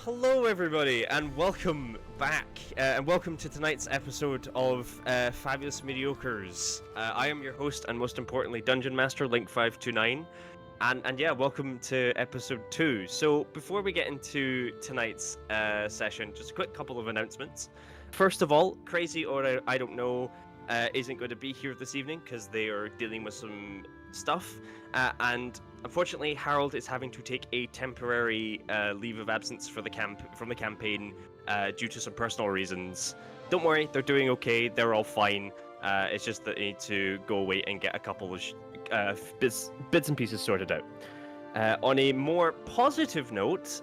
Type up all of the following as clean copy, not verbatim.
Hello everybody and welcome back and welcome to tonight's episode of Fabulous Mediocres. I am your host and most importantly Dungeon Master Link529 and yeah, welcome to episode 2. So before we get into tonight's session, just a quick couple of announcements. First of all, Crazy or I don't know isn't going to be here this evening because they are dealing with some stuff and unfortunately, Harold is having to take a temporary leave of absence from the campaign due to some personal reasons. Don't worry, they're doing okay. They're all fine. It's just that they need to go away and get a couple of bits and pieces sorted out. On a more positive note,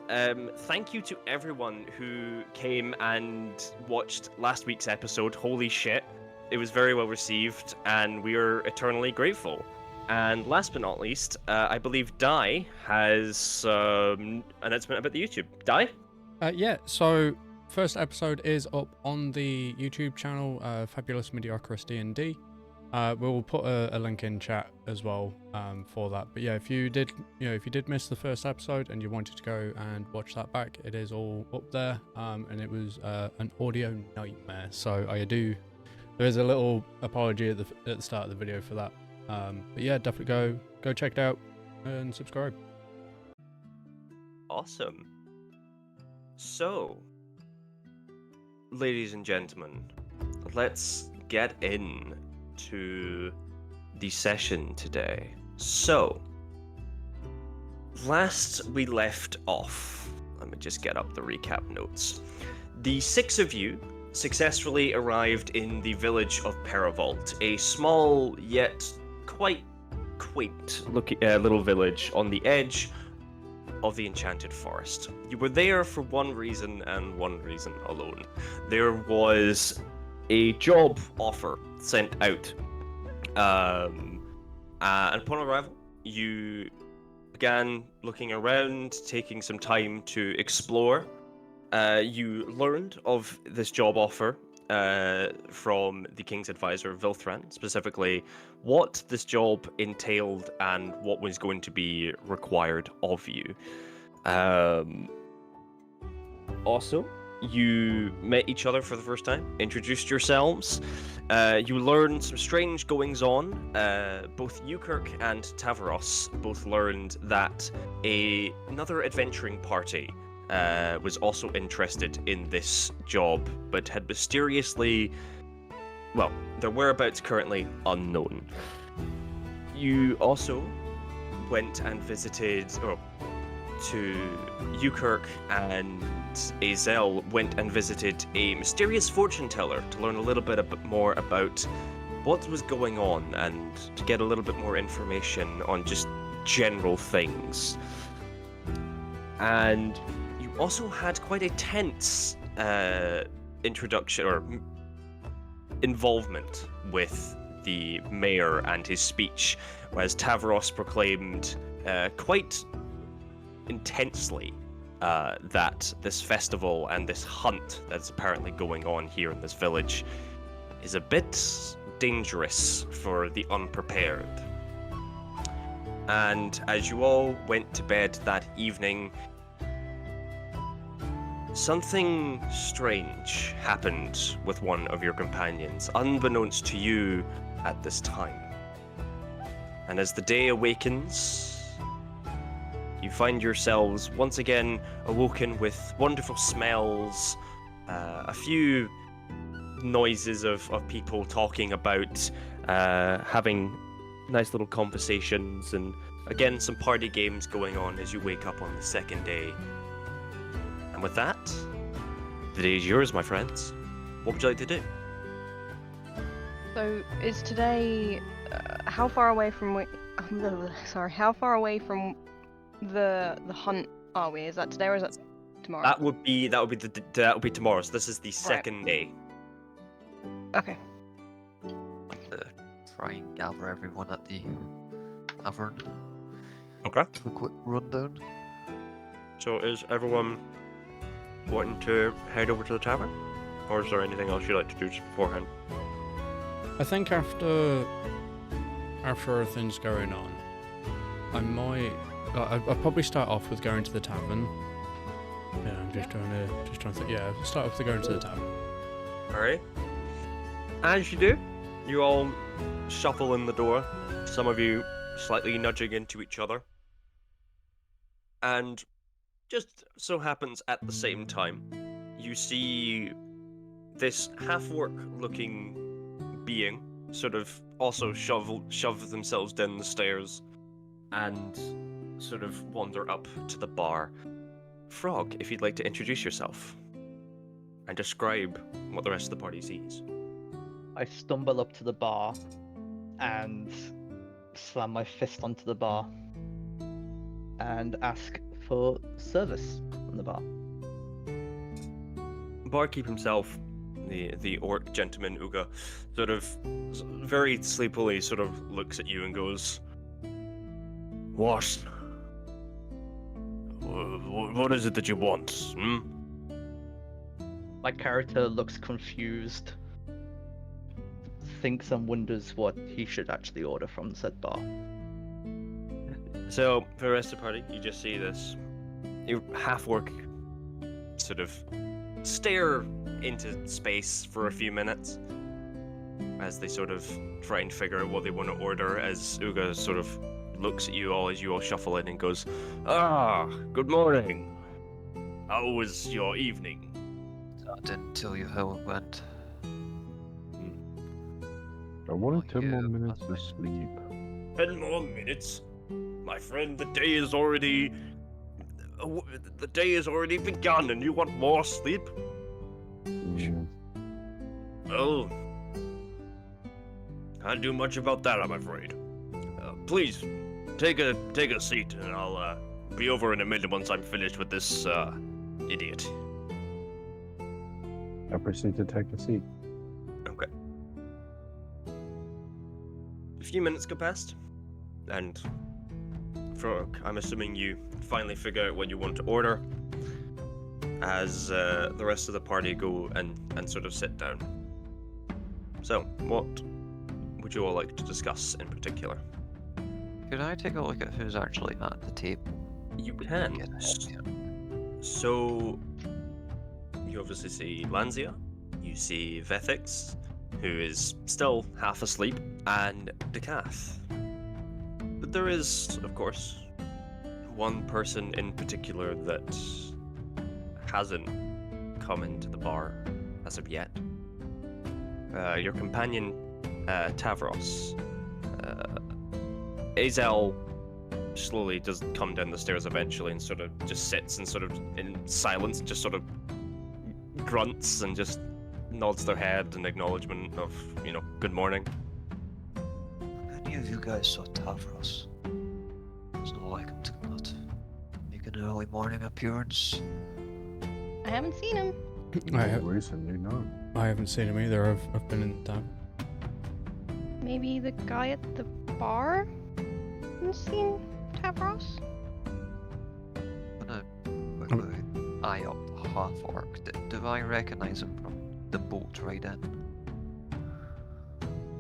thank you to everyone who came and watched last week's episode. Holy shit, it was very well received, and we are eternally grateful. And last but not least, I believe Dai has an announcement about the YouTube. Dai? Yeah, so first episode is up on the YouTube channel, Fabulas Mediocres D&D. We'll put a link in chat as well for that. But yeah, if you did miss the first episode and you wanted to go and watch that back, it is all up there. And it was an audio nightmare. So there is a little apology at the start of the video for that. But yeah, definitely go check it out and subscribe. Awesome. So, ladies and gentlemen, let's get in to the session today. So, last we left off, let me just get up the recap notes. The 6 of you successfully arrived in the village of Perravlt, a small yet quite quaint looking little village on the edge of the enchanted forest. You were there for one reason and one reason alone. There was a job offer sent out, and upon arrival you began looking around, taking some time to explore. You learned of this job offer from the King's advisor, Vilthran, specifically what this job entailed and what was going to be required of you. Also, you met each other for the first time, introduced yourselves. You learned some strange goings-on. Both Ukirk and Tavaros both learned that another adventuring party was also interested in this job, but had mysteriously, well, their whereabouts currently unknown. You also went and visited, to Ukirk and Azel went and visited a mysterious fortune teller to learn a little bit more about what was going on and to get a little bit more information on just general things. And also had quite a tense introduction or involvement with the mayor and his speech, whereas Tavaros proclaimed quite intensely that this festival and this hunt that's apparently going on here in this village is a bit dangerous for the unprepared. And as you all went to bed that evening, something strange happened with one of your companions, unbeknownst to you at this time. And as the day awakens, you find yourselves once again awoken with wonderful smells, a few noises of people talking about, having nice little conversations, and again some party games going on as you wake up on the second day. And with that, the day is yours, my friends. What would you like to do? So, is today how far away from how far away from the hunt are we? Is that today or is that tomorrow? That would be tomorrow. So this is the second day. Okay. Try and gather everyone at the tavern. Okay. A quick rundown. So is everyone wanting to head over to the tavern? Or is there anything else you'd like to do just beforehand? I think after everything's going on, I'll probably start off with going to the tavern, Yeah, I'm just trying to think. Yeah, start off to go into the tavern. Alright. As you do, you all shuffle in the door, some of you slightly nudging into each other. And just so happens at the same time, you see this half-orc looking being sort of also shove themselves down the stairs and sort of wander up to the bar. Frog, if you'd like to introduce yourself and describe what the rest of the party sees. I stumble up to the bar and slam my fist onto the bar and ask for service from the bar. Barkeep himself, the orc gentleman Uga, sort of very sleepily sort of looks at you and goes, "What? What is it that you want? My character looks confused, thinks and wonders what he should actually order from said bar. So, for the rest of the party, you just see this half-orc sort of stare into space for a few minutes as they sort of try and figure out what they want to order, as Uga sort of looks at you all as you all shuffle in and goes, "Ah, good morning. How was your evening?" I didn't tell you how it went. I wanted Oh, 10 more yeah, minutes that's of right. sleep. 10 more minutes? My friend, the day is already begun and you want more sleep? Mm, Well, can't do much about that, I'm afraid. Please, take a seat and I'll be over in a minute once I'm finished with this idiot. I proceed to take a seat. Okay. A few minutes go past, and Frog, I'm assuming you finally figure out what you want to order as the rest of the party go and sort of sit down. So, what would you all like to discuss in particular? Could I take a look at who's actually at the table? You Get can. a head count. So, you obviously see Lanzia, you see Vethix, who is still half asleep, and Decath. But there is, of course, one person in particular that hasn't come into the bar as of yet. Your companion, Tavros. Azel slowly does come down the stairs eventually and sort of just sits and sort of in silence, just sort of grunts and just nods their head in acknowledgement of, good morning. Any of you guys saw Tavros? It's not like him to not make an early morning appearance. I haven't seen him. Recently, no. I haven't seen him either. I've been in the tavern. Maybe the guy at the bar? Haven't seen Tavros? I'm gonna quickly eye up the half-orc. Do I recognize him from the boat ride in?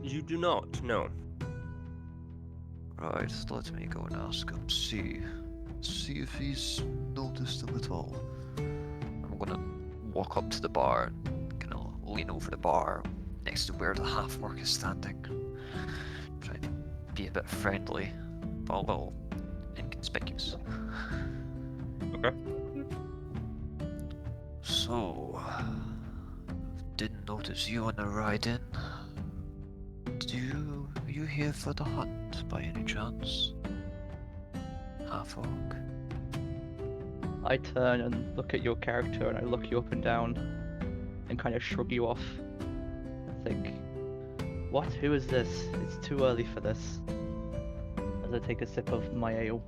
You do not, no. Right, let me go and ask him. See if he's noticed him at all. I'm gonna walk up to the bar and kind of lean over the bar next to where the half-orc is standing. Try to be a bit friendly, but a little inconspicuous. Okay. So, didn't notice you on the ride in. Are you here for the hunt by any chance? Half-orc? I turn and look at your character and I look you up and down and kind of shrug you off. I think, what? Who is this? It's too early for this. As I take a sip of my ale.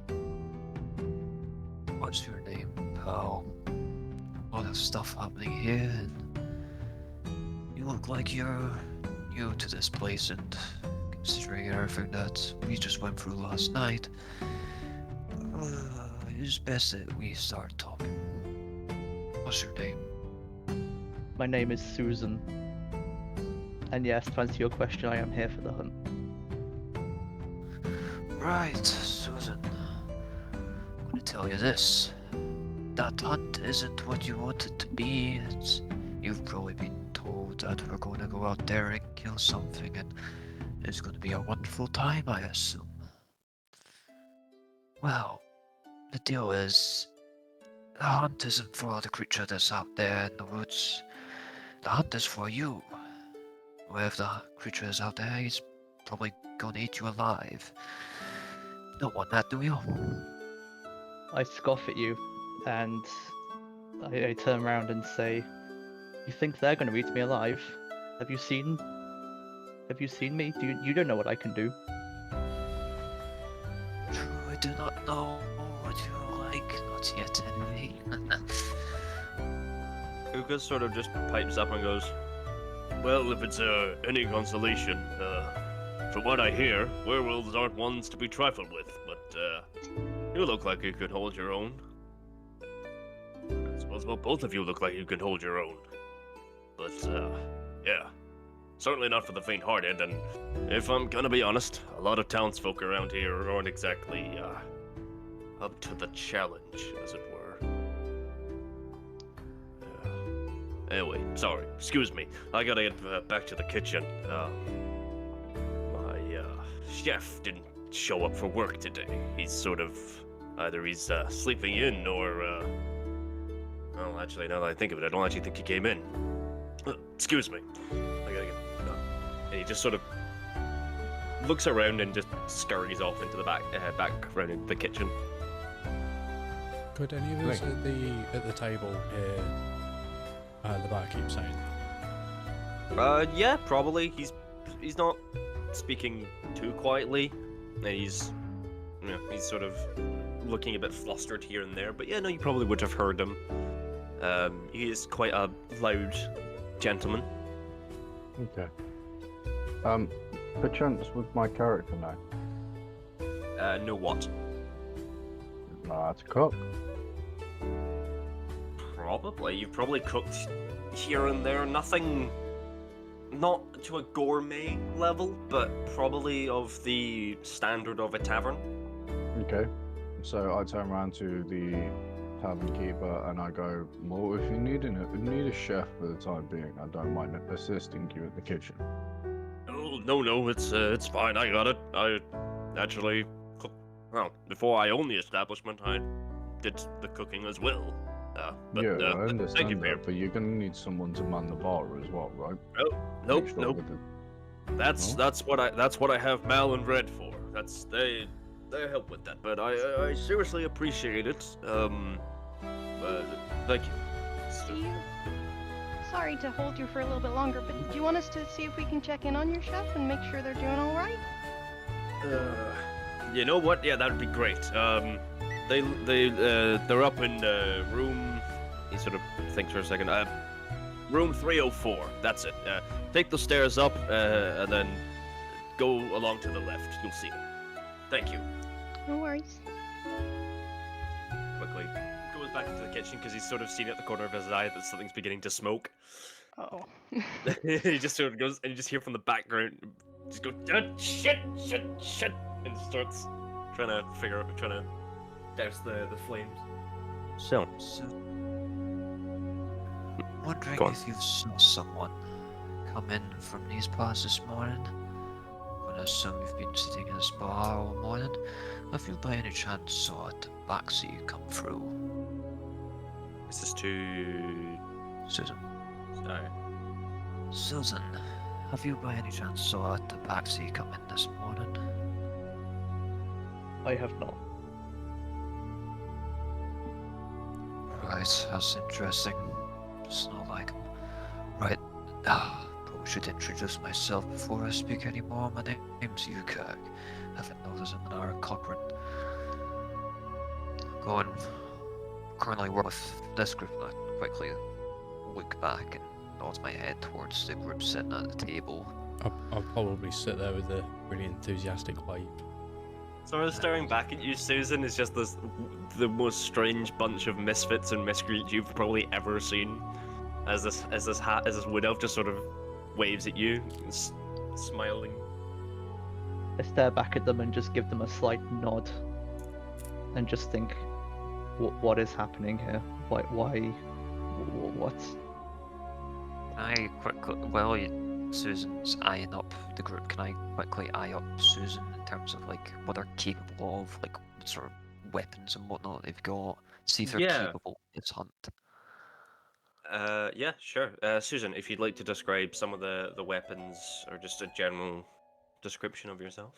What's your name, pal? A lot of stuff happening here, and you look like you're new to this place, and considering everything that we just went through last night, it's best that we start talking. What's your name? My name is Susan. And yes, to answer your question, I am here for the hunt. Right, Susan. I'm gonna tell you this. that hunt isn't what you want it to be. You've probably been told that we're going to go out there and kill something, and it's going to be a wonderful time, I assume. Well, the deal is, the hunt isn't for the creature that's out there in the woods. The hunt is for you. Wherever the creature is out there, he's probably going to eat you alive. Don't want that, do you? I scoff at you, and I turn around and say, "You think they're going to eat me alive? Have you seen me? You don't know what I can do." True, I do not know what you like, not yet anyway. Uga sort of just pipes up and goes, "Well, if it's any consolation, from what I hear, werewolves aren't ones to be trifled with, but you look like you could hold your own. I suppose both of you look like you could hold your own. But, yeah. Certainly not for the faint-hearted, and if I'm gonna be honest, a lot of townsfolk around here aren't exactly, up to the challenge, as it were. Anyway, sorry, excuse me. I gotta get back to the kitchen. My chef didn't show up for work today. He's sort of, either he's sleeping in or, well, actually, now that I think of it, I don't actually think he came in. Excuse me. I gotta get, and he just sort of looks around and just scurries off into the back round into the kitchen. Could any of us at the table hear the barkeep saying? Yeah, probably. He's not speaking too quietly. He's sort of looking a bit flustered here and there. But yeah, no, you probably would have heard him. He is quite a loud gentleman. Okay. Perchance with my character now. Know what? Know how to cook. Probably. You've probably cooked here and there. Nothing, not to a gourmet level, but probably of the standard of a tavern. Okay. So I turn around to the tavern keeper and I go, well, if you need a chef for the time being, I don't mind assisting you in the kitchen. Oh, no, it's fine. I got it. I actually cooked. Well, before I owned the establishment, I did the cooking as well. But, yeah, I thank you understand for your... that, but you're gonna need someone to man the bar as well, right? Oh, nope, Make sure nope. with the- That's what I have Mal and Red for. They help with that. But I seriously appreciate it. Thank you. Sorry to hold you for a little bit longer, but do you want us to see if we can check in on your chef and make sure they're doing all right? You know what? Yeah, that'd be great. They're up in room. He sort of thinks for a second. Room 304. That's it. Take the stairs up, and then go along to the left. You'll see them. Thank you. No worries. Quickly goes back into the kitchen because he's sort of seen at the corner of his eye that something's beginning to smoke. Uh-oh. He just sort of goes, and you just hear from the background, just go, shit, and starts trying to douse the flames. So, Wondering Go on. if you saw someone come in from these parts this morning. I'm gonna assume you've been sitting in this bar all morning. Have you by any chance saw a tabaxi come through? Is this to Susan. Alright. Susan, have you by any chance saw a tabaxi come in this morning? I have not. Right, that's interesting. It's not like him. Right, probably should introduce myself before I speak anymore. My name's Yukirk. Haven't noticed I'm an Aaron Cochrane. Currently work with this group, and I quickly look back and nod my head towards the group sitting at the table. I'll probably sit there with a really enthusiastic wave. Sort of staring back at you, Susan, is just the most strange bunch of misfits and miscreants you've probably ever seen. As this wood elf just sort of waves at you, smiling. I stare back at them and just give them a slight nod, and just think, what is happening here? Why? What? I quickly, while Susan's eyeing up the group, can I quickly eye up Susan in terms of like what they're capable of, like what sort of weapons and whatnot they've got, see if they're Yeah. capable of this hunt. Yeah, sure. Susan, if you'd like to describe some of the weapons or just a general description of yourself.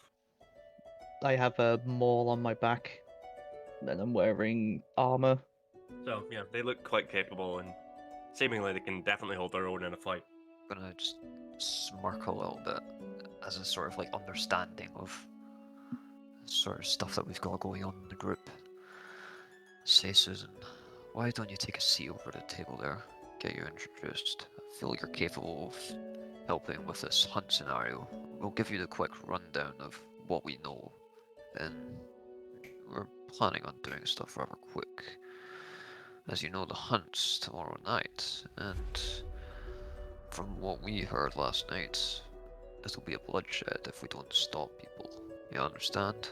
I have a maul on my back, and I'm wearing armor. So yeah, they look quite capable and seemingly they can definitely hold their own in a fight. I'm gonna just smirk a little bit as a sort of like understanding of the sort of stuff that we've got going on in the group. Say, Susan, why don't you take a seat over the table there? Get you introduced. I feel you're capable of helping with this hunt scenario. We'll give you the quick rundown of what we know, and we're planning on doing stuff rather quick. As you know, the hunt's tomorrow night, and from what we heard last night, it'll be a bloodshed if we don't stop people. You understand?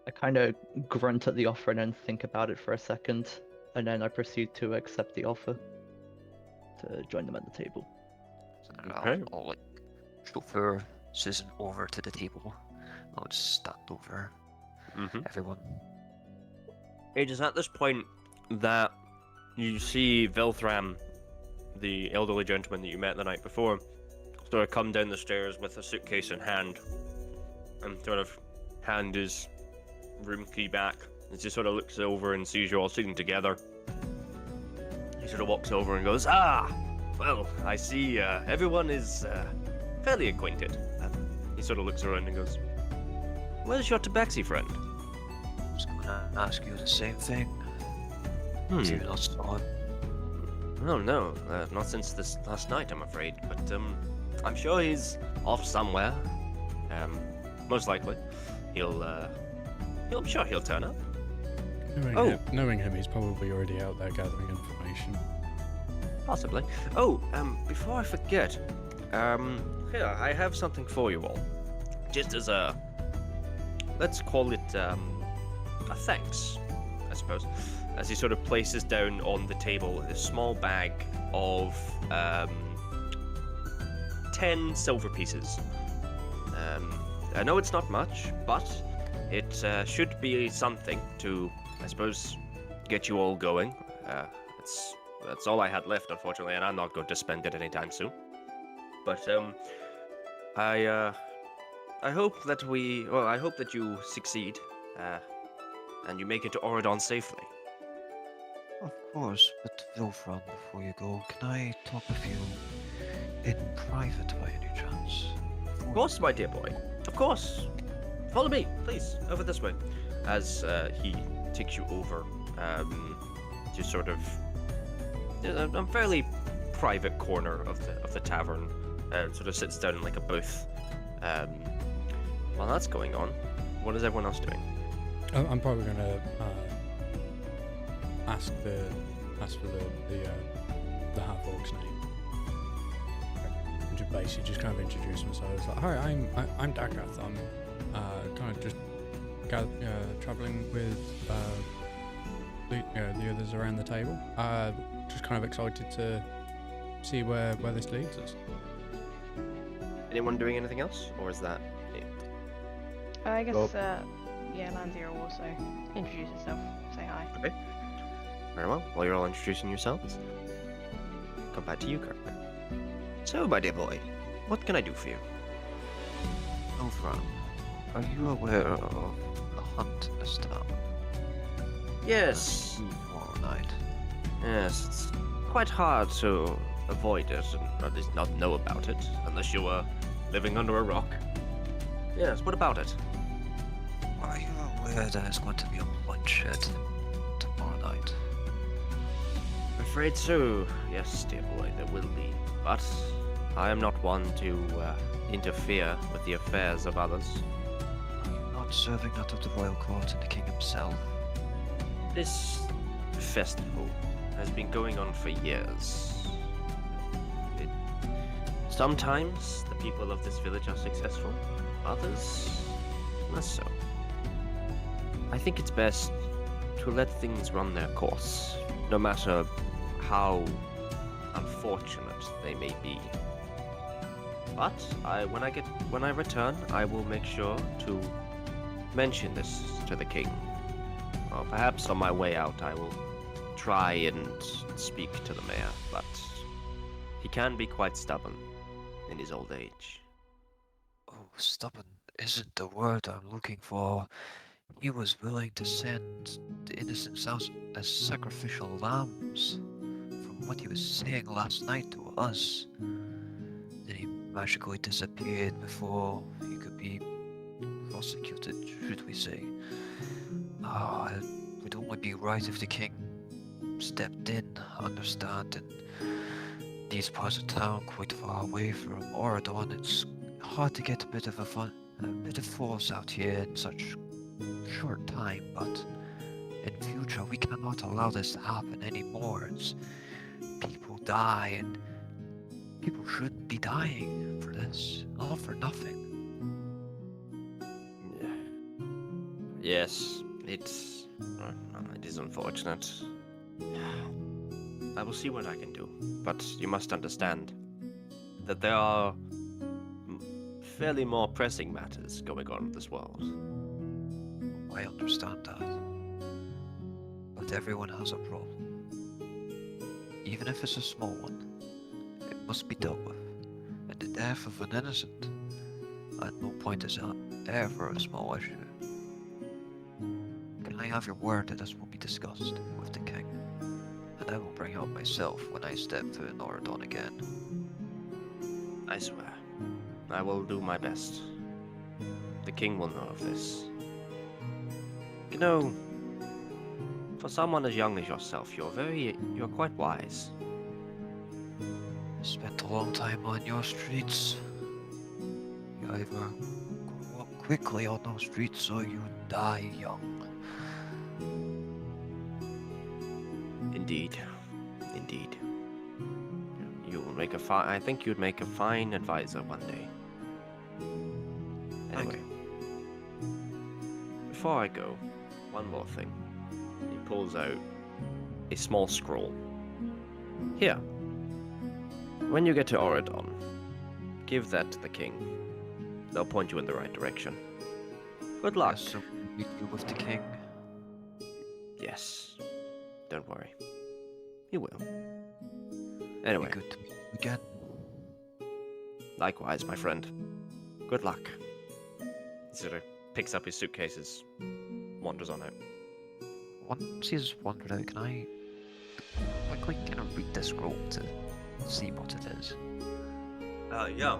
I kind of grunt at the offer and then think about it for a second, and then I proceed to accept the offer to join them at the table. And Okay. I'll like chauffeur Susan over to the table. I'll just stand over Mm-hmm. everyone. It is at this point that you see Vilthram, the elderly gentleman that you met the night before, sort of come down the stairs with a suitcase in hand and sort of hand his room key back as he sort of looks over and sees you all sitting together. He sort of walks over and goes, "Ah, well, I see everyone is fairly acquainted." And he sort of looks around and goes, "Where's your tabaxi friend?" I was gonna ask you the same thing. Hmm. You not saw him. Oh no, not since this last night, I'm afraid. But I'm sure he's off somewhere. Most likely, I'm sure he'll turn up. Knowing him, he's probably already out there gathering information. Possibly. Oh, before I forget, here I have something for you all. Just as a, let's call it a thanks, I suppose. As he sort of places down on the table a small bag of 10 silver pieces. I know it's not much, but it should be something to, I suppose, get you all going. That's all I had left, unfortunately, and I'm not going to spend it anytime soon. But I hope that I hope that you succeed, and you make it to Oridon safely. Of course, but Vilfram, before you go, can I talk with you in private by any chance? Of course, my dear boy. Of course. Follow me, please. Over this way. As he takes you over to sort of a fairly private corner of the tavern, and sort of sits down in like a booth. While that's going on, what is everyone else doing? I'm probably gonna ask for the half orc's name. And just basically just kind of introduce myself. It's like, hi, I'm Dakath. I'm kind of just traveling with the others around the table. Just kind of excited to see where this leads us. Anyone doing anything else, or is that it? I guess, Oh. yeah, Lanzia will also introduce herself, say hi. Okay. Very well. While you're all introducing yourselves, come back to you, Kirk. So, my dear boy, what can I do for you? Vilfram, are you aware of the hunt in this town? Yes. Tomorrow night. Yes, it's quite hard to avoid it, and at least not know about it, unless you were living under a rock. Yes, what about it? Are you aware that it's going to be a bloodshed tomorrow night? I'm afraid so. Yes, dear boy, there will be. But I am not one to interfere with the affairs of others. Are you not serving out of the royal court and the king himself? This festival has been going on for years. Sometimes the people of this village are successful, others less so. I think it's best to let things run their course, no matter how unfortunate they may be. But when I return, I will make sure to mention this to the king. Or perhaps on my way out, I will try and speak to the mayor, but he can be quite stubborn in his old age. Oh, stubborn isn't the word I'm looking for. He was willing to send the innocents out as sacrificial lambs, from what he was saying last night to us. Then he magically disappeared before he could be prosecuted, should we say. It would only be right if the king stepped in, understand, and these parts of town quite far away from Oradon. It's hard to get a bit of force out here in such short time, but in future we cannot allow this to happen anymore. People die, and people shouldn't be dying for this, all for nothing. Yes, it is unfortunate. I will see what I can do, but you must understand that there are fairly more pressing matters going on in this world. I understand that, but everyone has a problem. Even if it's a small one, it must be dealt with, and the death of an innocent at no point is ever a small issue. Can I have your word that this will be discussed with the king? And I will bring it up myself when I step foot in Oradon again. I swear, I will do my best. The king will know of this. You know, for someone as young as yourself, you're quite wise. Spent a long time on your streets. You either grow up quickly on those streets or you die young. Indeed. You will make I think you'd make a fine advisor one day. Anyway, before I go, one more thing. He pulls out a small scroll. Here. When you get to Oradon, give that to the king. They'll point you in the right direction. Good luck. So meet you with the king. Yes. Don't worry. He will. Anyway. Be good to meet you again. Likewise, my friend. Good luck. He sort of picks up his suitcases, wanders on out. Once he's wandered out, can I quickly kind of read the scroll to see what it is? Yeah.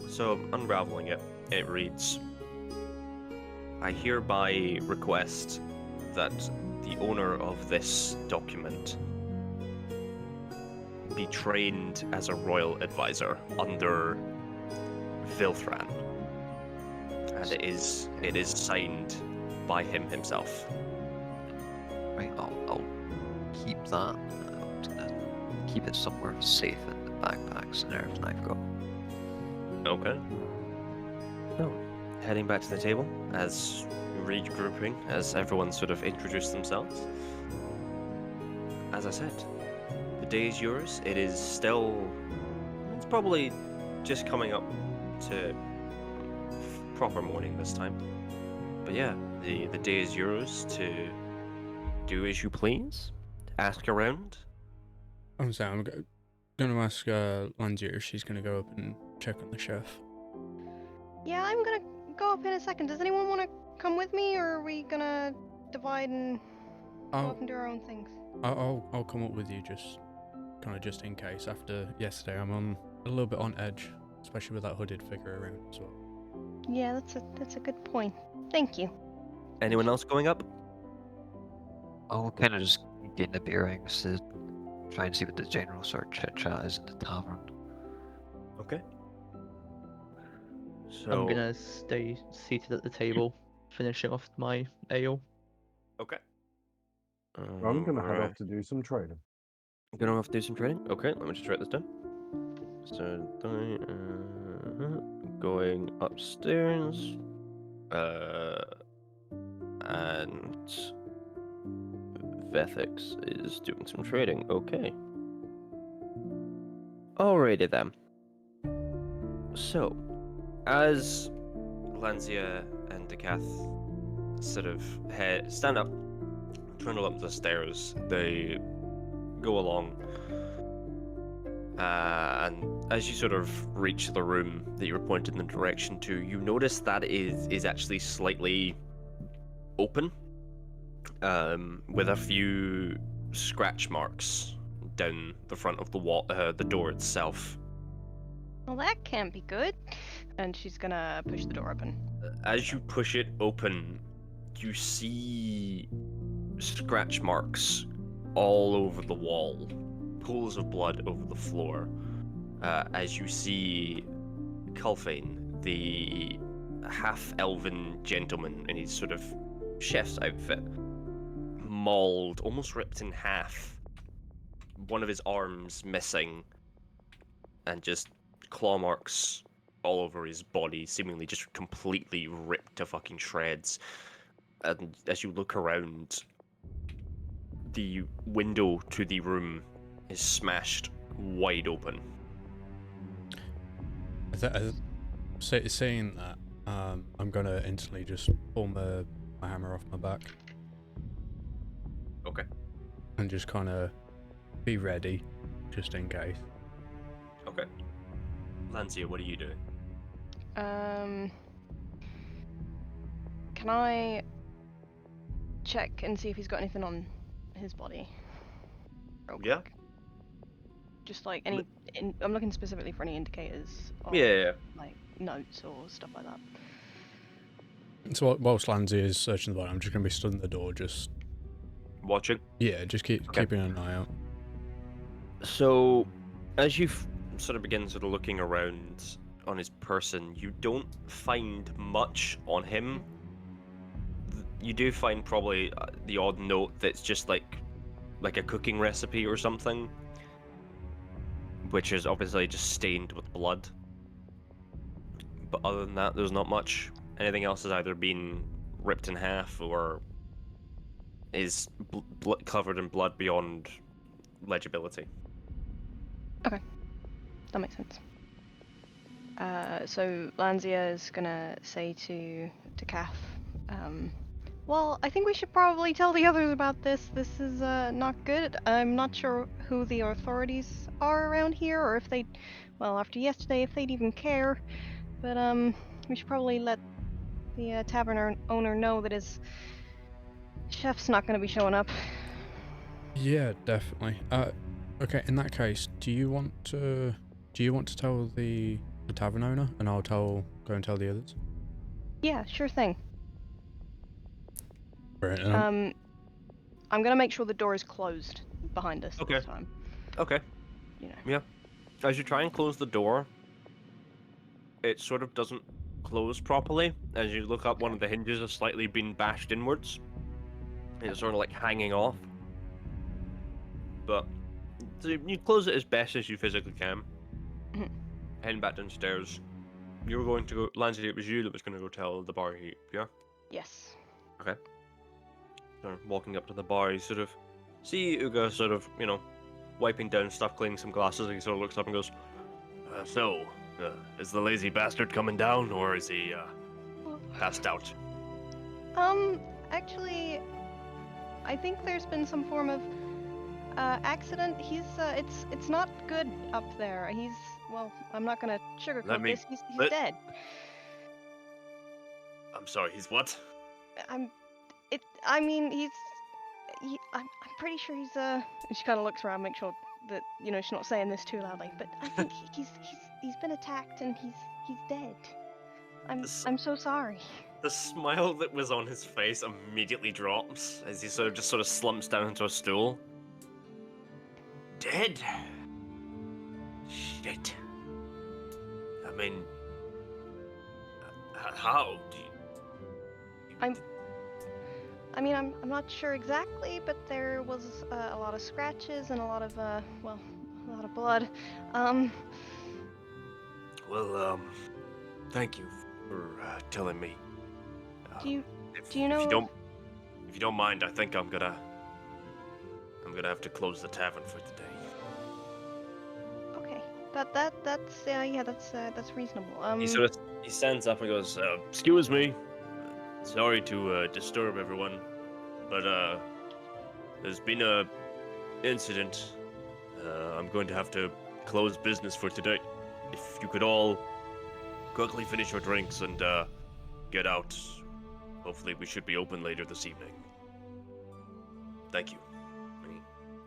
So, unraveling it, it reads, I hereby request that the owner of this document be trained as a royal advisor under Vilthran. And it is signed by him himself. Right, I'll keep that. I'm gonna keep it somewhere safe in the backpacks and everything I've got. Okay. So, heading back to the table, as regrouping, as everyone sort of introduced themselves. As I said, the day is yours. It's probably just coming up to proper morning this time. But yeah, the day is yours to do as you please. Ask around. I'm going to ask Landia if she's going to go up and check on the chef. Yeah, I'm gonna go up in a second. Does anyone want to come with me, or are we gonna divide and go up and do our own things? I'll come up with you just in case. After yesterday, I'm a little bit on edge, especially with that hooded figure around as well. Yeah, that's a good point. Thank you. Anyone else going up? I'll kind of just gain the bearings to try and see what the general sort of chit-chat is in the tavern. Okay. So I'm gonna stay seated at the table, finishing off my ale. Okay. I'm gonna head off to do some trading. Gonna have to do some trading? Okay, let me just write this down. So, going upstairs. And of ethics is doing some trading. Okay. Alrighty then. So, as Lanzia and Decath sort of stand up, trundle up the stairs, they go along, and as you sort of reach the room that you were pointed in the direction to, you notice that is actually slightly open, with a few scratch marks down the front of the wall, the door itself. Well, that can't be good. And she's gonna push the door open. As you push it open, you see scratch marks all over the wall, pools of blood over the floor. As you see Culfane, the half-elven gentleman in his sort of chef's outfit, mauled, almost ripped in half, one of his arms missing, and just claw marks all over his body, seemingly just completely ripped to fucking shreds. And as you look around, the window to the room is smashed wide open. Seeing that, I'm gonna instantly just pull my hammer off my back. Okay. And just kind of be ready, just in case. Okay. Lancia, what are you doing? Can I check and see if he's got anything on his body? Real Yeah. quick. Just like any, I'm looking specifically for any indicators of Yeah. like notes or stuff like that. So whilst Lanzi is searching the body, I'm just gonna be stood in the door, just Watching? yeah, just keeping an eye out. So, as you sort of begin sort of looking around on his person, you don't find much on him. You do find probably the odd note that's just like a cooking recipe or something, which is obviously just stained with blood. But other than that, there's not much. Anything else has either been ripped in half or is covered in blood beyond legibility. Okay, that makes sense. So Lanzia is gonna say to Kath, well, I think we should probably tell the others about this. This is not good. I'm not sure who the authorities are around here, or if they, well, after yesterday, if they'd even care. But we should probably let the tavern owner know that his chef's not gonna be showing up. Yeah, definitely. Okay. In that case, do you want to tell the tavern owner, and I'll go and tell the others? Yeah, sure thing. Brilliant. I'm gonna make sure the door is closed behind us Okay. this time. Okay. You know. Yeah. As you try and close the door, it sort of doesn't close properly. As you look up, one of the hinges has slightly been bashed inwards. It's sort of like hanging off. But so you close it as best as you physically can. Mhm. Heading back downstairs. You were going to go, Lancey, it was you that was going to go tell the barkeep, yeah? Yes. Okay. So walking up to the bar, you sort of see Uga sort of, wiping down stuff, cleaning some glasses, and he sort of looks up and goes, is the lazy bastard coming down, or is he, passed out? Actually, I think there's been some form of, accident. He's, it's not good up there. Well, I'm not gonna sugarcoat this. He's dead. I'm sorry, he's what? I'm pretty sure he's, and she kind of looks around, make sure that, she's not saying this too loudly, but I think he's been attacked and he's dead. I'm so sorry. The smile that was on his face immediately drops as he sort of slumps down into a stool. Dead? Shit. I mean, how? I'm not sure exactly, but there was a lot of scratches and a lot of a lot of blood. Well, thank you for telling me. Do you know? If you don't mind, I think I'm gonna I'm gonna have to close the tavern for today. Okay. That's reasonable. He stands up and goes, "Excuse me, sorry to disturb everyone, but there's been a incident. I'm going to have to close business for today. If you could all quickly finish your drinks and get out, hopefully we should be open later this evening. Thank you." And he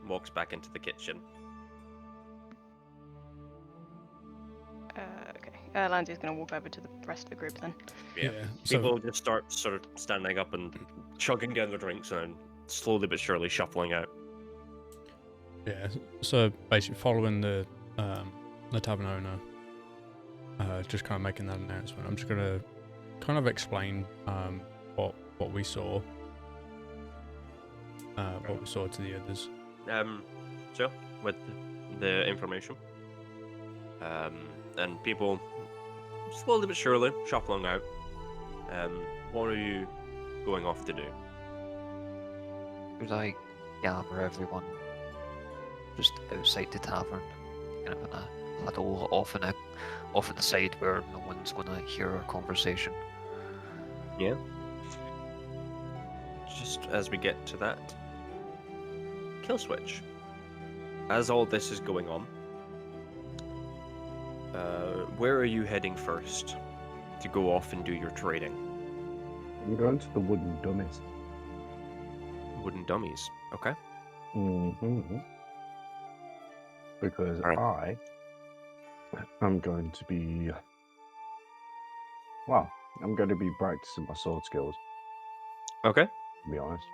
walks back into the kitchen. Okay. Lanzy's gonna walk over to the rest of the group then. Yeah. So People just start sort of standing up and chugging down their drinks and slowly but surely shuffling out. yeah, so basically following the tavern owner, just kind of making that announcement. I'm just gonna kind of explain what we saw, to the others. So with the information, and people slowly but surely shuffling out. What are you going off to do? Could I gather everyone just outside the tavern, kind of in a huddle off in the side where no one's gonna hear our conversation? Yeah. Just as we get to that, kill switch. As all this is going on, where are you heading first to go off and do your trading? I'm going to the wooden dummies. Wooden dummies. Okay. Mm-hmm. Because Alright. I'm going to be... Well, I'm going to be practicing my sword skills, Okay. to be honest.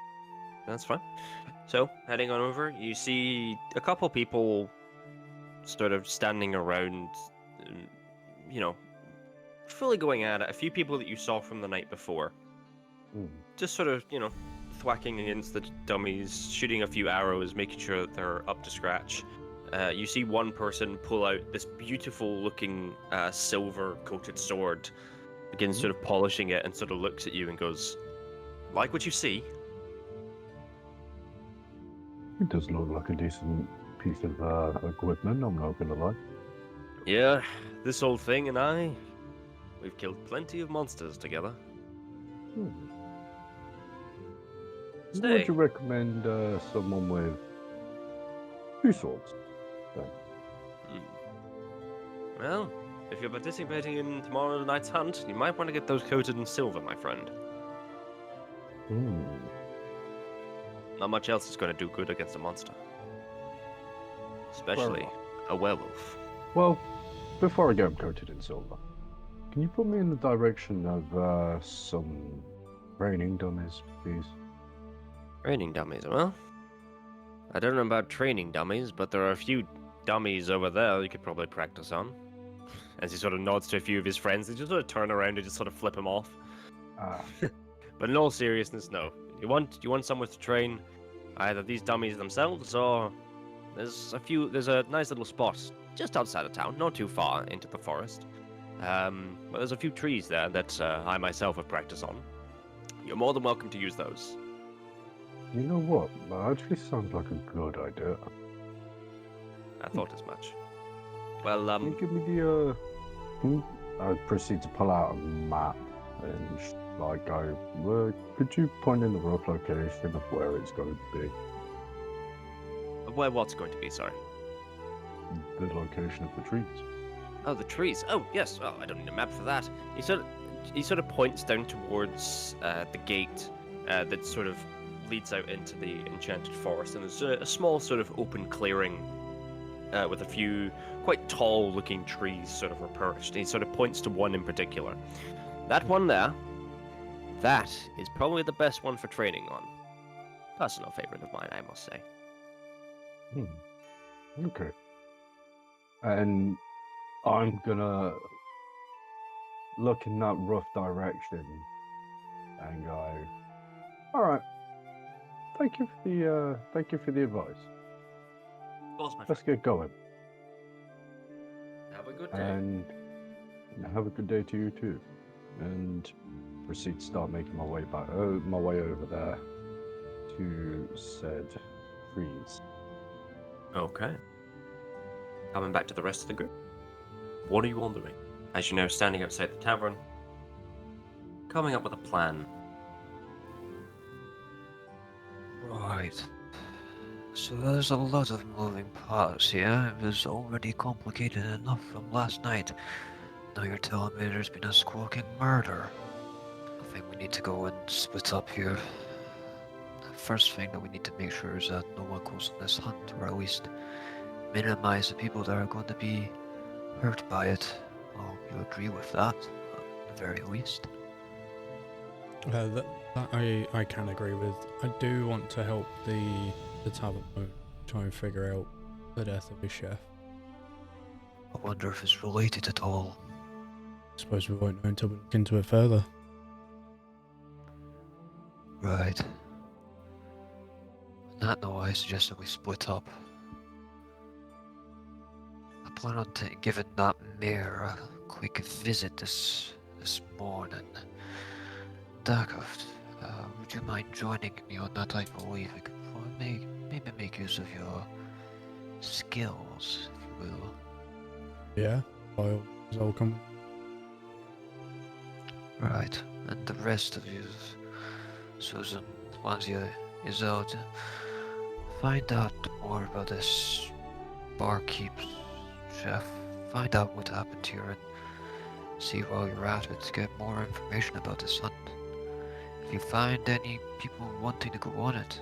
That's fine. So, heading on over, you see a couple people sort of standing around, fully going at it. A few people that you saw from the night before. Mm. Just sort of, thwacking against the dummies, shooting a few arrows, making sure that they're up to scratch. You see one person pull out this beautiful looking silver coated sword, begins sort of polishing it and sort of looks at you and goes, "Like what you see?" It does look like a decent piece of equipment, I'm not gonna lie. "Yeah, this old thing and I, we've killed plenty of monsters together." Say. Would you recommend someone with 2 swords? Well, if you're participating in tomorrow night's hunt, you might want to get those coated in silver, my friend. Not much else is going to do good against a monster. Especially a werewolf. Well, before I get them coated in silver, can you put me in the direction of some training dummies, please? Training dummies, well? I don't know about training dummies, but there are a few dummies over there you could probably practice on. As he sort of nods to a few of his friends, they just sort of turn around and just sort of flip him off. But in all seriousness, no. You want someone to train either these dummies themselves or there's a nice little spot just outside of town, not too far into the forest. But there's a few trees there that I myself have practiced on. You're more than welcome to use those. You know what? That actually sounds like a good idea. I thought as much. Well, Can you give me the I proceed to pull out a map and go, could you point in the rough location of where it's going to be? where what's going to be, sorry? The location of the trees. Oh, the trees. Oh, yes. Oh, I don't need a map for that. He sort of points down towards the gate that sort of leads out into the enchanted forest, and there's a small sort of open clearing with a few quite tall-looking trees sort of perched. And he sort of points to one in particular. That one there, that is probably the best one for training on. Personal favorite of mine, I must say. Okay. And I'm gonna look in that rough direction and go, all right. Thank you for the advice. Of course, my friend. Let's get going. Have a good day. And have a good day to you too. And proceed to start making my way over there to said freeze. Okay. Coming back to the rest of the group. What are you all doing? As you're now standing outside the tavern, coming up with a plan. Right. So there's a lot of moving parts here. It was already complicated enough from last night. Now you're telling me there's been a squawking murder. I think we need to go and split up here. The first thing that we need to make sure is that no one goes on this hunt, or at least minimize the people that are going to be hurt by it. Oh, you agree with that, at the very least? That I can agree with. I do want to help the tavern owner try and figure out the death of his chef. I wonder if it's related at all. I suppose we won't know until we look into it further. Right. On that note, I suggest that we split up. I plan on giving that mayor a quick visit this morning. Darkoft, would you mind joining me on that? I believe I could probably maybe make use of your skills, if you will. Yeah, I'll come. Right, and the rest of you, Susan, Lazia, Isolde, find out more about this barkeep chef. Find out what happened here and see while you're at it to get more information about this hunt. If you find any people wanting to go on it,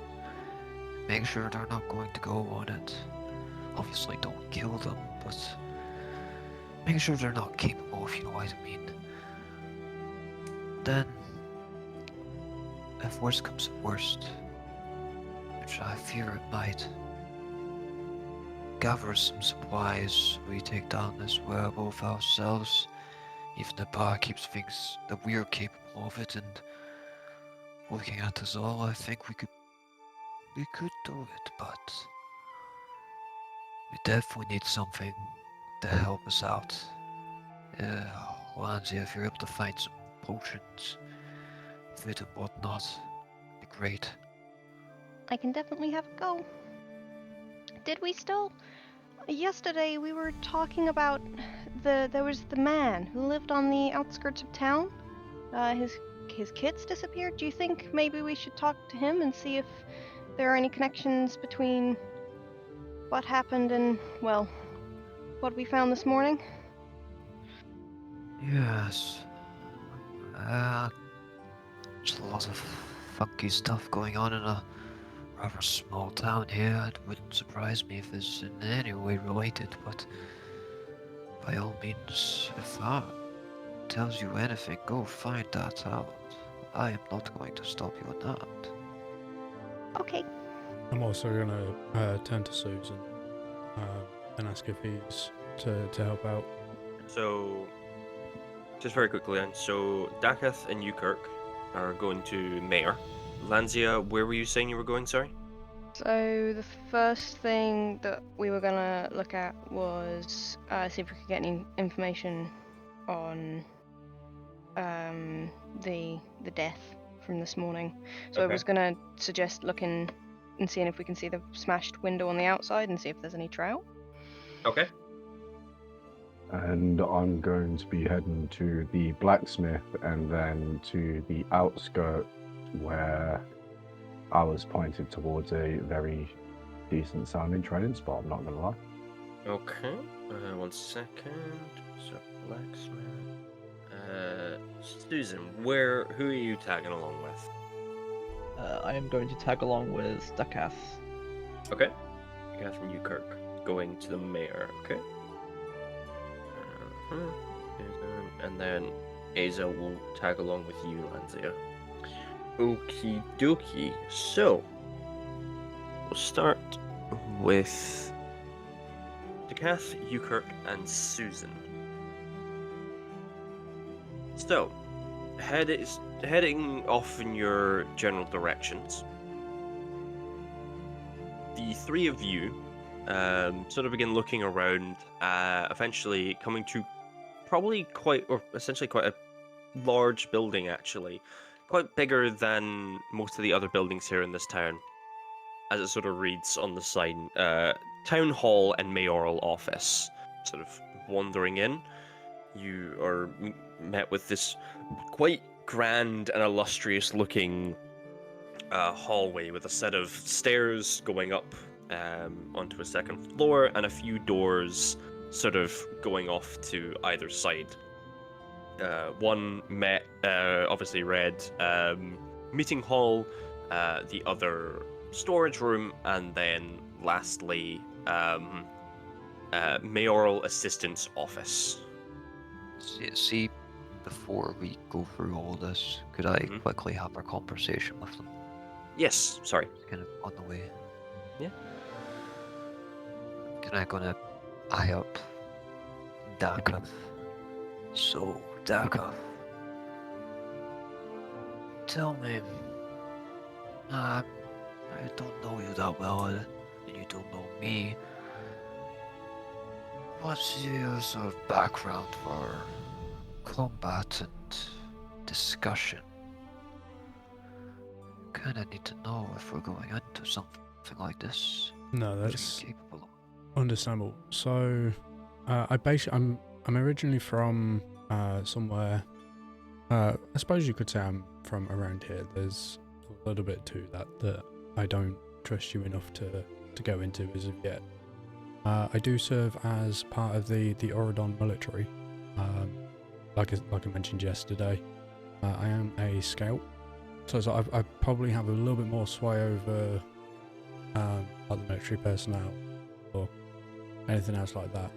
make sure they're not going to go on it. Obviously don't kill them, but make sure they're not capable, if you know what I mean. Then, if worst comes to worst, which I fear it might, gather some supplies. We take down this werewolf ourselves. Even the barkeep thinks that we're capable of it, and looking at us all, I think we could do it, but we definitely need something to help us out. Lanzi, if you're able to find some potions, food and whatnot, it'd be great. I can definitely have a go. Did we still? Yesterday we were talking about there was the man who lived on the outskirts of town. His kids disappeared. Do you think maybe we should talk to him and see if there are any connections between what happened and, well, what we found this morning? Yes. There's a lot of funky stuff going on in a rather small town here. It wouldn't surprise me if it's in any way related, but by all means, if that tells you anything, go find that out. I am not going to stop you on that. Okay. I'm also gonna turn to Susan and ask if he's to help out. So, just very quickly then. So, Daketh and Ukirk are going to Mayor. Lanzia, where were you saying you were going, sorry? So the first thing that we were gonna look at was see if we could get any information on the death from this morning. So I was gonna suggest looking and seeing if we can see the smashed window on the outside and see if there's any trail. Okay. And I'm going to be heading to the blacksmith and then to the outskirt where I was pointed towards a very decent sounding training spot, I'm not gonna lie. Okay. 1 second. So, blacksmith. Susan, who are you tagging along with? I am going to tag along with Dakath. Okay. Daketh and Ukirk going to the mayor, okay? And then Aza will tag along with you, Lanzia. Okie dokie. So, we'll start with Daketh, Ukirk, and Susan. So, heading off in your general directions, the three of you sort of begin looking around, eventually coming to probably essentially quite a large building, actually. Quite bigger than most of the other buildings here in this town. as it sort of reads on the sign, Town Hall and Mayoral Office. Sort of wandering in, you are met with this quite grand and illustrious looking hallway with a set of stairs going up onto a second floor and a few doors sort of going off to either side. One obviously read meeting hall, the other storage room, and then lastly mayoral assistant's office. See, before we go through all this, could I Mhm. quickly have a conversation with them? Yes, sorry. Kind of on the way. Yeah. Can I gonna eye up Darkov? So, Darkov, tell me, I don't know you that well, and you don't know me. What's your sort of background for combat and discussion? Kinda need to know if we're going into something like this. No, What are you that's capable of? understandable. So, I'm originally from somewhere. I suppose you could say I'm from around here. There's a little bit to that I don't trust you enough to go into as of yet. I do serve as part of the Oradon military. Like I mentioned yesterday, I am a scout, so I probably have a little bit more sway over like the military personnel or anything else like that.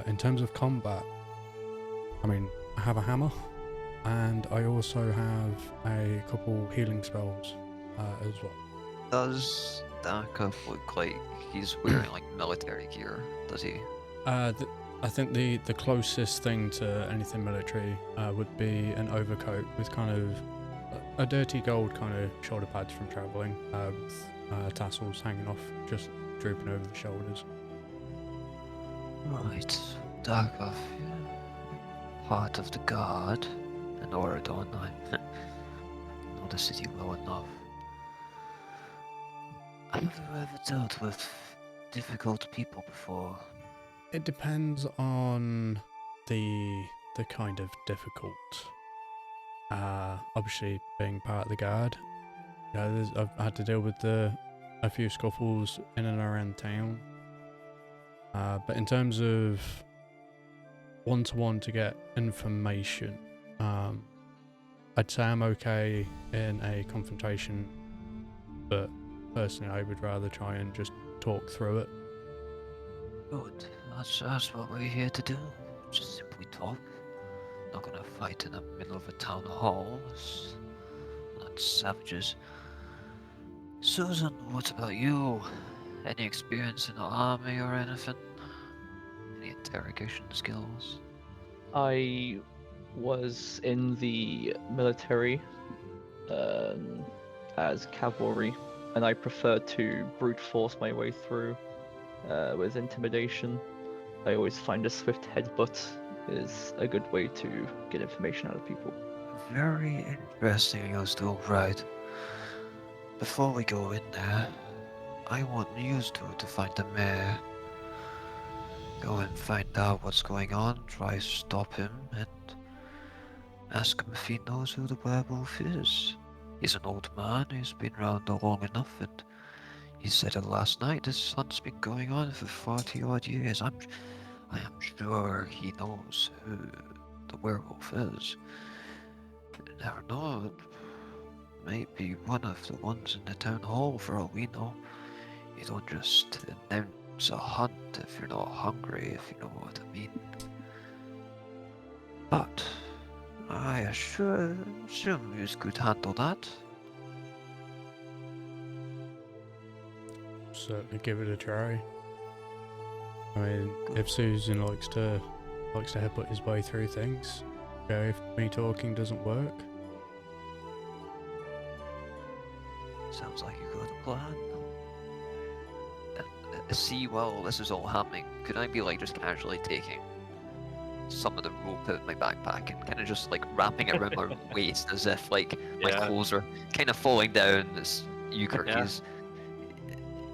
In terms of combat, I mean, I have a hammer, and I also have a couple healing spells as well. Does Darkov look like he's wearing like military gear? Does he? I think the closest thing to anything military would be an overcoat with kind of a dirty gold kind of shoulder pads from travelling, with tassels hanging off, just drooping over the shoulders. Right, Darkov, part of the guard in Oradon. I know the city well enough. Have you ever dealt with difficult people before? It depends on the kind of difficult. Obviously, being part of the guard, I've had to deal with a few scuffles in and around town. But in terms of one-to-one to get information, I'd say I'm okay in a confrontation, but personally I would rather try and just talk through it. Good. That's what we're here to do. Just simply talk. Not gonna fight in the middle of a town hall. Not savages. Susan, what about you? Any experience in the army or anything? Any interrogation skills? I was in the military as cavalry, and I prefer to brute force my way through with intimidation. I always find a swift headbutt is a good way to get information out of people. Very interesting, you still right. Before we go in there, I want you two to find the mayor. Go and find out what's going on, try to stop him, and ask him if he knows who the werewolf is. He's an old man, he's been around long enough, and he said it last night, this hunt's been going on for 40 odd years. I am sure he knows who the werewolf is. You never know, it might be one of the ones in the town hall for all we know. You don't just announce a hunt if you're not hungry, if you know what I mean. But I assume you could handle that. Certainly give it a try. I mean, if Susan likes to headbutt his way through things, if me talking doesn't work. Sounds like you got a plan. See, while this is all happening, could I be like just casually taking some of the rope out of my backpack and kind of just like wrapping it around my waist as if like my Yeah. clothes are kind of falling down as Eucharist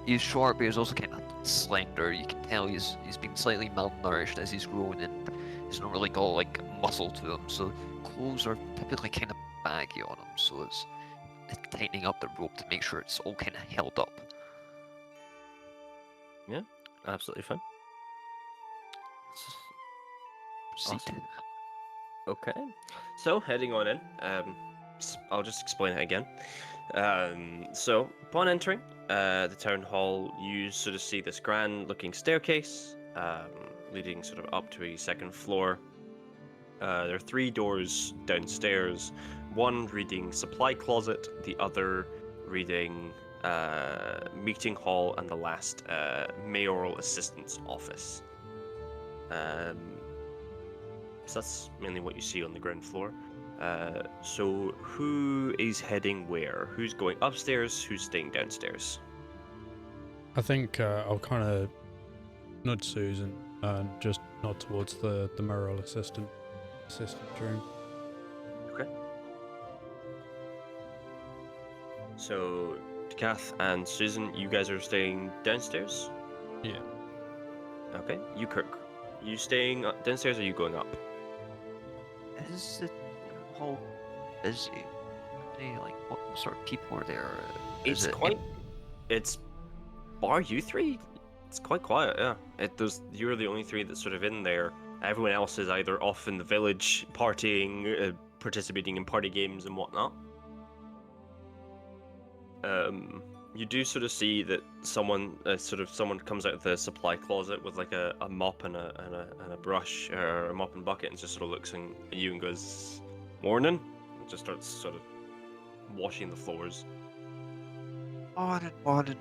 he's short, but he's also kind of slender. You can tell he's been slightly malnourished as he's grown, and he's not really got like muscle to him. So clothes are typically kind of baggy on him. So it's tightening up the rope to make sure it's all kind of held up. Absolutely fine. Proceed. Awesome. Okay, so heading on in, I'll just explain it again. So upon entering the town hall, you sort of see this grand-looking staircase leading sort of up to a second floor. There are 3 doors downstairs, one reading supply closet, the other reading meeting hall, and the last mayoral assistant's office. So that's mainly what you see on the ground floor. So who is heading where? Who's going upstairs? Who's staying downstairs? I think I'll kind of nudge Susan and just nod towards the mayoral assistant room. Okay. So Kath and Susan, you guys are staying downstairs? Yeah. Okay. You, Kirk, you staying downstairs or are you going up? Is the hall busy? Like, what sort of people are there? It's bar you 3. It's quite quiet, yeah. You're the only 3 that's sort of in there. Everyone else is either off in the village partying, participating in party games and whatnot. You do sort of see that someone comes out of the supply closet with like a mop and a brush, or a mop and bucket, and just sort of looks at you and goes, "Morning," and just starts sort of washing the floors. Morning.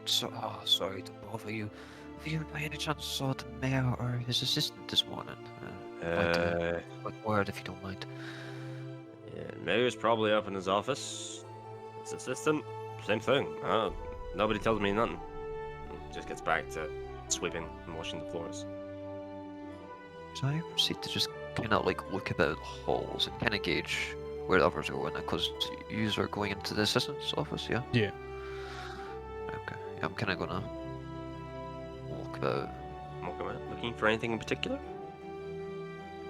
Sorry to bother you. Have you by any chance saw the mayor or his assistant this morning? Quick word if you don't mind. Yeah, mayor's probably up in his office. His assistant, same thing. Nobody tells me nothing. Just gets back to sweeping and washing the floors. So I proceed to just kind of like look about the halls and kind of gauge where the others are going, because you are going into the assistant's office, yeah? Yeah. Okay. Yeah, I'm kind of gonna walk about. Looking for anything in particular?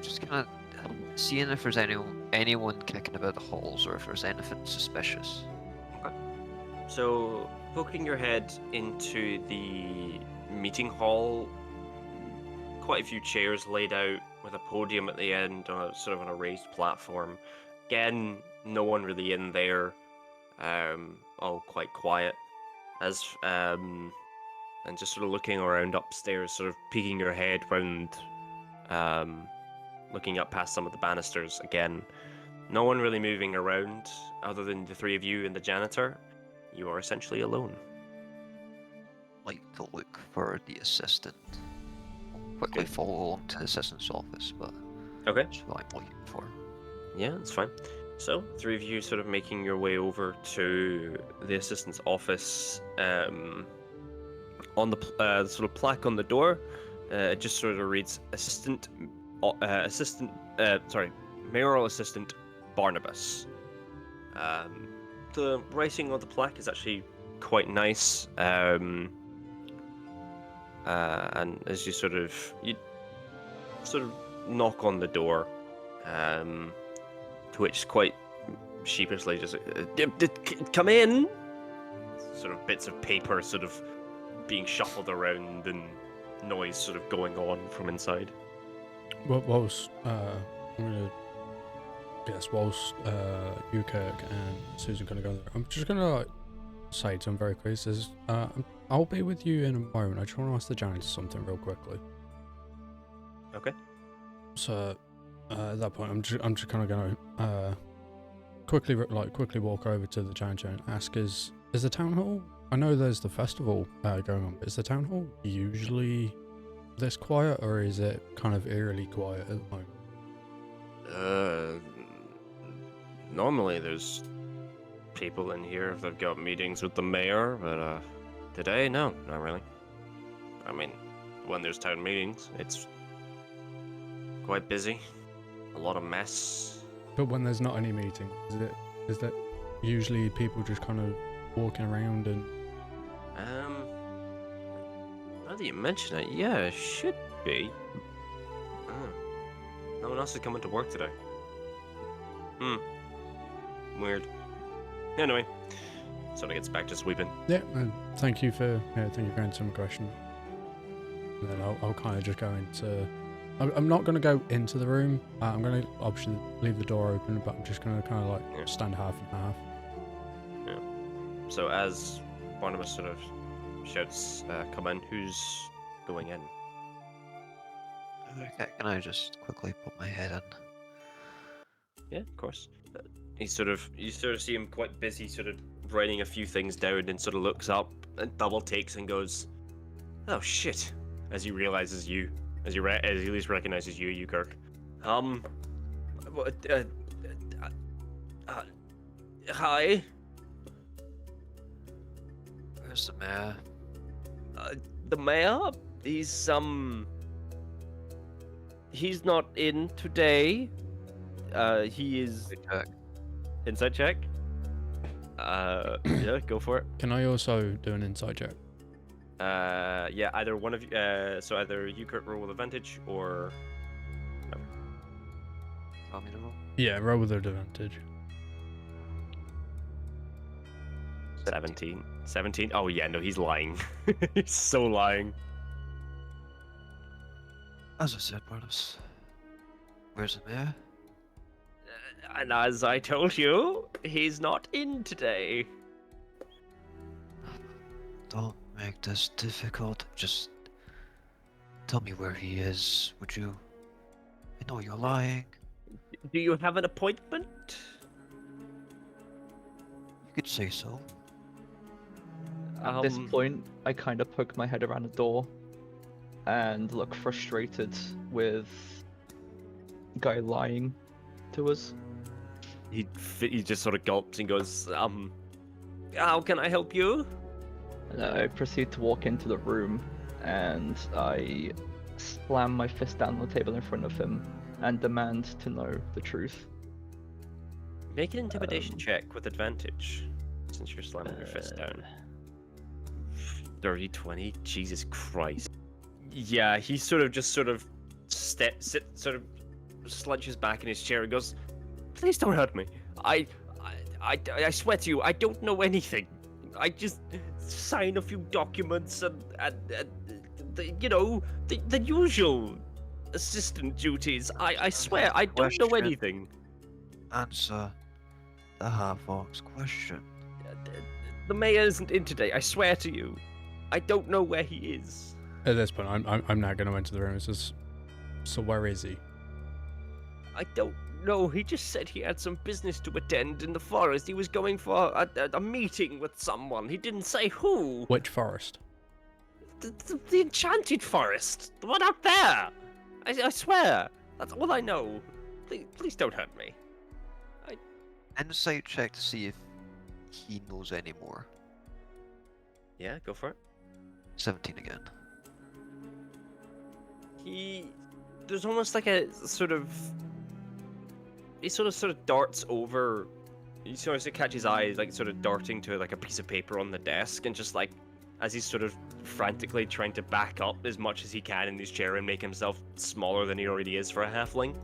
Just kind of seeing if there's anyone kicking about the halls or if there's anything suspicious. Okay. So, poking your head into the meeting hall, quite a few chairs laid out with a podium at the end, sort of on a raised platform. Again, no one really in there. All quite quiet. And just sort of looking around upstairs, sort of peeking your head round, looking up past some of the banisters. Again, no one really moving around other than the 3 of you and the janitor. You are essentially alone. Like to look for the assistant. Quickly follow along to the assistant's office, but Okay. that's what I'm looking for. Yeah, that's fine. So, 3 of you sort of making your way over to the assistant's office. On the sort of plaque on the door, it just sort of reads mayoral assistant Barnabas. The writing on the plaque is actually quite nice. And as you sort of knock on the door, to which quite sheepishly just come in. Sort of bits of paper sort of being shuffled around and noise sort of going on from inside. Whilst you, Kirk, and Susan gonna go there, I'm just gonna say to him very quickly, says, I'll be with you in a moment. I just want to ask the janitor something real quickly. Okay. So at that point, I'm just kind of gonna quickly walk over to the janitor and ask, is the town hall? I know there's the festival going on, but is the town hall usually this quiet, or is it kind of eerily quiet at the moment? Normally there's people in here if they've got meetings with the mayor, but today, no, not really. I mean, when there's town meetings, it's quite busy, a lot of mess. But when there's not any meeting, is that usually people just kind of walking around and? Now that you mention it, yeah, it should be. No one else is coming to work today. Weird. Anyway, so it gets back to sweeping. Yeah, thank you for answering my question. And then I'll kind of just go into. I'm not going to go into the room. I'm going to obviously leave the door open, but I'm just going to kind of like stand half and half. Yeah. So as Barnabas sort of shouts, "Come in! Who's going in?" Okay, can I just quickly put my head in? Yeah, of course. You sort of see him quite busy, sort of writing a few things down, and sort of looks up and double takes and goes, "Oh shit!" As he realizes you, as he at least recognizes you, Kirk. Hi. Where's the mayor? The mayor? He's not in today. He is. Check. Inside check? Yeah, go for it. Can I also do an inside check? Yeah, either one of you, so either you, Kurt, roll with advantage, or... Want me to roll? Yeah, roll with advantage. 17. 17? Oh yeah, no, he's lying. He's so lying. As I said, Barnabas. Where's the mayor? And as I told you, he's not in today. Don't make this difficult. Just tell me where he is, would you? I know you're lying. Do you have an appointment? You could say so. At this point, I kind of poke my head around the door and look frustrated with guy lying to us. He just sort of gulps and goes, how can I help you? And I proceed to walk into the room and I slam my fist down on the table in front of him and demand to know the truth. Make an intimidation check with advantage, since you're slamming your fist down. Dirty 20? Jesus Christ. Yeah, he sort of slunches back in his chair and goes, "Please don't hurt me. I swear to you, I don't know anything. I just sign a few documents and the usual assistant duties. I swear, I don't know anything." Answer the half-orc's question. The mayor isn't in today, I swear to you. I don't know where he is. At this point, I'm now going to enter the room. It says, "So where is he?" I don't know. He just said he had some business to attend in the forest. He was going for a meeting with someone. He didn't say who. Which forest? The enchanted forest. The one out there. I swear. That's all I know. Please don't hurt me. Insight check to see if he knows any more. Yeah, go for it. 17 again. There's almost like a sort of... He sort of darts over... You sort of catch his eye, like, sort of darting to, like, a piece of paper on the desk, and just, like, as he's sort of frantically trying to back up as much as he can in his chair and make himself smaller than he already is for a halfling.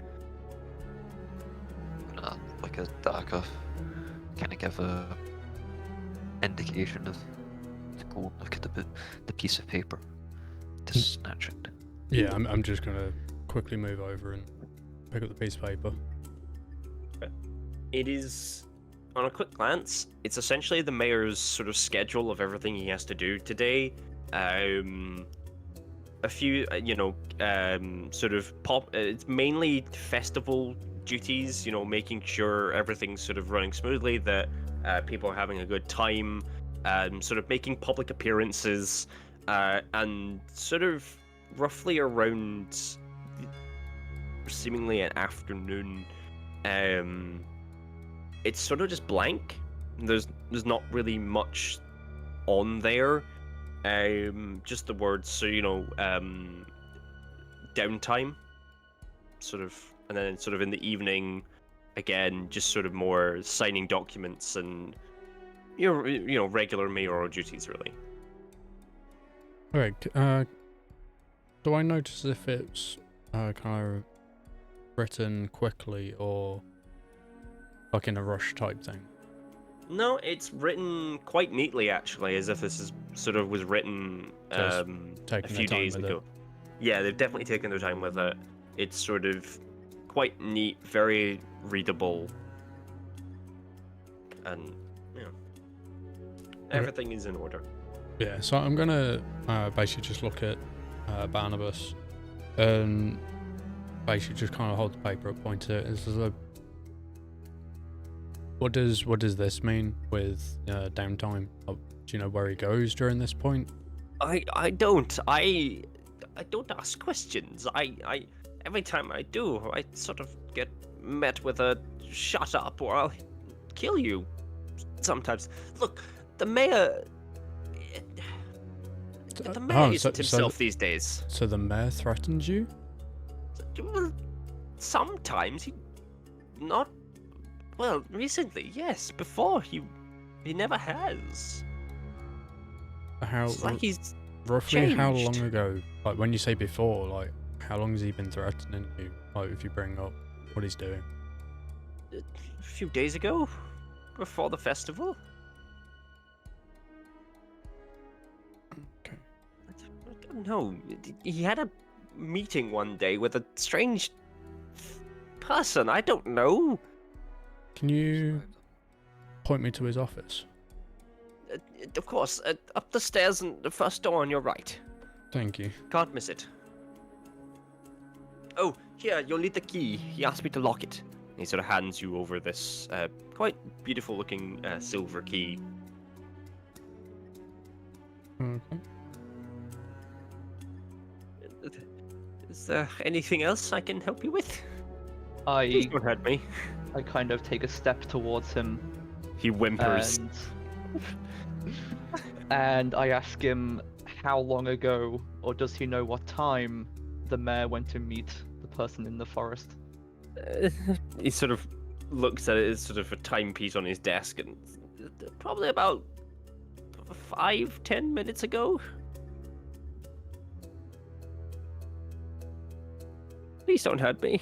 Like a dagger. Kind of give a indication of to go and look at the piece of paper to snatch it. Yeah, I'm just going to quickly move over and pick up the piece of paper. It is, on a quick glance, it's essentially the mayor's sort of schedule of everything he has to do today. A few, sort of it's mainly festival duties, making sure everything's sort of running smoothly, that people are having a good time, sort of making public appearances, and sort of roughly around seemingly an afternoon, it's sort of just blank. There's not really much on there, just the words, so downtime, sort of, and then sort of in the evening, again, just sort of more signing documents and regular mayoral duties, really. Okay, do I notice if it's kind of written quickly or like in a rush type thing? No, it's written quite neatly actually, as if this is sort of was written So it's a taking few their time days with ago. Yeah, they've definitely taken their time with it. It's sort of quite neat, very readable, and you know, everything is in order. Yeah, so I'm gonna basically just look at Barnabas and basically just kind of hold the paper up, point to it. This is a what does this mean with downtime? Do you know where he goes during this point? I don't ask questions. I every time I do, I sort of get met with a shut up or I'll kill you. Sometimes. Look, the mayor. The mayor isn't himself these days. So the mayor threatens you? Well, sometimes he, not. Well, recently, yes. Before he never has. How It's like he's roughly how changed. long ago? Like when you say before, like how long has he been threatening you? Like if you bring up what he's doing. A few days ago, before the festival. Okay. I don't know. He had a meeting one day with a strange person. I don't know. Can you point me to his office? Of course, up the stairs and the first door on your right. Thank you. Can't miss it. Oh, here, you'll need the key. He asked me to lock it. He sort of hands you over this quite beautiful looking silver key. Okay. Is there anything else I can help you with? Please I don't hurt me. kind of take a step towards him He whimpers. and I ask him how long ago, or does he know what time, the mayor went to meet the person in the forest. He sort of looks at it as sort of a timepiece on his desk, and probably about 5-10 minutes ago. Please don't hurt me.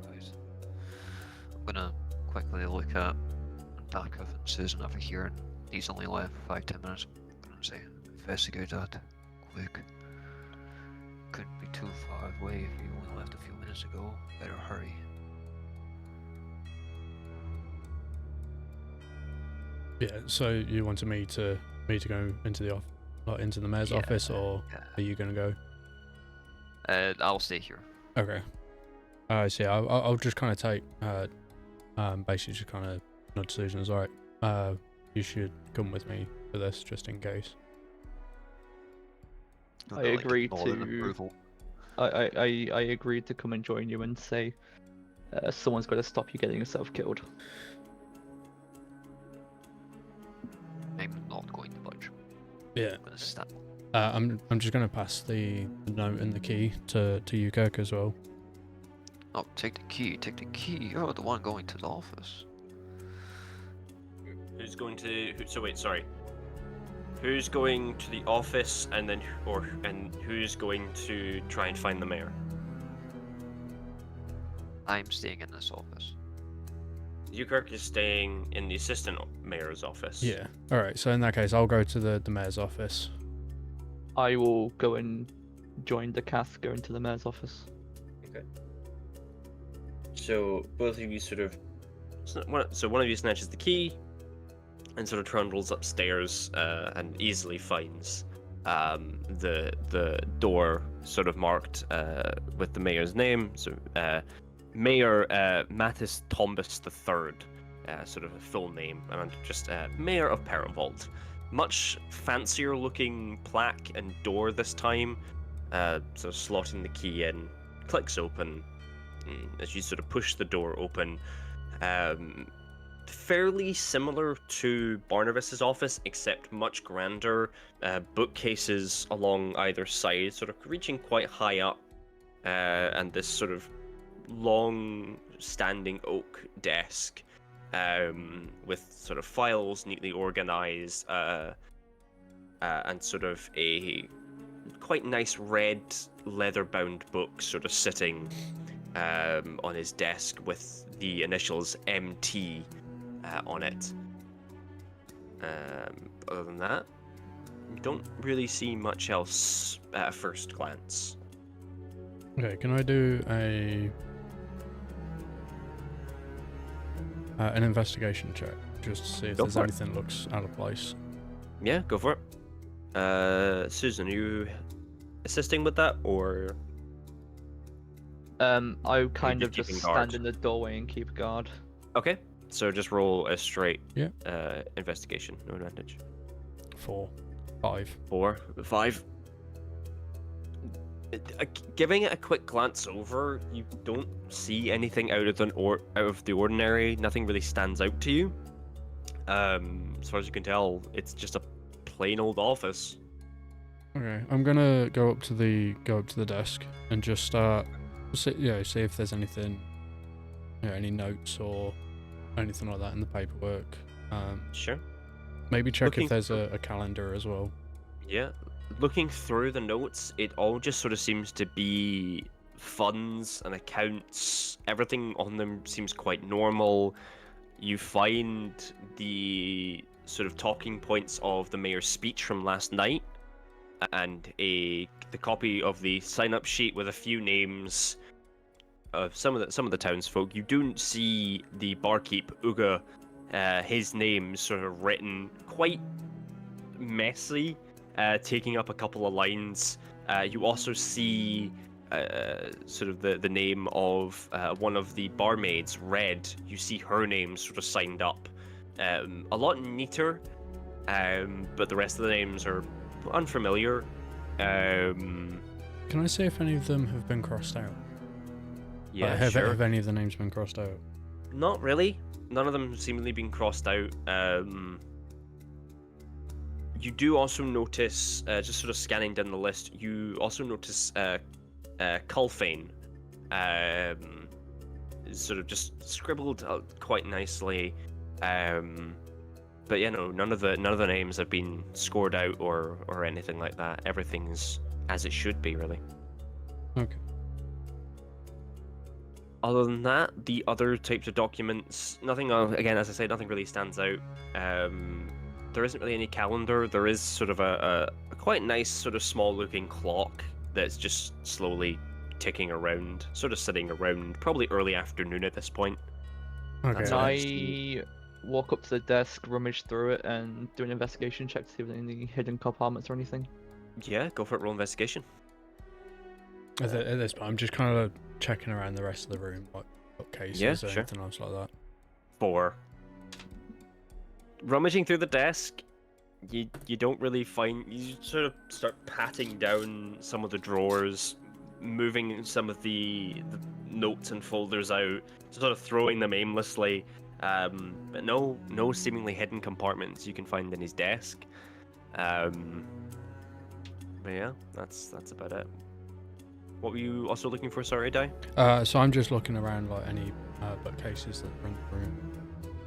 Right. I'm gonna quickly look at Dakov and Susan over here, and he's only left 5-10 minutes. I'm gonna say, investigate that quick. Couldn't be too far away if you only left a few minutes ago. Better hurry. Yeah. So you wanted me to go into the into the mayor's Yeah, office, or yeah. are you gonna go? I'll stay here. Okay. So yeah, I'll just kind of take basically just kind of nod Susan. All right. You should come with me for this, just in case. I agree nod in to- approval. I agreed to come and join you and say, someone's got to stop you getting yourself killed. I'm not going to budge. Yeah. I'm gonna stand. I'm just gonna pass the note and the key to you, Kirk, as well. Oh, take the key. Take the key. You're the one going to the office. Who's going to? So wait, sorry. Who's going to the office, and then who's going to try and find the mayor? I'm staying in this office. Kirk is staying in the assistant mayor's office. Yeah. All right. So in that case, I'll go to the mayor's office. I will go and join the cast, go into the mayor's office. Okay. So both of you sort of, so one of you snatches the key, and sort of trundles upstairs, and easily finds the door sort of marked with the mayor's name. So Mayor Mattis Tombus III, sort of a full name, and just Mayor of Perravlt. Much fancier looking plaque and door this time. So slotting the key in, clicks open. As you sort of push the door open, fairly similar to Barnabas's office, except much grander. Bookcases along either side, sort of reaching quite high up, and this sort of long-standing oak desk. With sort of files neatly organized, and sort of a quite nice red leather-bound book sort of sitting on his desk with the initials MT on it. Other than that, you don't really see much else at a first glance. Okay, can I do an investigation check just to see if Go there's for it. anything that looks out of place? Yeah, go for it. Susan, are you assisting with that, or I kind of just just keeping guard? stand in the doorway and keep guard. okay? So just roll a straight Yeah. investigation, no advantage. 4, 5. 4, 5. Giving it a quick glance over, you don't see anything out of the ordinary. Nothing really stands out to you. As far as you can tell, it's just a plain old office. Okay, I'm gonna go up to the desk and just start see if there's anything, any notes or anything like that in the paperwork. Sure. Maybe check Looking if there's through- a calendar as well. Yeah. Looking through the notes, it all just sort of seems to be funds and accounts. Everything on them seems quite normal. You find the sort of talking points of the mayor's speech from last night, and the copy of the sign-up sheet with a few names of some of the townsfolk. You don't see the barkeep Uga, his name sort of written quite messy, taking up a couple of lines. You also see sort of the name of one of the barmaids, Red. You see her name sort of signed up. A lot neater, but the rest of the names are unfamiliar. Can I see if any of them have been crossed out? Yeah, have, sure. have any of the names been crossed out? Not really. None of them seemingly been crossed out. You do also notice, just sort of scanning down the list, you also notice Culfane, sort of just scribbled quite nicely. But yeah, no, none of the names have been scored out or anything like that. Everything's as it should be, really. Okay. Other than that, the other types of documents, nothing. Again, as I say, nothing really stands out. There isn't really any calendar. There is sort of a quite nice sort of small-looking clock that's just slowly ticking around, sort of sitting around, probably early afternoon at this point. Okay. That's Can all. I walk up to the desk, rummage through it, and do an investigation check to see if there's any hidden compartments or anything? Yeah, go for it. Roll investigation. At this point, I'm just kind of checking around the rest of the room, like bookcases Yeah, or sure. anything else like that. 4. Rummaging through the desk, you don't really find. You sort of start patting down some of the drawers, moving some of the notes and folders out, sort of throwing them aimlessly. But no seemingly hidden compartments you can find in his desk. But yeah, that's about it. What were you also looking for? Sorry, Di? So I'm just looking around like any bookcases that are in the room.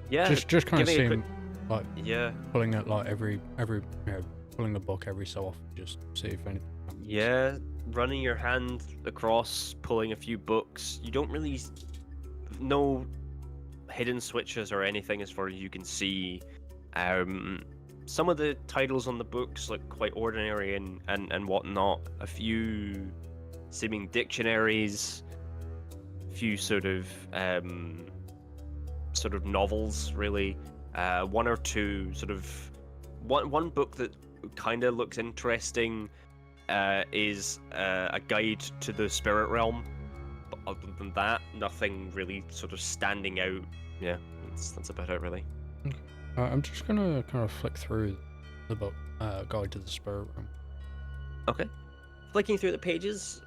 Yeah. Just kind of give me a seeing, like Yeah. pulling it like every pulling the book every so often, just see if anything happens. Yeah, running your hand across, pulling a few books. You don't really know hidden switches or anything as far as you can see. Some of the titles on the books look quite ordinary and whatnot. A few seeming dictionaries, a few sort of novels, really. One or two sort of one book that kind of looks interesting is a guide to the spirit realm. But other than that, nothing really sort of standing out. Yeah, that's about it, really. I'm just gonna kind of flick through the book, Guide to the Spirit Realm. Okay. Flicking through the pages,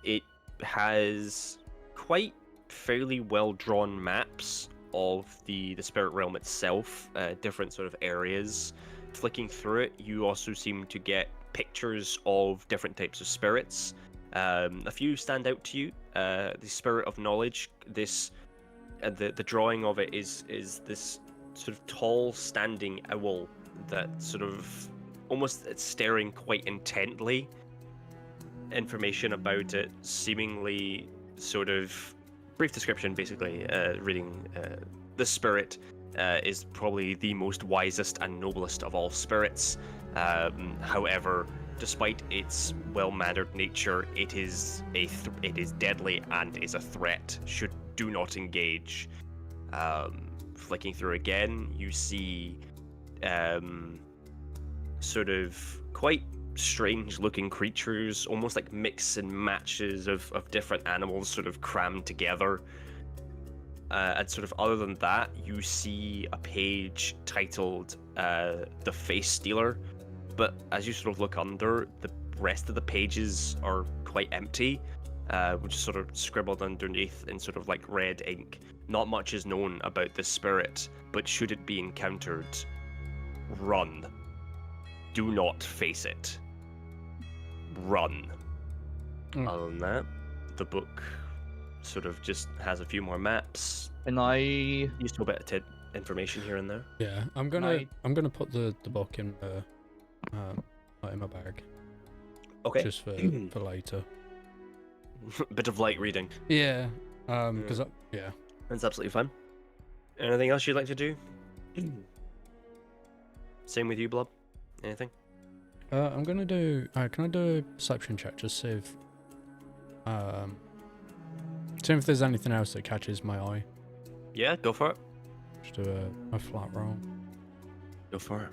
it has quite fairly well drawn maps of the spirit realm itself, different sort of areas. Flicking through it, you also seem to get pictures of different types of spirits. A few stand out to you. The spirit of knowledge. This, the drawing of it is this sort of tall, standing owl that sort of almost staring quite intently information about it, seemingly sort of brief description, basically, reading the spirit is probably the most wisest and noblest of all spirits. However, despite its well-mannered nature, it is deadly and is a threat. Do not engage. Flicking through again, you see sort of quite strange-looking creatures, almost like mix and matches of different animals sort of crammed together. And sort of other than that, you see a page titled The Face Stealer, but as you sort of look under, the rest of the pages are quite empty, which is sort of scribbled underneath in sort of like red ink. Not much is known about this spirit, but should it be encountered, run. Do not face it. Run. Other than that, the book sort of just has a few more maps. And I Used a bit of information here and there. Yeah, I'm gonna put the book in my bag Okay. just for later. Bit of light reading. Yeah, because yeah. That's absolutely fine. Anything else you'd like to do? Same with you, Blob. Anything? I'm gonna do. Can I do a perception check? Just see if there's anything else that catches my eye. Yeah, go for it. Just do a flat roll. Go for it.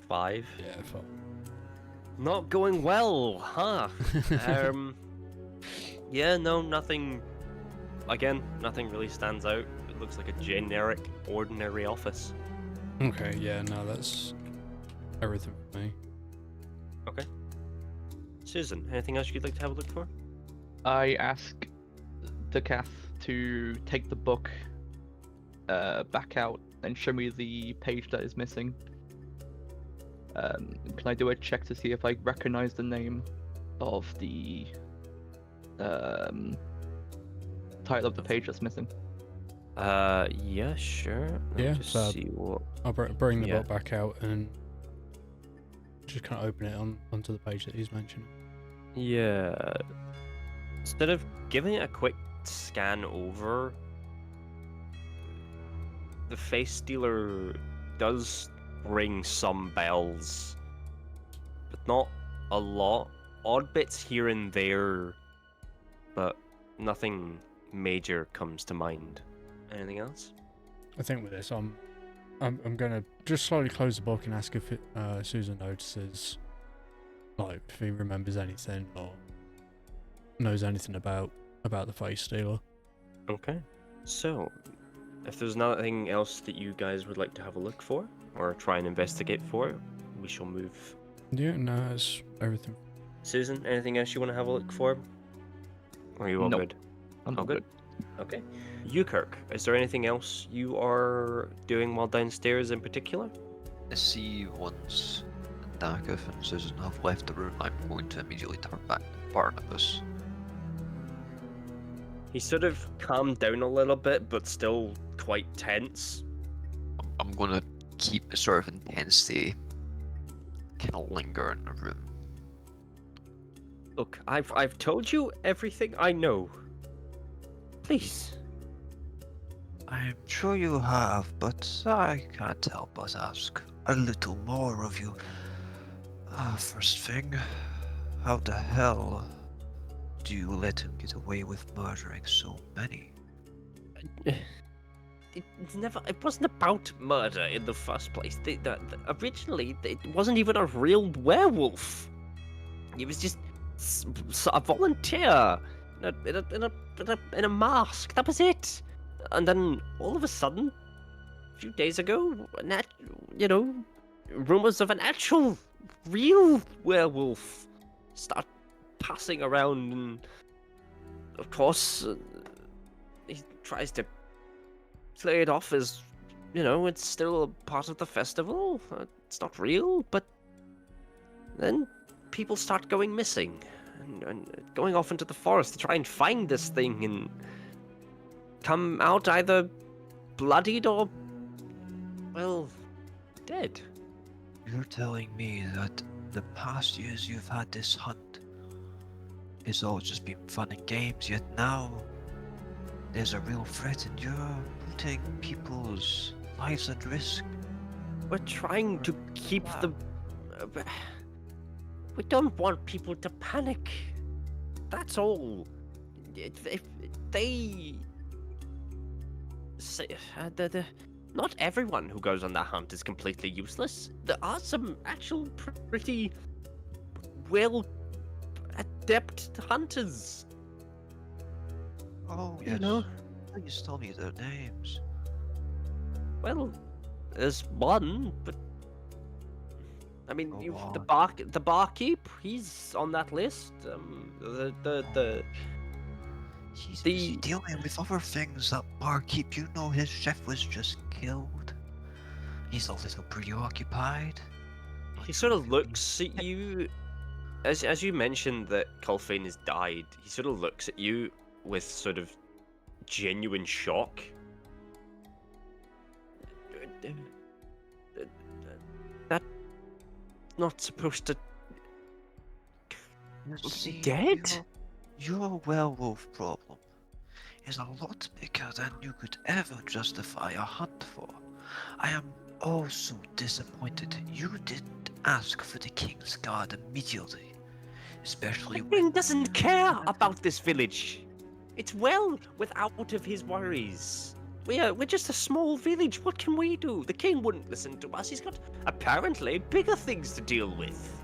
5. Yeah, Not going well, huh? Yeah, no, nothing. Again, nothing really stands out. It looks like a generic, ordinary office. Okay, yeah, no, that's everything for me. Okay. Susan, anything else you'd like to have a look for? I ask the Cath to take the book back out and show me the page that is missing. Can I do a check to see if I recognize the name of the title of the page that's missing? Yeah, sure. Let me Yeah, just so see what. I'll bring the Yeah. book back out and just kind of open it onto the page that he's mentioned. Yeah. Instead of giving it a quick scan over, the face stealer does ring some bells, but not a lot. Odd bits here and there, but nothing major comes to mind. Anything else? I think with this, I'm gonna just slowly close the book and ask if Susan notices, like, if he remembers anything or knows anything about the face stealer. Okay. So, if there's nothing else that you guys would like to have a look for or try and investigate for, we shall move. Yeah, no, it's everything. Susan, anything else you want to have a look for? Or are you all Nope. good? I'm All good? Okay. You, Kirk, is there anything else you are doing while downstairs in particular? I see once Dakif and Susan have left the room, I'm going to immediately turn back to Barnabas. He's sort of calmed down a little bit, but still quite tense. I'm going to keep the sort of intensity kind of linger in the room. Look, I've told you everything I know. Please. I'm sure you have, but I can't help but ask a little more of you. First thing, how the hell do you let him get away with murdering so many? It wasn't about murder in the first place. Originally, it wasn't even a real werewolf. He was just a volunteer in a mask. That was it. And then all of a sudden, a few days ago, rumors of an actual, real werewolf start passing around, and of course, he tries to play it off as, it's still a part of the festival. It's not real, but then people start going missing and going off into the forest to try and find this thing and come out either bloodied or, well, dead. You're telling me that the past years you've had this hunt, it's all just been fun and games, yet now there's a real threat and you're putting people's lives at risk. We're trying to keep the. We don't want people to panic. That's all. If they say, not everyone who goes on that hunt is completely useless. There are some actual pretty well adept hunters. Oh, yes. You know? Please tell me their names. Well, there's one, but I mean, Go you've on. the barkeep. He's on that list. He's The- busy dealing with other things. That barkeep, you know, his chef was just killed. He's a little preoccupied. He sort of looks at you, as you mentioned that Colfane has died. He sort of looks at you with sort of genuine shock. That's not supposed to. You see, Dead? Your werewolf problem is a lot bigger than you could ever justify a hunt for. I am oh so disappointed you didn't ask for the king's guard immediately. Especially The when king doesn't care about this village. It's well without of his worries. We're just a small village. What can we do? The king wouldn't listen to us. He's got apparently bigger things to deal with.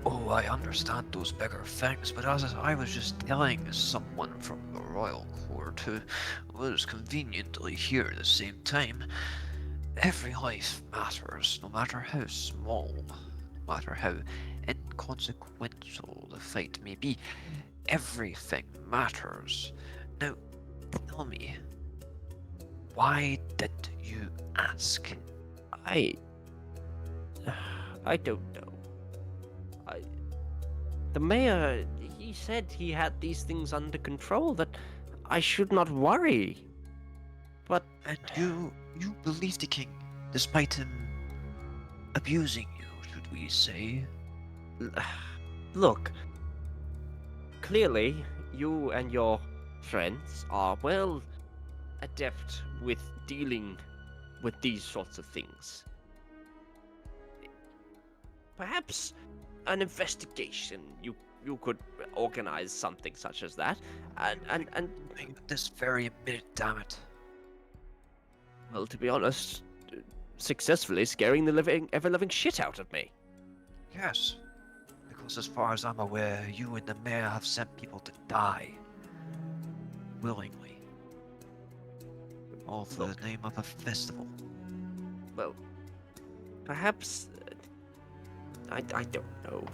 Oh, I understand those bigger things, but as I was just telling someone from the royal court who was conveniently here at the same time, every life matters, no matter how small, no matter how inconsequential the fight may be. Everything matters. Now, tell me, why did you ask? I don't know. The mayor, he said he had these things under control, that I should not worry. But And you believe the king, despite him abusing you, should we say? look, clearly you and your friends are well adept with dealing with these sorts of things. Perhaps an investigation, you could organize something such as that, and This very minute, damn it. well, to be honest, successfully scaring the ever-living shit out of me. Yes, because as far as I'm aware, you and the mayor have sent people to die. Willingly. All for Look. the name of a festival. Well, perhaps I don't know.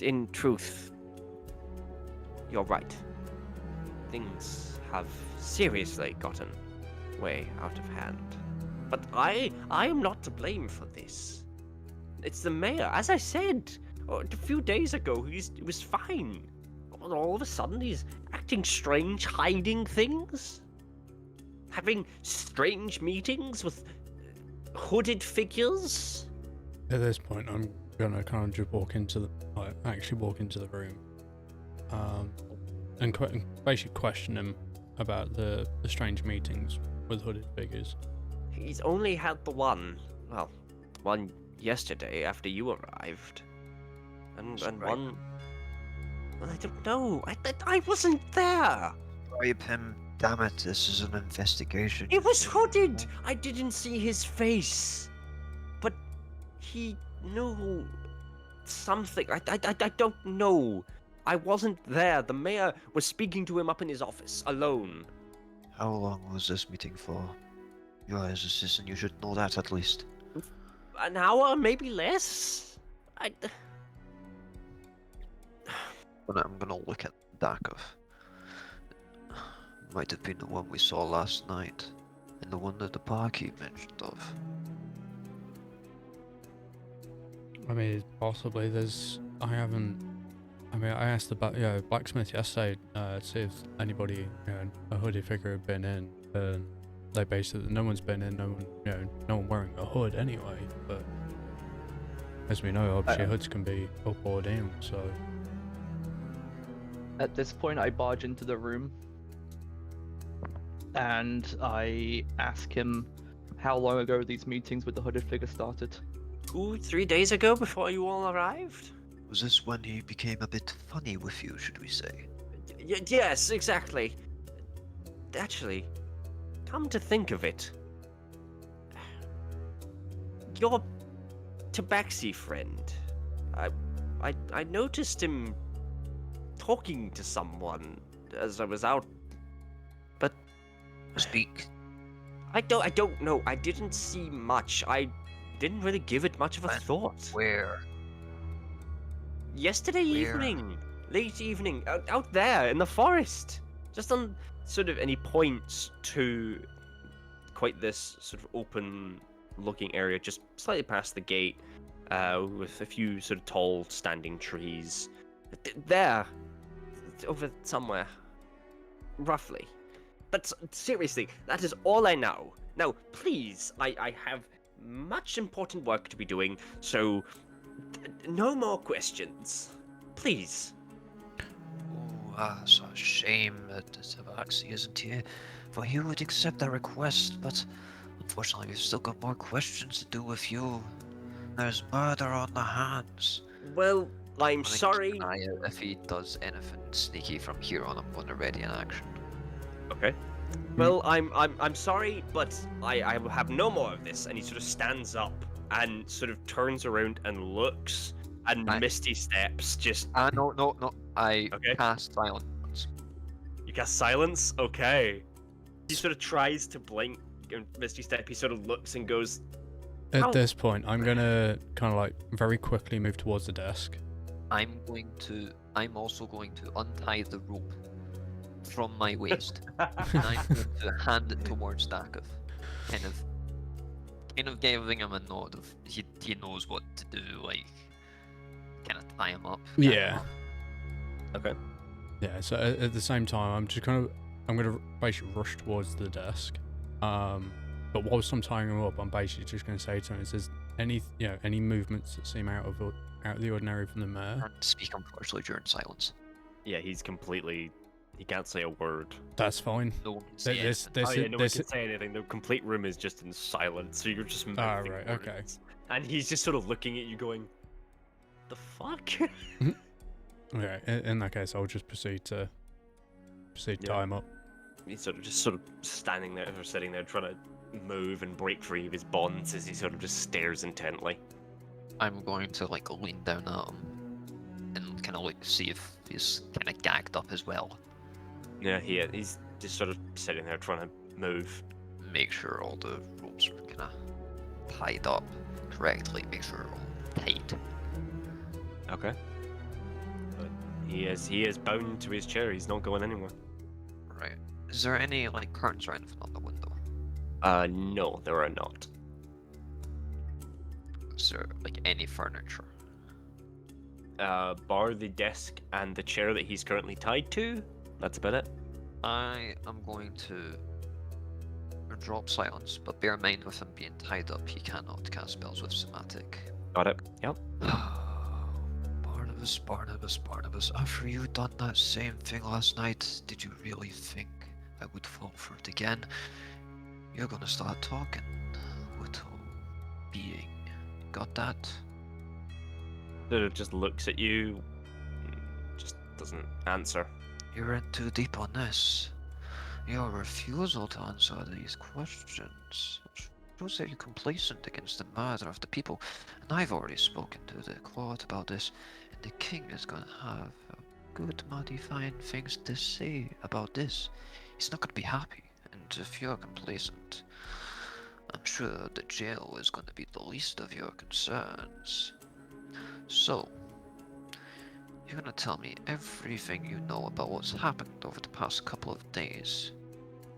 In truth, you're right. Things have seriously gotten way out of hand. But I am not to blame for this. It's the mayor. As I said a few days ago, he was fine. All of a sudden, he's acting strange, hiding things, having strange meetings with hooded figures. At this point, I'm gonna kind of just actually walk into the room, and basically question him about the strange meetings with hooded figures. He's only had the one yesterday after you arrived, and Right. one. Well, I don't know. I wasn't there. Bribe him, damn it, this is an investigation. It was hooded. I didn't see his face, but he knew something. I don't know. I wasn't there. The mayor was speaking to him up in his office alone. How long was this meeting for? You're his assistant, you should know that at least. An hour, maybe less. I'm gonna look at Dakov. Might have been the one we saw last night, and the one that the barkeep mentioned of. I mean, possibly I asked the blacksmith yesterday to see if anybody, a hooded figure had been in, and they basically no one's been in, no one wearing a hood anyway. But as we know, obviously hoods can be up or down. So At this point, I barge into the room and I ask him how long ago these meetings with the hooded figure started. 2-3 days ago, before you all arrived. Was this when he became a bit funny with you, should we say? Yes, exactly. Actually, come to think of it, your Tabaxi friend, I noticed him talking to someone as I was out, but Speak. I don't know. I didn't see much. I didn't really give it much of a When? thought. Where? Yesterday Where? evening, late evening, out there in the forest, just on sort of, and he points to quite this sort of open-looking area, just slightly past the gate, with a few sort of tall standing trees. There, over somewhere, roughly. But seriously, that is all I know. Now, please, I have much important work to be doing, so no more questions. Please. Oh, it's a shame that Tabaxi isn't here, for he would accept our request, but unfortunately we've still got more questions to do with you. There's murder on the hands. Well, I'm I think sorry. If he does anything sneaky from here on, I'm going to ready an action. Okay. Well, I'm sorry, but I will have no more of this. And he sort of stands up and sort of turns around and looks, and Misty steps just. No. I Okay. cast silence. You cast silence? Okay. He sort of tries to blink, and Misty Step, he sort of looks and goes, at "Oh." this point, I'm gonna kind of like very quickly move towards the desk. I'm also going to untie the rope from my waist, and I'm going to hand it towards Dakov, kind of giving him a nod of he knows what to do, like kind of tie him up. Yeah. Okay. Yeah. So at the same time, I'm gonna basically rush towards the desk. But whilst I'm tying him up, I'm basically just gonna say to him, "Is there any movements that seem out of the ordinary from the mayor?" And speak unfortunately during silence. Yeah, he can't say a word. That's fine. No one can say This anything. No one can say anything. The complete room is just in silence, so you're just mouthing right, words. okay. And he's just sort of looking at you going, the fuck? Okay. In that case, I'll just proceed to tie him up. He's sort of standing there or sitting there trying to move and break free of his bonds as he sort of just stares intently. I'm going to like lean down at him and kind of like see if he's kind of gagged up as well. Yeah, he's just sort of sitting there trying to move. Make sure all the ropes are kind of tied up correctly. Make sure they're all tight. Okay. But he is bound to his chair. He's not going anywhere. Right. Is there any like curtains or anything on the window? No, there are not. Is there like any furniture? Bar the desk and the chair that he's currently tied to. That's about it. I am going to drop silence, but bear in mind with him being tied up, he cannot cast spells with somatic. Got it. Yep. Barnabas, after you done that same thing last night, did you really think I would fall for it again? You're gonna start talking, little being. Got that? Sort of just looks at you, just doesn't answer. You're in too deep on this. Your refusal to answer these questions shows that you're complacent against the murder of the people. And I've already spoken to the court about this, and the king is gonna have good, mighty fine things to say about this. He's not gonna be happy, and if you're complacent, I'm sure the jail is gonna be the least of your concerns. So, you're gonna tell me everything you know about what's happened over the past couple of days.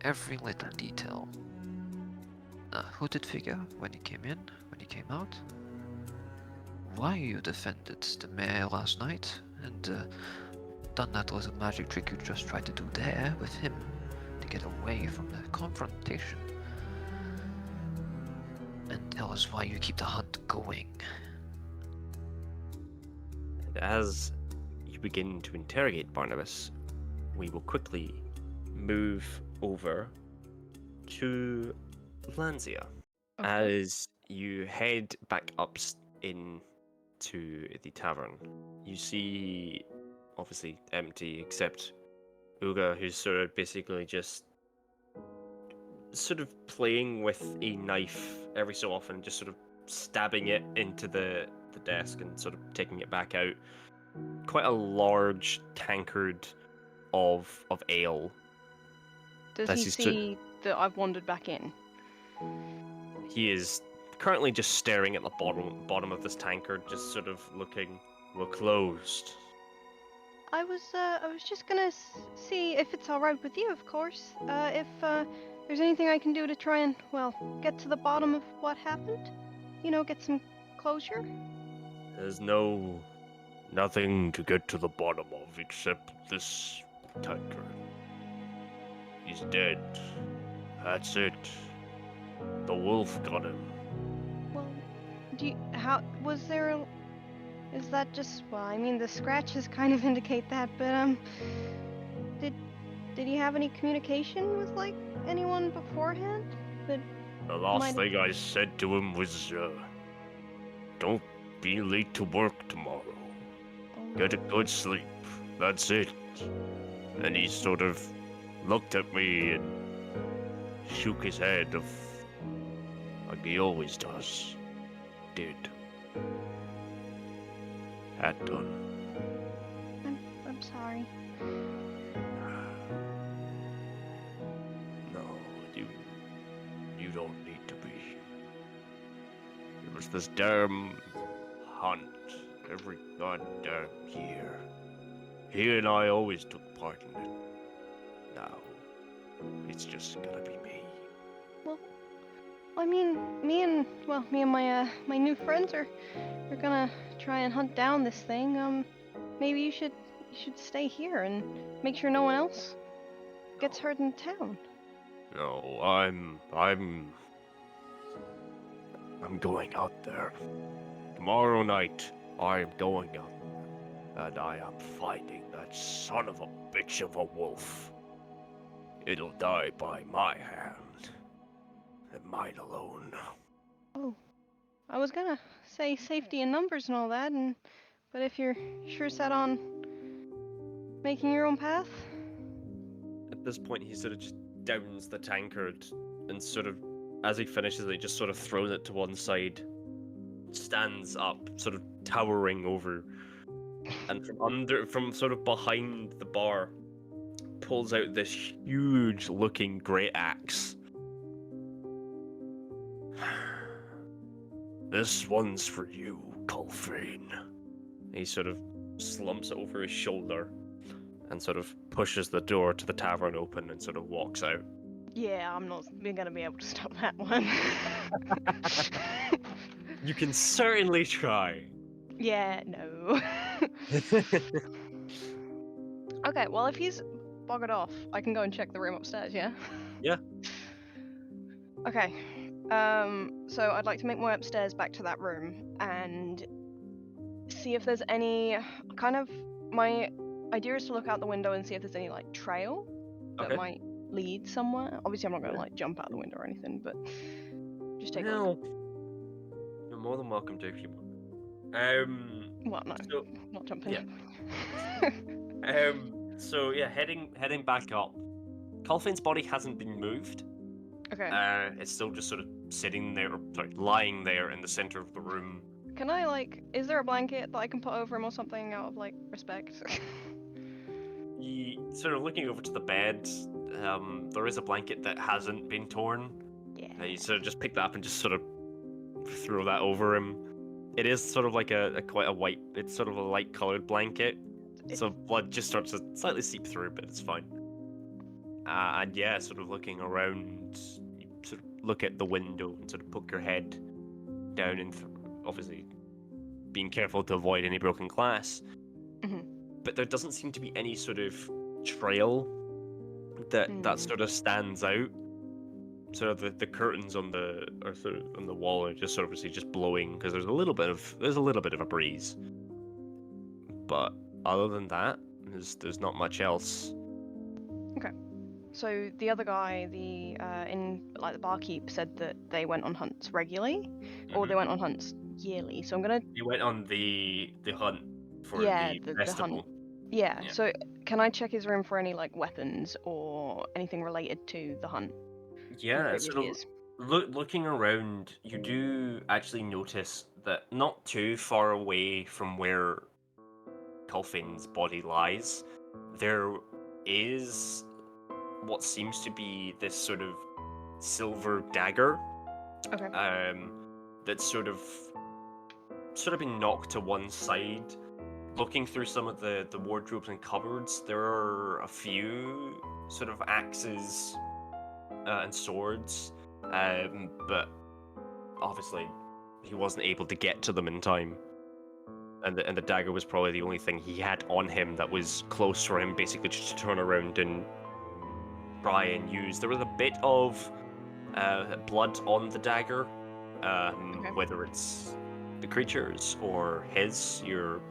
Every little detail. A hooded figure when he came in, when he came out. Why you defended the mayor last night, and done that little magic trick you just tried to do there with him to get away from the confrontation. And tell us why you keep the hunt going. as you begin to interrogate Barnabas, we will quickly move over to Lanzia. Okay. As you head back up into the tavern, you see, obviously empty, except Uga, who's sort of basically just sort of playing with a knife every so often, just sort of stabbing it into the desk and sort of taking it back out. Quite a large tankard of ale. Does That's he his see that I've wandered back in? He is currently just staring at the bottom of this tankard, just sort of looking. We're closed. I was just gonna see if it's all right with you, of course. If there's anything I can do to try and, well, get to the bottom of what happened. You know, get some closure. There's nothing to get to the bottom of except this tankard. He's dead. That's it. The wolf got him. Well, is that just, well, I mean, the scratches kind of indicate that, but, did you have any communication with, like, anyone beforehand? That The last might- thing I said to him was, don't be late to work tomorrow. Get a good sleep. That's it. And he sort of looked at me and shook his head like he always does. Did. Had done. I'm sorry. No, you don't need to be. It was this damn hunt every goddamn year. He and I always took part in it. Now, it's just gonna be me. I mean, me and my new friends are gonna try and hunt down this thing. Maybe you should stay here and make sure no one else gets hurt in town. No, I'm going out there. Tomorrow night, I am going out and I am finding that son of a bitch of a wolf. It'll die by my hand, and mine alone. Oh, I was gonna say safety in numbers and all that, but if you're sure set on making your own path. At this point, he sort of just downs the tankard and sort of, as he finishes it, just sort of throws it to one side, stands up, sort of towering over, and from sort of behind the bar, pulls out this huge-looking great axe. This one's for you, Colfrane. He sort of slumps it over his shoulder and sort of pushes the door to the tavern open and sort of walks out. Yeah, I'm not gonna be able to stop that one. You can certainly try. Yeah, no. Okay, well, if he's buggered off, I can go and check the room upstairs, yeah? Yeah. Okay. So I'd like to make my way upstairs back to that room and see if there's any kind of, my idea is to look out the window and see if there's any, like, trail that Okay. might lead somewhere. Obviously, I'm not gonna, like, jump out the window or anything, but just take a look. You're more than welcome to if you want. Well, no, So, not jumping. yeah. So yeah, heading back up. Colfane's body hasn't been moved. Okay. It's still just sort of sitting there, lying there in the center of the room. Can I, like, is there a blanket that I can put over him or something out of, like, respect? You sort of looking over to the bed. There is a blanket that hasn't been torn. Yeah. You sort of just pick that up and just sort of throw that over him. It is sort of like quite a white. It's sort of a light-colored blanket, so blood just starts to slightly seep through, but it's fine. And yeah, sort of looking around, you sort of look at the window and sort of poke your head down and obviously being careful to avoid any broken glass. Mhm. But there doesn't seem to be any sort of trail that sort of stands out. Sort of the curtains on the wall are just sort of obviously just blowing because there's a little bit of a breeze. but other than that, there's not much else. So the other guy, the the barkeep, said that they went on hunts regularly, or they went on hunts yearly. So I'm gonna You went on the hunt for the the festival. hunt. Yeah. Yeah. So can I check his room for any like weapons or anything related to the hunt? Yeah, previous so years? looking around, you do actually notice that not too far away from where Colfane's body lies, there is what seems to be this sort of silver dagger. Okay. That's sort of been knocked to one side. Looking through some of the wardrobes and cupboards, there are a few sort of axes and swords, but obviously he wasn't able to get to them in time. And the dagger was probably the only thing he had on him that was close for him, basically just to turn around and try and use. There was a bit of blood on the dagger, whether it's the creature's or his, you're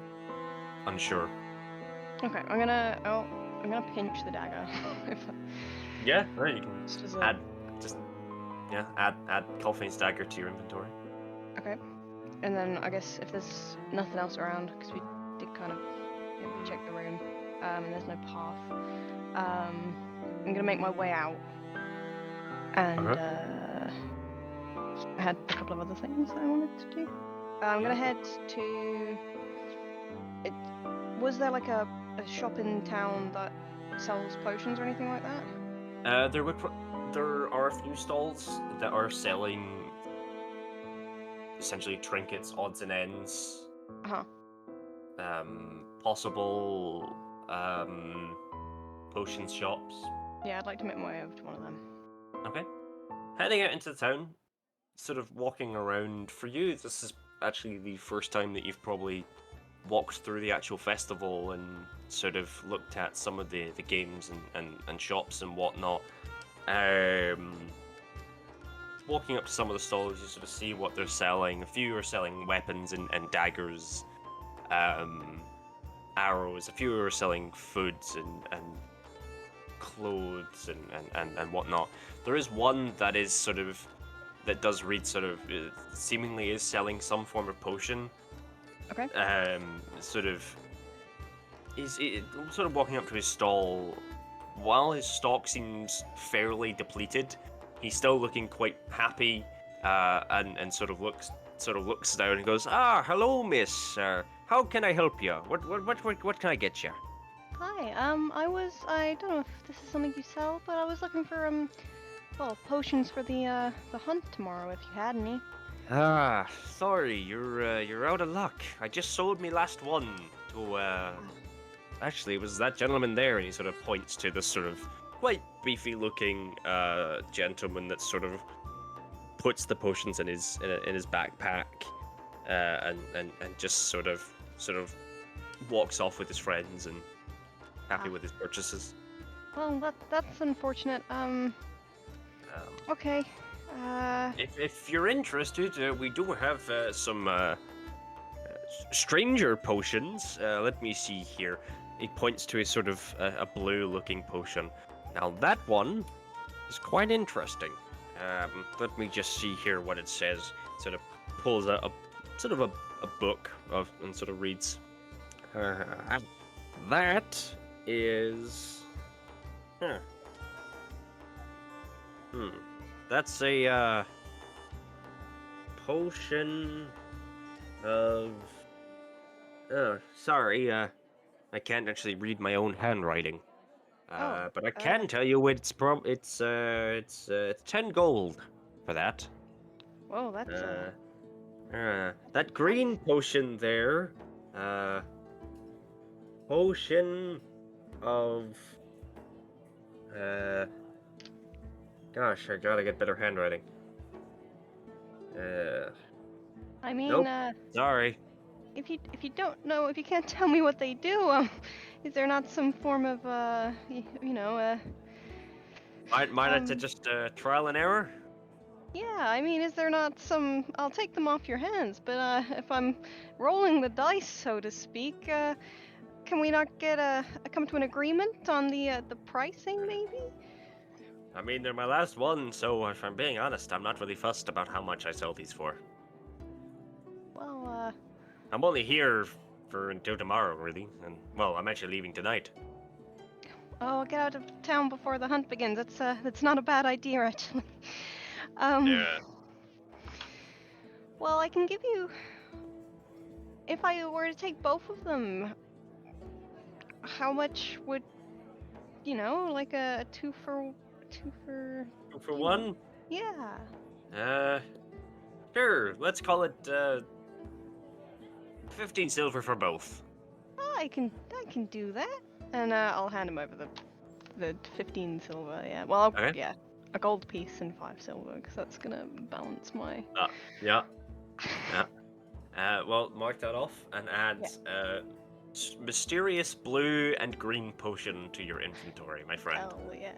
unsure. Okay. I'm gonna pinch the dagger. Yeah, right. You can Just as add Colfane's dagger to your inventory. Okay. And then I guess if there's nothing else around, because we did kind of check the room, and there's no path, I'm gonna make my way out. And I had a couple of other things that I wanted to do. I'm gonna head to. Was there like a shop in town that sells potions or anything like that? There are a few stalls that are selling essentially trinkets, odds and ends. Possible potions shops. Yeah, I'd like to make my way over to one of them. Okay. Heading out into the town, sort of walking around. For you, this is actually the first time that you've probably walked through the actual festival and sort of looked at some of the games and shops and whatnot. Walking up to some of the stalls, you sort of see what they're selling. A few are selling weapons and daggers, arrows. A few are selling foods and clothes and whatnot. There is one that is that does read seemingly is selling some form of potion. Okay. He's sort of walking up to his stall. While his stock seems fairly depleted, he's still looking quite happy, and sort of looks down and goes, "Ah, hello, miss. How can I help you? What can I get you?" Hi. I don't know if this is something you sell, but I was looking for potions for the hunt tomorrow. If you had any. Ah, sorry, you're out of luck. I just sold me last one to actually it was that gentleman there, and he sort of points to this sort of quite beefy looking gentleman that sort of puts the potions in his backpack, and just sort of walks off with his friends and happy with his purchases. Well, that's unfortunate. Okay. If you're interested, we do have some stranger potions. Let me see here. He points to a sort of a blue-looking potion. Now that one is quite interesting. Let me just see here what it says. Sort of pulls out a book and sort of reads. That is. That's a potion of. Oh, sorry. I can't actually read my own handwriting. But I can tell you it's 10 gold for that. Whoa, that's That green potion there. Potion of. Gosh, I gotta get better handwriting. I mean, Nope. Sorry. if you don't know, if you can't tell me what they do, is there not some form of Might have to just trial and error? Yeah, I mean, is there not some? I'll take them off your hands, but if I'm rolling the dice, so to speak, can we not get come to an agreement on the pricing, maybe? I mean, they're my last one, so if I'm being honest, I'm not really fussed about how much I sell these for. Well, I'm only here for until tomorrow, really, and well, I'm actually leaving tonight. oh, get out of town before the hunt begins. That's not a bad idea, actually. Yeah. Well, I can give you. If I were to take both of them, how much would, like a two for? 1? Yeah. Sure. Let's call it 15 silver for both. Oh, I can do that. And I'll hand him over the 15 silver. Yeah. Well, Okay. yeah, a gold piece and 5 silver, because that's gonna balance my. Yeah. Well, mark that off and add mysterious blue and green potion to your inventory, my friend. Hell yeah.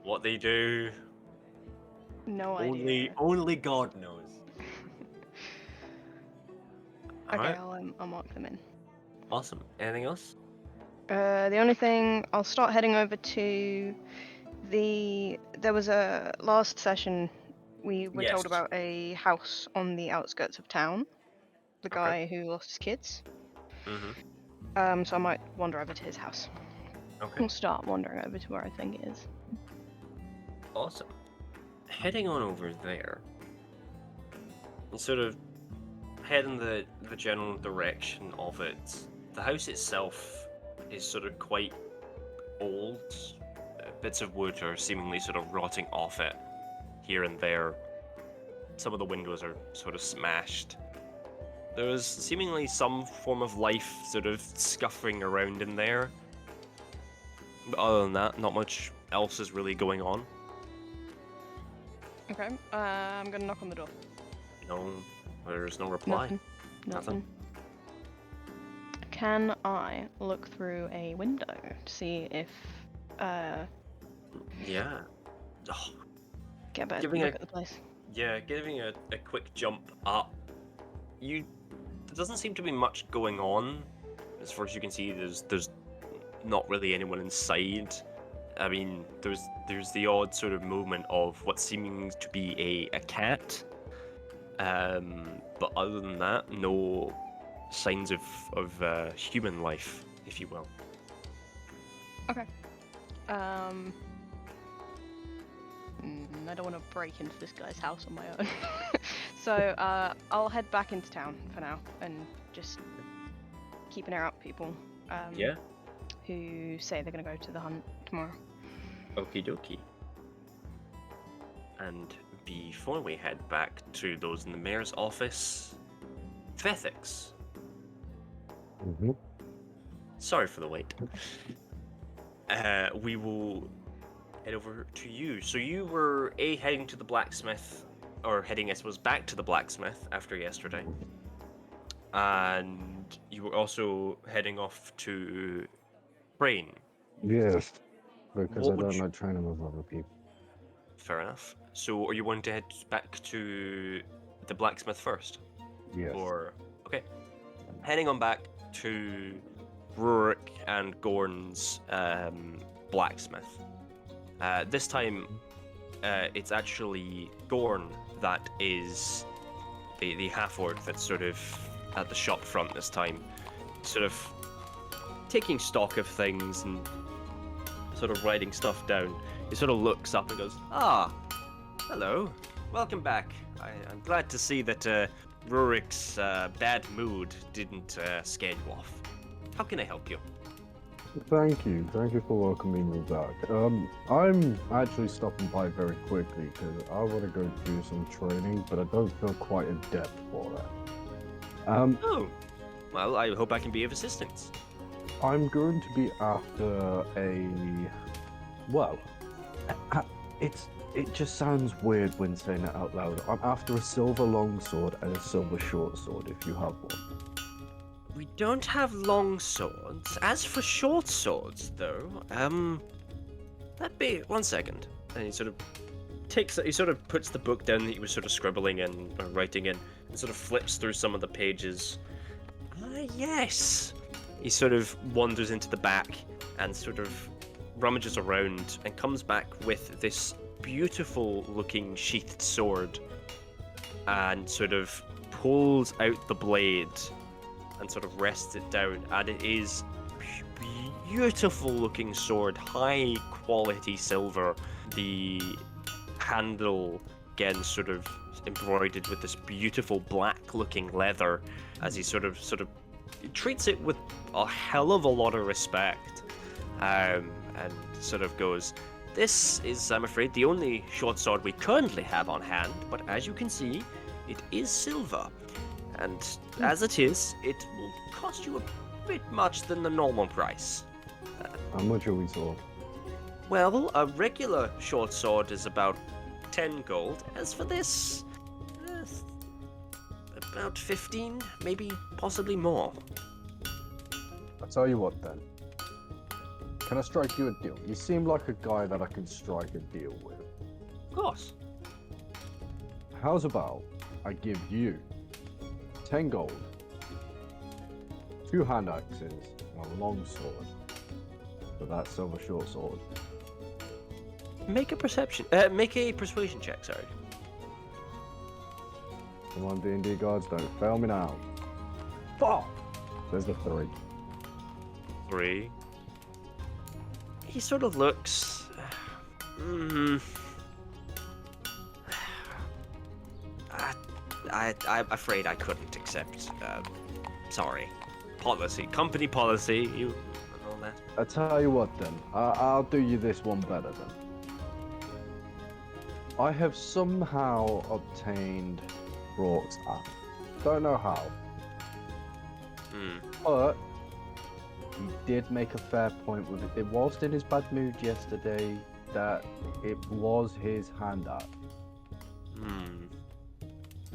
What they do, No idea. only God knows. Okay, Alright, I'll mark them in. awesome. Anything else? The only thing, I'll start heading over to there was a last session we were told Yes. about a house on the outskirts of town. The Okay. guy who lost his kids. Mm-hmm. So I might wander over to his house. Okay. We'll start wandering over to where I think it is. Awesome. Heading on over there, and sort of head in the general direction of it. The house itself is sort of quite old. Bits of wood are seemingly sort of rotting off it here and there. Some of the windows are sort of smashed. There is seemingly some form of life sort of scuffling around in there. But other than that, not much else is really going on. Okay. I'm gonna knock on the door. No, there's no reply. Nothing. Can I look through a window to see if Yeah. Oh, get a better Giving look a- at the place? yeah, giving a quick jump up. There doesn't seem to be much going on. As far as you can see, there's not really anyone inside. I mean, there's the odd sort of movement of what seeming to be a cat. But other than that, no signs of human life, if you will. Okay. I don't want to break into this guy's house on my own. So I'll head back into town for now and just keep an ear out for people. Yeah. Who say they're gonna go to the hunt tomorrow. Okie dokie. And before we head back to those in the mayor's office, Fethix. Mm-hmm. Sorry for the wait. We will head over to you. So you were heading to the blacksmith, or heading, I suppose, back to the blacksmith after yesterday, and you were also heading off to Brain. Yes, because What I would don't you- like training with other people. Fair enough. So are you wanting to head back to the blacksmith first? Yes. Or okay, heading on back to Rurik and Gorn's blacksmith. This time, it's actually Gorn that is the half-orc that's sort of at the shop front this time, sort of taking stock of things and sort of writing stuff down. He sort of looks up and goes, "Ah, hello, welcome back. I'm glad to see that Rurik's bad mood didn't scare you off. How can I help you?" Thank you for welcoming me back. I'm actually stopping by very quickly because I want to go do some training, but I don't feel quite adept for it. Oh, well, I hope I can be of assistance. I'm going to be after it just sounds weird when saying it out loud. I'm after a silver longsword and a silver short sword, if you have one. We don't have long swords. As for short swords, though, that'd be 1 second. And he sort of puts the book down that he was sort of scribbling in or writing in, and sort of flips through some of the pages, Yes. He sort of wanders into the back and sort of rummages around and comes back with this beautiful looking sheathed sword and sort of pulls out the blade and sort of rests it down, and it is beautiful looking sword, high quality silver. The handle again sort of embroidered with this beautiful black looking leather as he sort of treats it with a hell of a lot of respect, and sort of goes, "This is, I'm afraid, the only short sword we currently have on hand, but as you can see, it is silver, and as it is, it will cost you a bit much than the normal price." How much are we talking? Well, a regular short sword is about 10 gold. As for this, about 15, maybe possibly more. I'll tell you what then. Can I strike you a deal? You seem like a guy that I can strike a deal with. Of course. How's about I give you 10 gold, 2 hand axes, and a long sword for that silver short sword? Make a persuasion check, sorry. Come on, D&D gods, don't fail me now. Fuck! There's the 3. 3. He sort of looks... I'm afraid I couldn't accept. Sorry. Policy. Company policy. You and all that. I tell you what then, I'll do you this one better then. I have somehow obtained Perravlt's app. Don't know how. But he did make a fair point with it. It whilst in his bad mood yesterday that it was his hand app.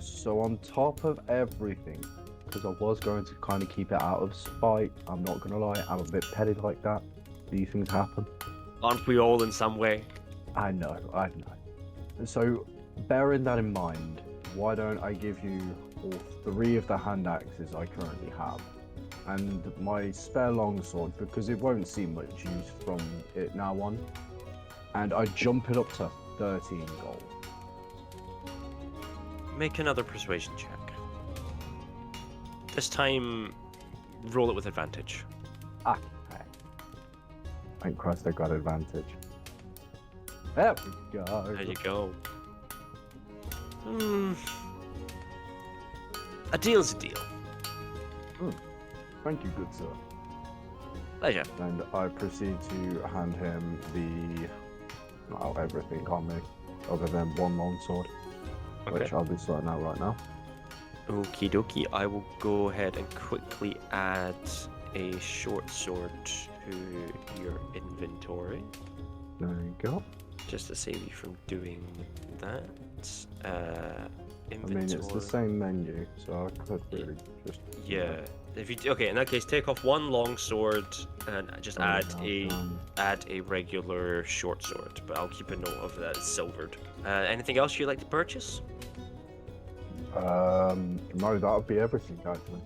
So on top of everything, because I was going to kind of keep it out of spite, I'm not gonna lie, I'm a bit petty like that. These things happen. Aren't we all in some way? I know. So bearing that in mind, why don't I give you all 3 of the hand axes I currently have, and my spare longsword, because it won't see much use from it now on, and I jump it up to 13 gold. Make another persuasion check. This time, roll it with advantage. Okay. Thank Christ I got advantage. There we go. There you go. A deal's a deal. Thank you, good sir. Pleasure. And I proceed to hand him everything on me, other than 1 longsword, which I'll be sorting out right now. Okie dokie, I will go ahead and quickly add a short sword to your inventory. There you go. Just to save you from doing that. Inventory. I mean, it's the same menu, so I could really just... Yeah. If you in that case, take off 1 long sword and just add a regular short sword. But I'll keep a note of that. It's silvered. Anything else you'd like to purchase? No, that would be everything actually.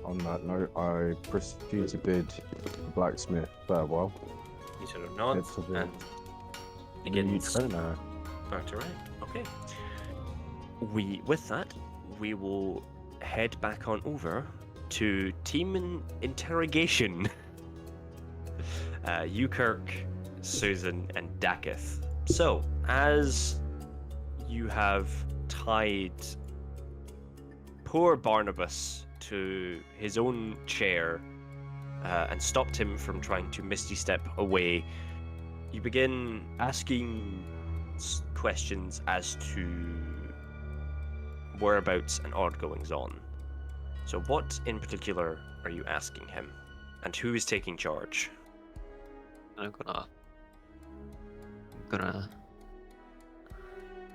On that note, I proceed to bid the blacksmith farewell. He sort of nods and New begins trainer. back to rank. Okay. With that, we will head back on over to team interrogation. Ukirk, Susan, and Dakith. So, as you have tied poor Barnabas to his own chair and stopped him from trying to misty step away, you begin asking questions as to whereabouts and odd goings on. So what in particular are you asking him? And who is taking charge? I'm gonna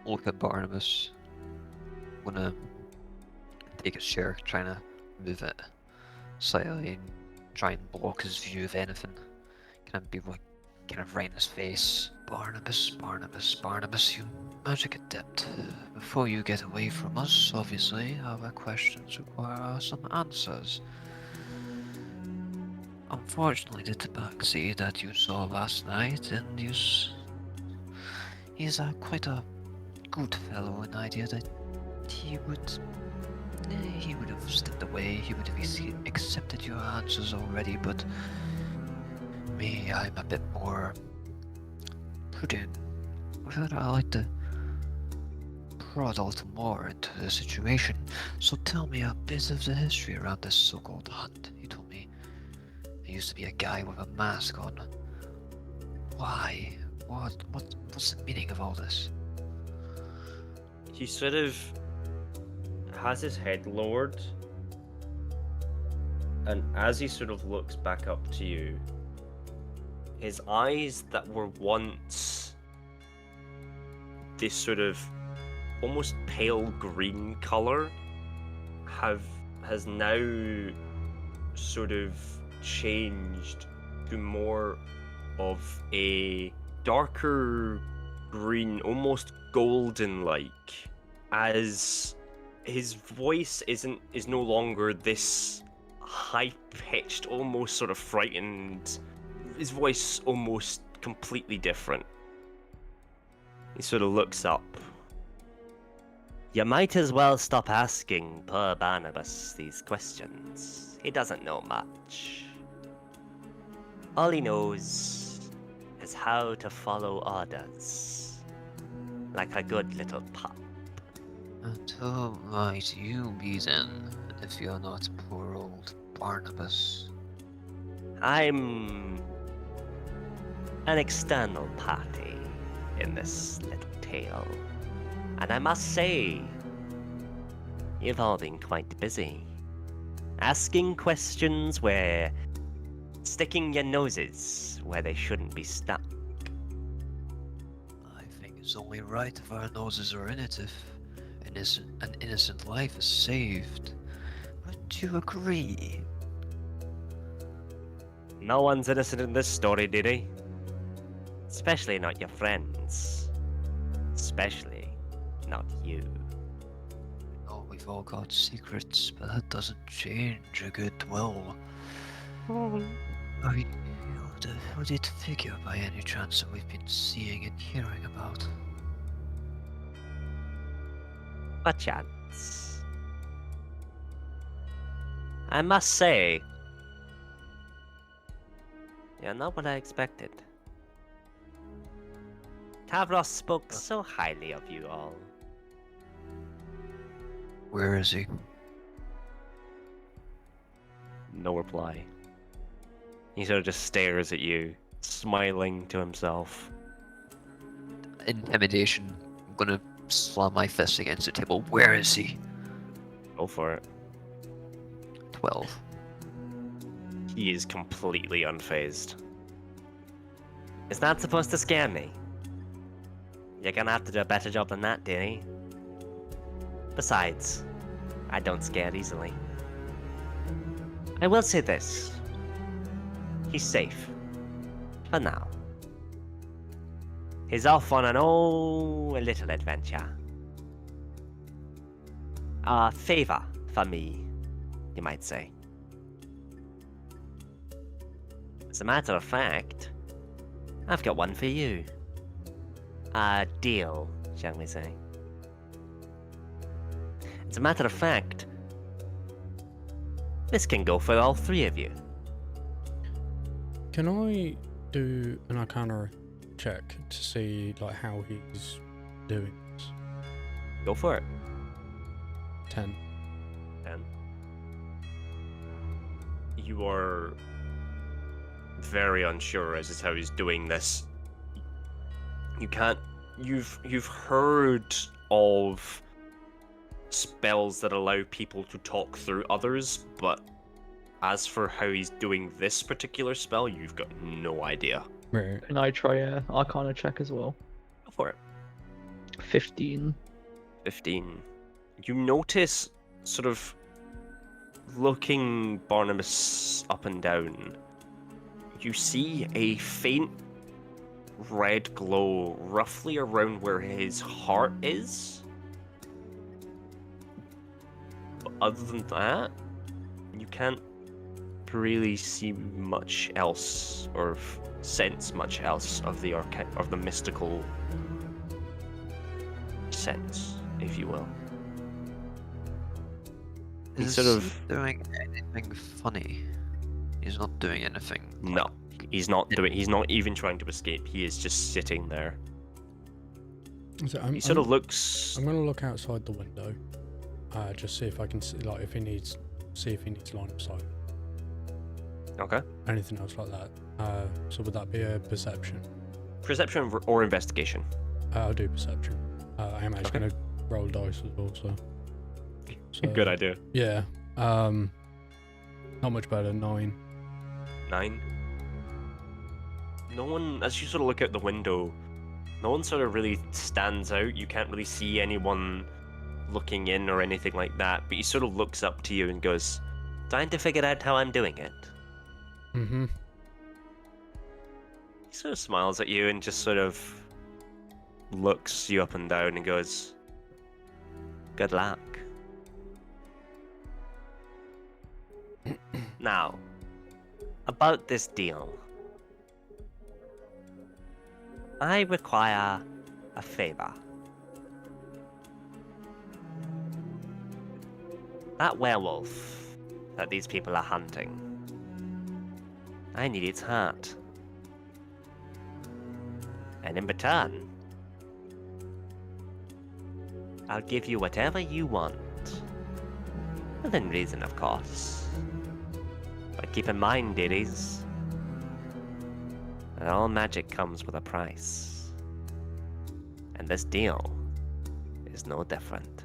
look at Barnabas. I'm gonna take his chair, trying to move it slightly and try and block his view of anything. Can I be like kind of right in his face? Barnabas, you magic adept. Before you get away from us, obviously, our questions require some answers. Unfortunately, the tabaxi that you saw last night, and he's quite a good fellow, an idea that he would have stepped away, he would have accepted your answers already, but me, I'm a bit more prudent. I like to prod a little more into the situation. So tell me a bit of the history around this so-called hunt. You told me there used to be a guy with a mask on. Why? What's the meaning of all this? He sort of has his head lowered, and as he sort of looks back up to you, his eyes that were once this sort of almost pale green color has now sort of changed to more of a darker green, almost golden like, as his voice is no longer this high-pitched, almost sort of frightened. His voice almost completely different. He sort of looks up. You might as well stop asking poor Barnabas these questions. He doesn't know much. All he knows is how to follow orders. Like a good little pup. And who might you be then, if you're not poor old Barnabas? I'm an external party in this little tale. And I must say, you've all been quite busy. Asking questions sticking your noses where they shouldn't be stuck. I think it's only right if our noses are in it if an innocent life is saved. Wouldn't you agree? No one's innocent in this story, did he? Especially not your friends. Especially not you. Oh, we've all got secrets, but that doesn't change a good will. Would it figure by any chance that we've been seeing and hearing about? A chance. I must say, you're not what I expected. Tavros spoke so highly of you all. Where is he? No reply. He sort of just stares at you, smiling to himself. Intimidation. I'm gonna slam my fist against the table. Where is he? Go for it. 12. He is completely unfazed. Is that supposed to scare me? You're gonna have to do a better job than that, Danny. Besides, I don't scare easily. I will say this. He's safe. For now. He's off on a little adventure. A favor for me, you might say. As a matter of fact, I've got one for you. A deal, shall we say. As a matter of fact, this can go for all three of you. Can I do an Arcana check to see like how he's doing this? Go for it. 10. And you are very unsure as to how he's doing this. You can't. You've heard of spells that allow people to talk through others, but as for how he's doing this particular spell, you've got no idea. Right. Can I try a Arcana check as well? Go for it. 15. 15. You notice, sort of, looking Barnabas up and down, you see a faint red glow roughly around where his heart is. But other than that, you can't really see much else or sense much else of the of the mystical sense, if you will. He's Is sort he of doing anything funny? He's not doing anything. no. He's not doing. He's not even trying to escape. He is just sitting there. So He sort of looks. I'm gonna look outside the window, just see if I can see, like, if he needs line of sight. Okay. Anything else like that. So would that be a perception? Perception or investigation. I'll do perception. I am actually Okay. gonna roll dice as well. So Good idea. yeah. Not much better. 9. 9. No one, as you sort of look out the window, no one sort of really stands out. You can't really see anyone looking in or anything like that, but he sort of looks up to you and goes, "Trying to figure out how I'm doing it." Mm-hmm. He sort of smiles at you and just sort of looks you up and down and goes, "Good luck." Now, about this deal. I require a favor. That werewolf that these people are hunting, I need its heart. And in return, I'll give you whatever you want. Within reason, of course. But keep in mind, dearies, that all magic comes with a price. And this deal is no different.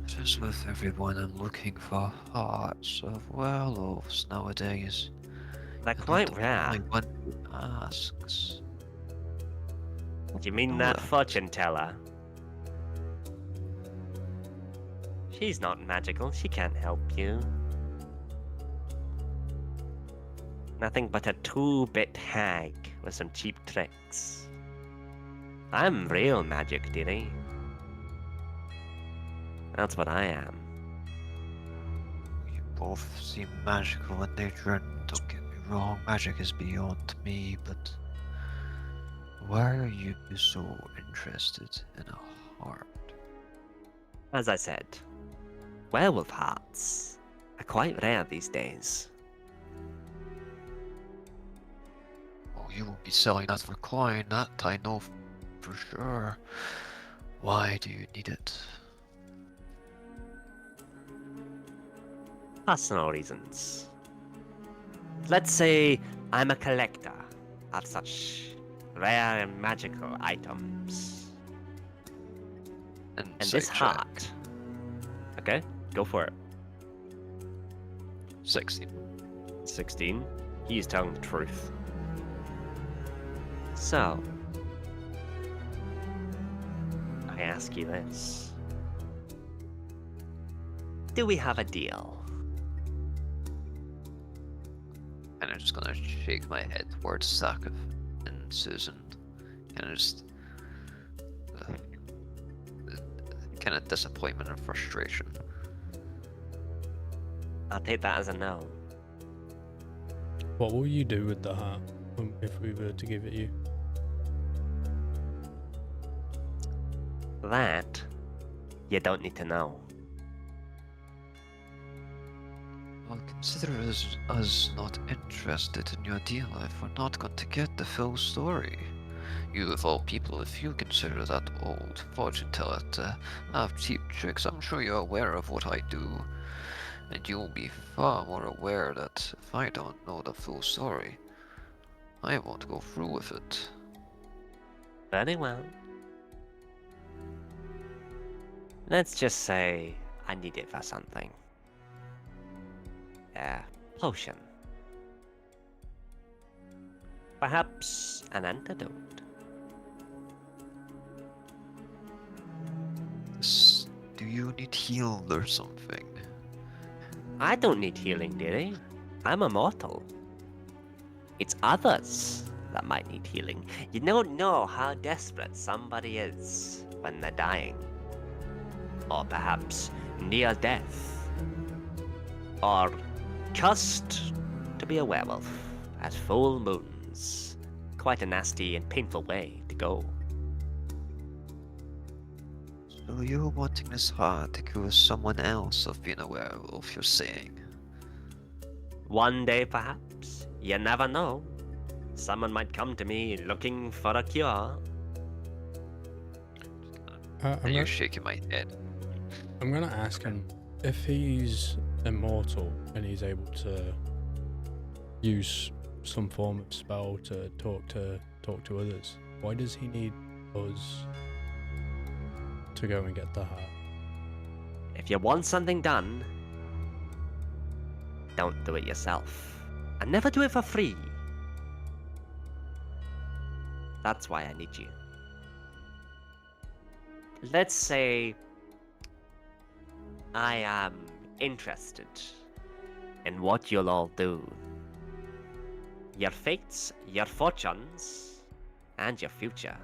Just with everyone, I'm looking for hearts of werewolves nowadays. They're You're quite not the rare. only one who asks. Do you mean know that that. fortune teller? She's not magical, she can't help you. Nothing but a 2-bit hag with some cheap tricks. I'm real magic, dearie. That's what I am. You both seem magical in nature, and don't get me wrong, magic is beyond me, but why are you so interested in a heart? As I said, werewolf hearts are quite rare these days. Oh, you won't be selling that for coin, that I know for sure. Why do you need it? Personal reasons. Let's say I'm a collector of such rare and magical items. And this Insight check. heart. Okay, go for it. 16. 16. He is telling the truth. So, I ask you this. Do we have a deal? And I'm just gonna shake my head towards Sakov and Susan. And just kind of disappointment and frustration. I'll take that as a no. What will you do with the heart if we were to give it you? That, you don't need to know. Well, consider us not interested in your deal if we're not going to get the full story. You of all people, if you consider that old fortune teller to have cheap tricks, I'm sure you're aware of what I do. And you'll be far more aware that if I don't know the full story, I won't go through with it. Very well. Let's just say I need it for something. Potion. Perhaps an antidote. Do you need healed or something? I don't need healing, dearie. I'm immortal. It's others that might need healing. You don't know how desperate somebody is when they're dying. Or perhaps near death. are cursed to be a werewolf at full moons. Quite a nasty and painful way to go. So you're wanting this heart to accuse someone else of being a werewolf, you're saying? One day, perhaps. You never know. Someone might come to me looking for a cure. And you're shaking my head. I'm gonna ask him if he's immortal and he's able to use some form of spell to talk to others. Why does he need us to go and get the heart? If you want something done, don't do it yourself. And never do it for free. That's why I need you. Let's say I am interested in what you'll all do. Your fates, your fortunes, and your future.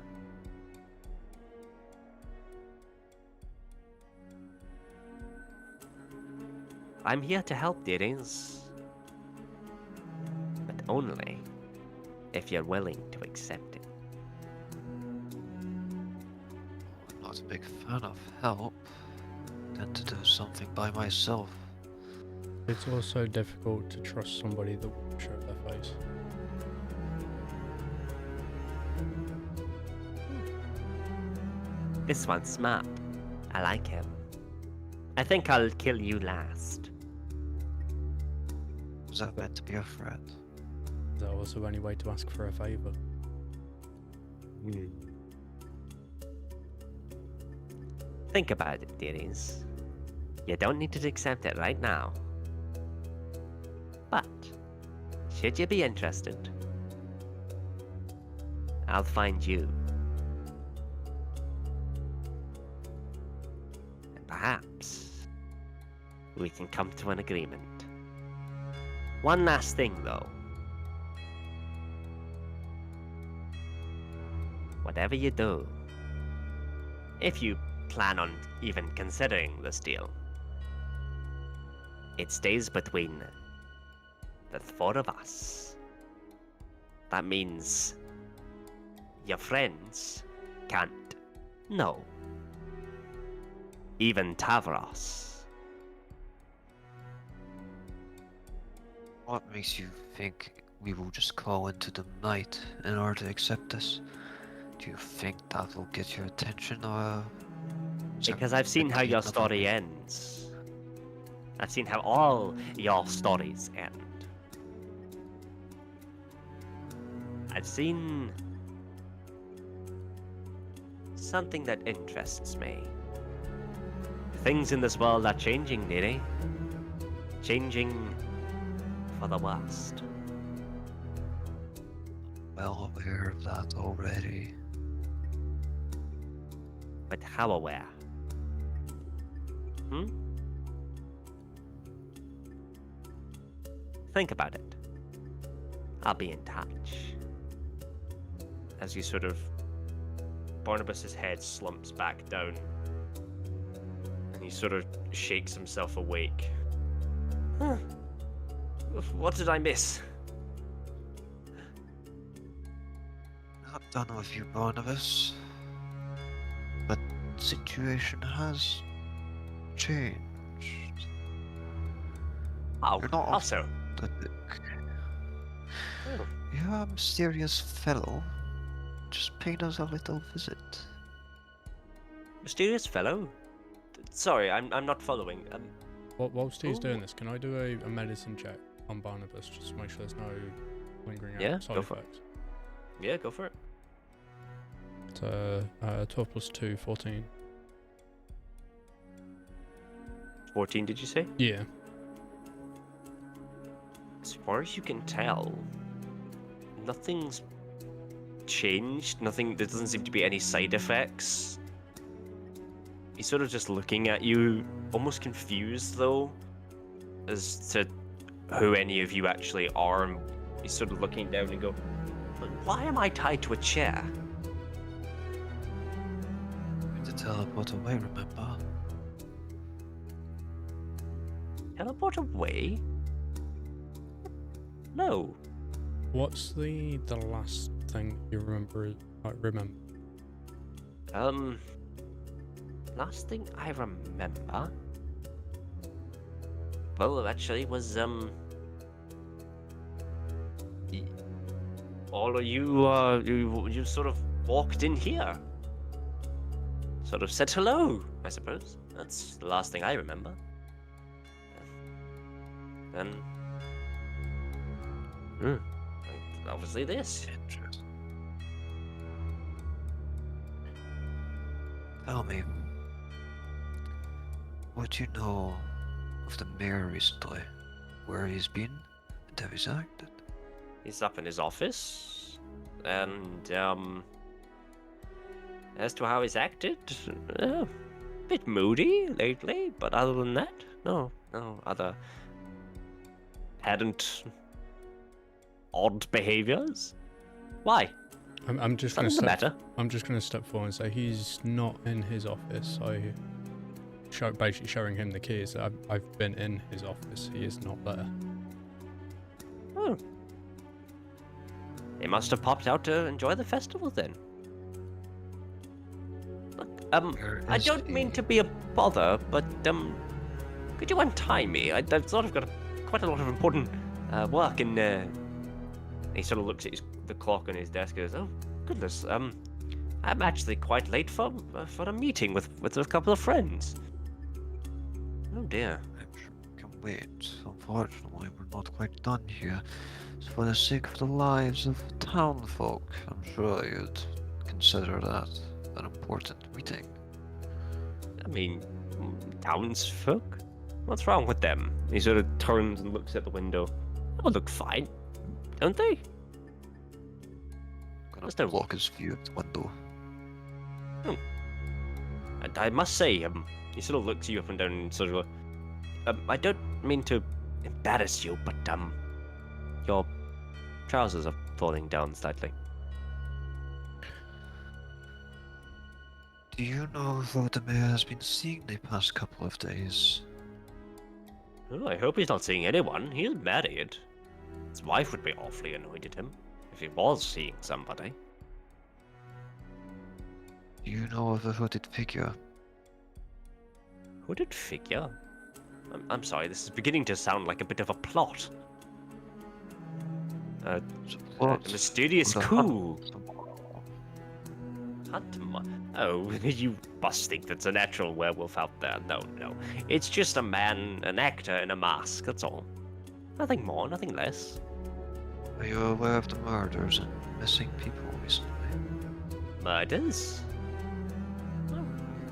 I'm here to help, dearies. But only if you're willing to accept it. I'm not a big fan of help. I tend to do something by myself. It's also difficult to trust somebody that won't show their face. This one's smart. I like him. I think I'll kill you last. Was that meant to be a threat? Is that also the only way to ask for a favour? Think about it, dearies. You don't need to accept it right now. But, should you be interested, I'll find you. And perhaps we can come to an agreement. One last thing, though. Whatever you do, if you plan on even considering this deal, it stays between the four of us. That means your friends can't know. Even Tavros. What makes you think we will just call into the night in order to accept this? Do you think that will get your attention, or... Because I've seen how your story ends. I've seen how all your stories end. I've seen something that interests me. Things in this world are changing, dearie. Changing for the worst. Well aware of that already. But how aware? Think about it. I'll be in touch. As you sort of... Barnabas's head slumps back down. And he sort of shakes himself awake. Huh. What did I miss? Not done with you, Barnabas. But the situation has changed. Oh, You're not also. You're a mysterious fellow. Just paid us a little visit. Mysterious fellow? Sorry, I'm not following. Whilst he's doing Ooh. this, can I do a medicine check on Barnabas just to make sure there's no lingering Yeah, side go for it. effects? Yeah, go for it. It's 12 plus 2, 14. 14, did you say? Yeah. As far as you can tell, nothing's changed. There doesn't seem to be any side effects. He's sort of just looking at you, almost confused though, as to who any of you actually are. And he's sort of looking down and go, "But why am I tied to a chair?" To teleport away, remember? Teleport away? No. What's the last thing you remember? Last thing I remember. Well, actually, was all of you, you sort of walked in here. Sort of said hello, I suppose. That's the last thing I remember. Then, obviously this. Interesting. Tell me, what do you know of the mayor recently? Where he's been and how he's acted? He's up in his office, and as to how he's acted, bit moody lately. But other than that, no other hadn't odd behaviors. Why? I'm just Doesn't gonna matter. I'm just gonna step forward and say he's not in his office. Basically showing him the keys. I've been in his office. He is not there. Oh. They must have popped out to enjoy the festival then. Look, Where I is don't mean he? to be a bother, but could you untie me? I've sort of got quite a lot of important work in. He sort of looks at the clock on his desk and goes, "Oh goodness, I'm actually quite late for a meeting with a couple of friends." Oh dear. I'm sure we can wait. Unfortunately, we're not quite done here. So for the sake of the lives of town folk, I'm sure you'd consider that an important meeting. I mean, townsfolk? What's wrong with them? He sort of turns and looks at the window. They look fine, don't they? Gonna Just a- block his view of the window. And I must say, he sort of looks you up and down and sort of, I don't mean to embarrass you, but your trousers are falling down slightly. Do you know what the mayor has been seeing the past couple of days? Oh, I hope he's not seeing anyone. He's married. His wife would be awfully annoyed at him if he was seeing somebody. Do you know of a hooded figure? Hooded figure? I'm sorry, this is beginning to sound like a bit of a plot. A mysterious With a coup. hunt tomorrow. Oh, you must think that's a natural werewolf out there. No. It's just a man, an actor in a mask, that's all. Nothing more, nothing less. Are you aware of the murders and missing people recently? Murders? Oh,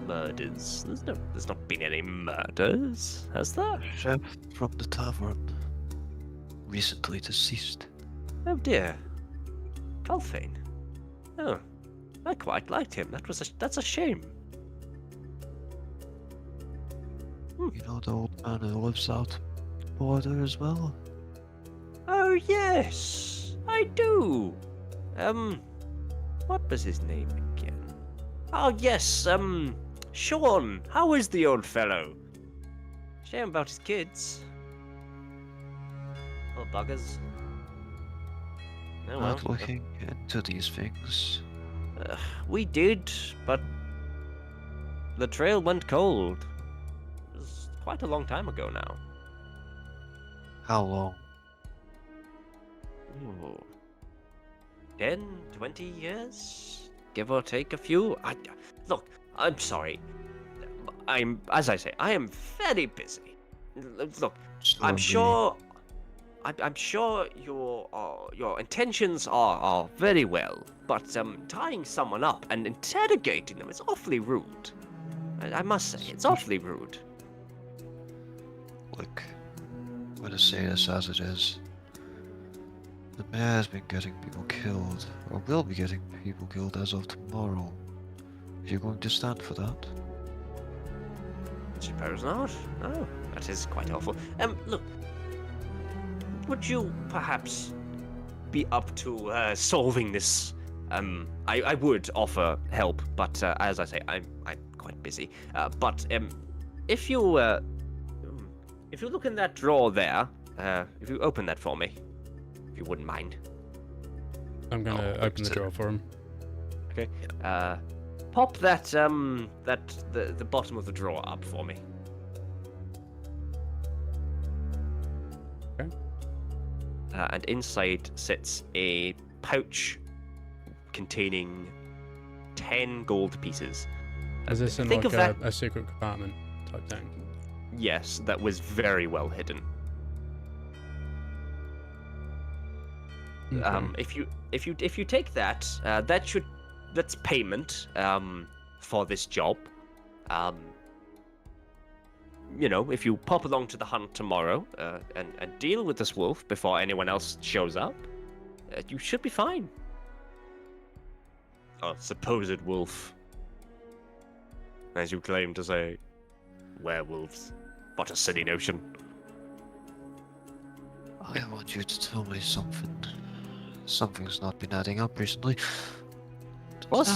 murders? There's not been any murders, has there? The chef from the tavern, recently deceased. Oh dear. Colfane. Oh, I quite liked him. That's a shame. You know the old man who lives out border as well? Oh yes, I do. What was his name again? Oh yes, Sean. How is the old fellow? Shame about his kids. Little buggers. Oh well. Not looking into these things. We did, but the trail went cold. It was quite a long time ago now. How long? Ooh. 10, 20 years? Give or take a few? Look, I'm sorry. As I say, I am very busy. Look, I'm sure your intentions are very well, but tying someone up and interrogating them is awfully rude. I must say, it's awfully rude. Look, I'm gonna say this as it is. The mayor has been getting people killed, or will be getting people killed as of tomorrow. Are you going to stand for that? Suppose not. Oh, that is quite awful. Look, would you perhaps be up to solving this? I would offer help, but as I say, I'm quite busy. But if if you look in that drawer there, if you open that for me, if you wouldn't mind. I'm gonna open the drawer for him. Okay. Pop that the bottom of the drawer up for me. Okay. And inside sits a pouch containing 10 gold pieces. Is this in Think like of a secret compartment type thing? Yes, that was very well hidden. Okay. If you take that, that's payment for this job. If you pop along to the hunt tomorrow and deal with this wolf before anyone else shows up, you should be fine. Oh, supposed wolf. As you claim to say, werewolves. What a silly notion. I want you to tell me something. Something's not been adding up recently. What?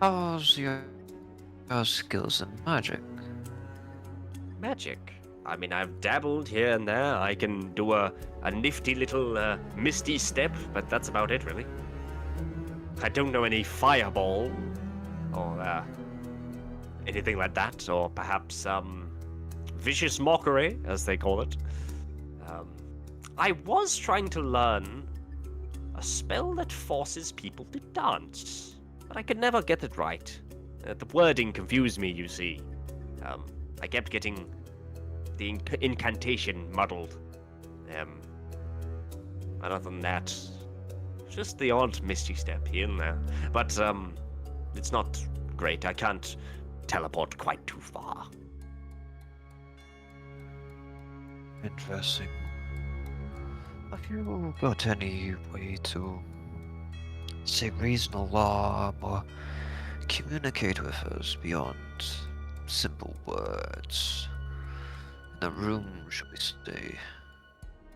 How's your skills in magic? Magic. I mean, I've dabbled here and there. I can do a nifty little misty step, but that's about it, really. I don't know any fireball or anything like that, or perhaps vicious mockery, as they call it. I was trying to learn a spell that forces people to dance, but I could never get it right. The wording confused me, you see. I kept getting the incantation muddled. Other than that, just the odd misty step here and there. But it's not great. I can't teleport quite too far. Interesting. Have you got any way to, say, reason alarm or communicate with us beyond simple words? In a room, shall we say?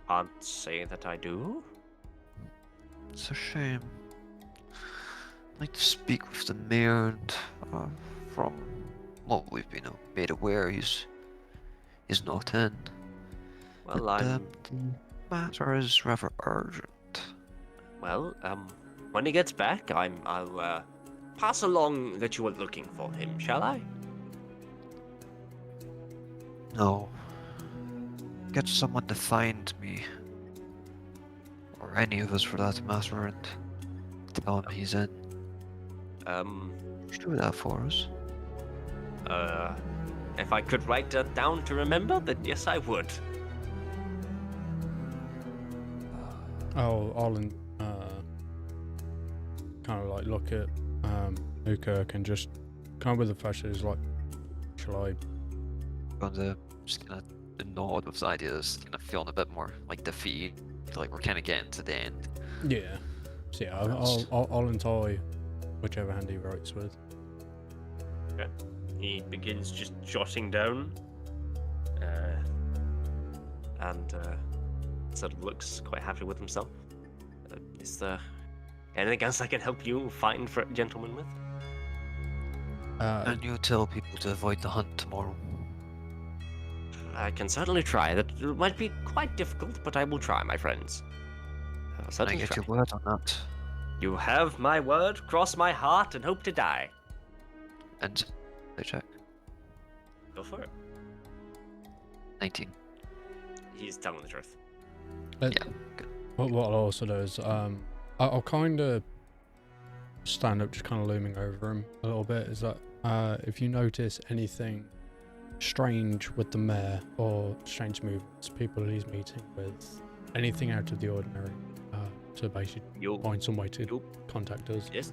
Can't say that I do. It's a shame. I'd like to speak with the mayor, and from what we've been made aware, he's not in. Well, The matter is rather urgent. Well, when he gets back, I'll pass along that you were looking for him, shall I? No. Get someone to find me. Or any of us for that matter, and tell him he's in. Do that for us. If I could write that down to remember, then yes, I would. I'll kind of like look at Newkirk and just kind of with the pressures like, shall I? Gonna just kind of nod with ideas, kind of feeling a bit more like defeat. Like we're kind of getting to the end. Yeah. So yeah, I'll untie whichever hand he writes with. Okay. He begins just jotting down, and sort of looks quite happy with himself. Is there anything else I can help you find for a gentleman with? And you tell people to avoid the hunt tomorrow. I can certainly try. That might be quite difficult, but I will try, my friends. I'll Can I certainly get try. your word on that? You have my word, cross my heart, and hope to die. And I check. Go for it. 19. He's telling the truth. Yeah. Good. What I'll also do is I'll kind of stand up, just kind of looming over him a little bit. Is that if you notice anything strange with the mayor or strange movements, people he's meeting with, anything out of the ordinary, to basically find some way to contact us. Yes,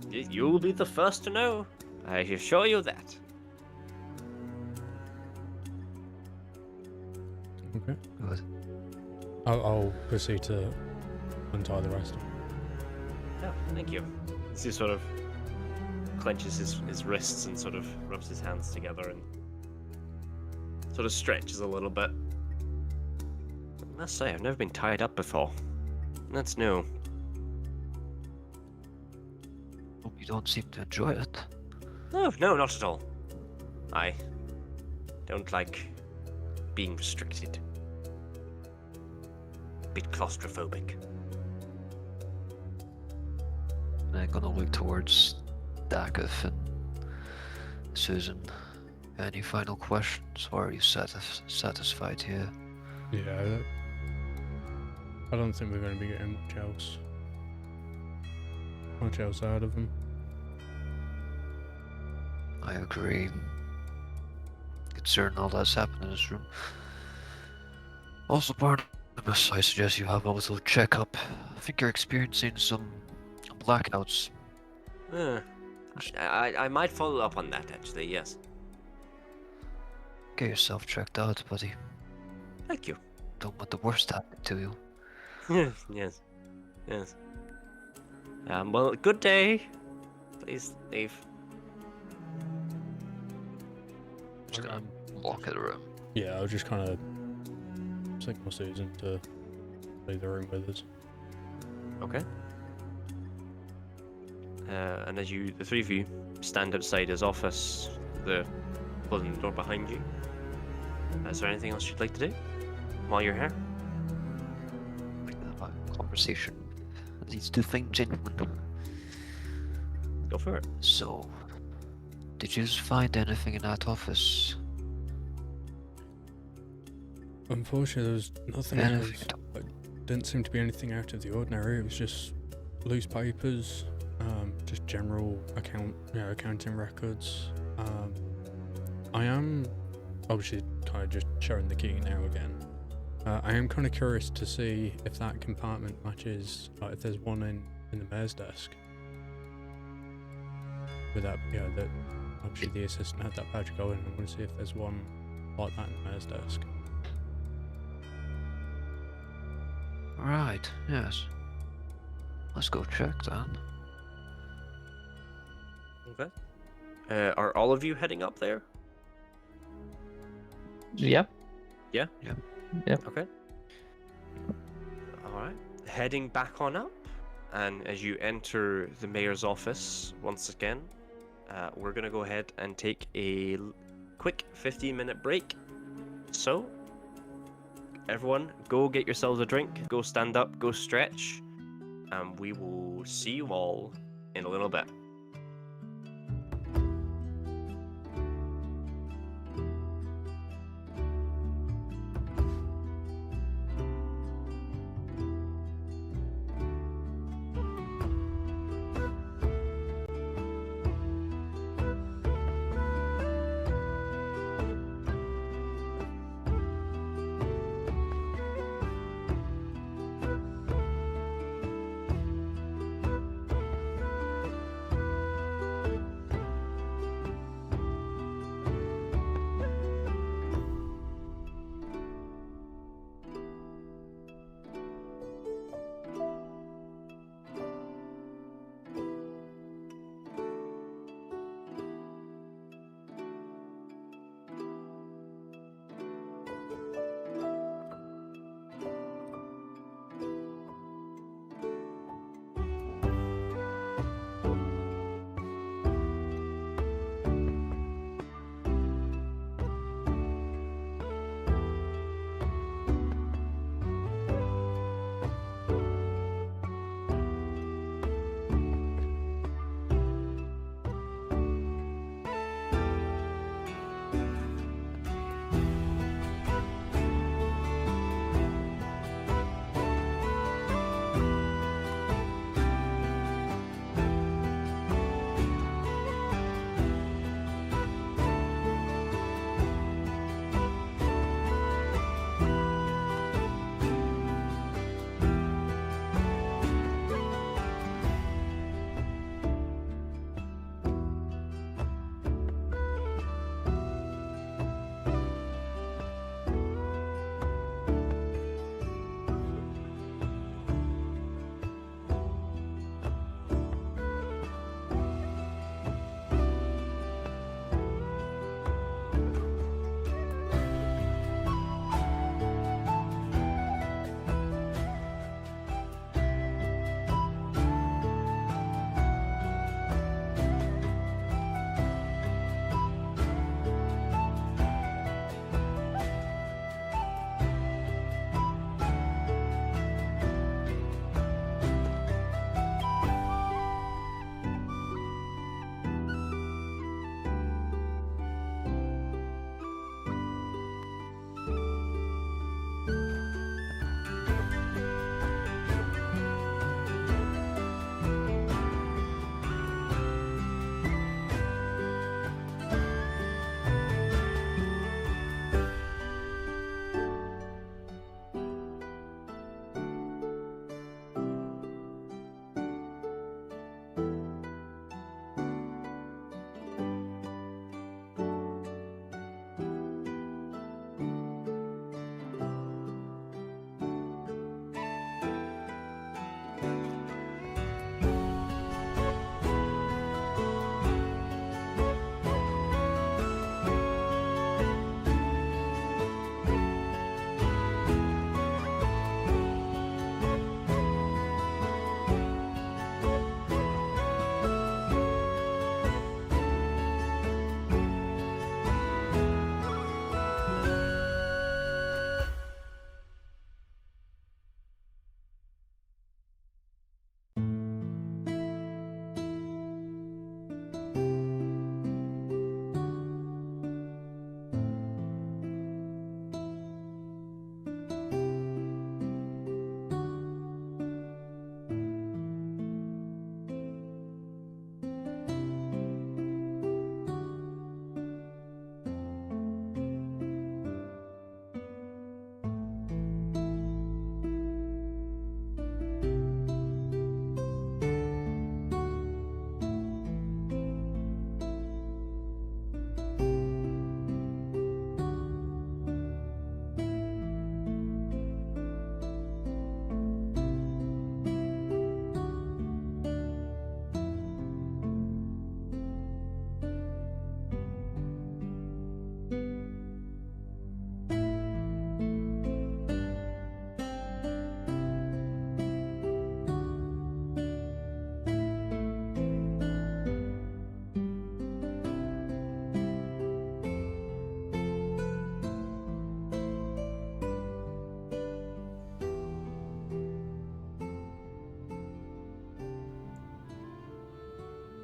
you'll be the first to know. I assure you that. Okay. Good. I'll proceed to untie the rest. Oh, thank you. He sort of clenches his wrists and sort of rubs his hands together and sort of stretches a little bit. I must say, I've never been tied up before. That's new. Hope you don't seem to enjoy it. No, not at all. I don't like being restricted. Bit claustrophobic. I'm gonna look towards Dageth and Susan. Any final questions, or are you satisfied here? Yeah, I don't think we're going to be getting much else out of them. I agree. Considering all that's happened in this room. Also, Barnabas, I suggest you have a little checkup. I think you're experiencing some blackouts. I might follow up on that, actually, yes. Get yourself checked out, buddy. Thank you. Don't want the worst happen to you. Yes. Well, good day. Please leave. Just gonna walk out of the room. Yeah, I'll just kind of signal Susan to leave the room with us. Okay. And as the three of you stand outside his office, closing the door behind you, is there anything else you'd like to do while you're here? Like to have a conversation with these two fine gentlemen. Go for it. So, did you find anything in that office? Unfortunately, there was nothing Anything else. at all? Didn't seem to be anything out of the ordinary. It was just loose papers, just general accounting records. I am obviously kind of just showing the key now again. I am kind of curious to see if that compartment matches, if there's one in the mayor's desk. With that, that obviously the assistant had that badge going. I want to see if there's one like that in the mayor's desk. Right, yes. Let's go check then. Okay. Are all of you heading up there? Yeah. Yeah? Yeah. Okay. Alright. Heading back on up, and as you enter the mayor's office once again, we're gonna go ahead and take a quick 15-minute break. So, everyone, go get yourselves a drink, go stand up, go stretch, and we will see you all in a little bit.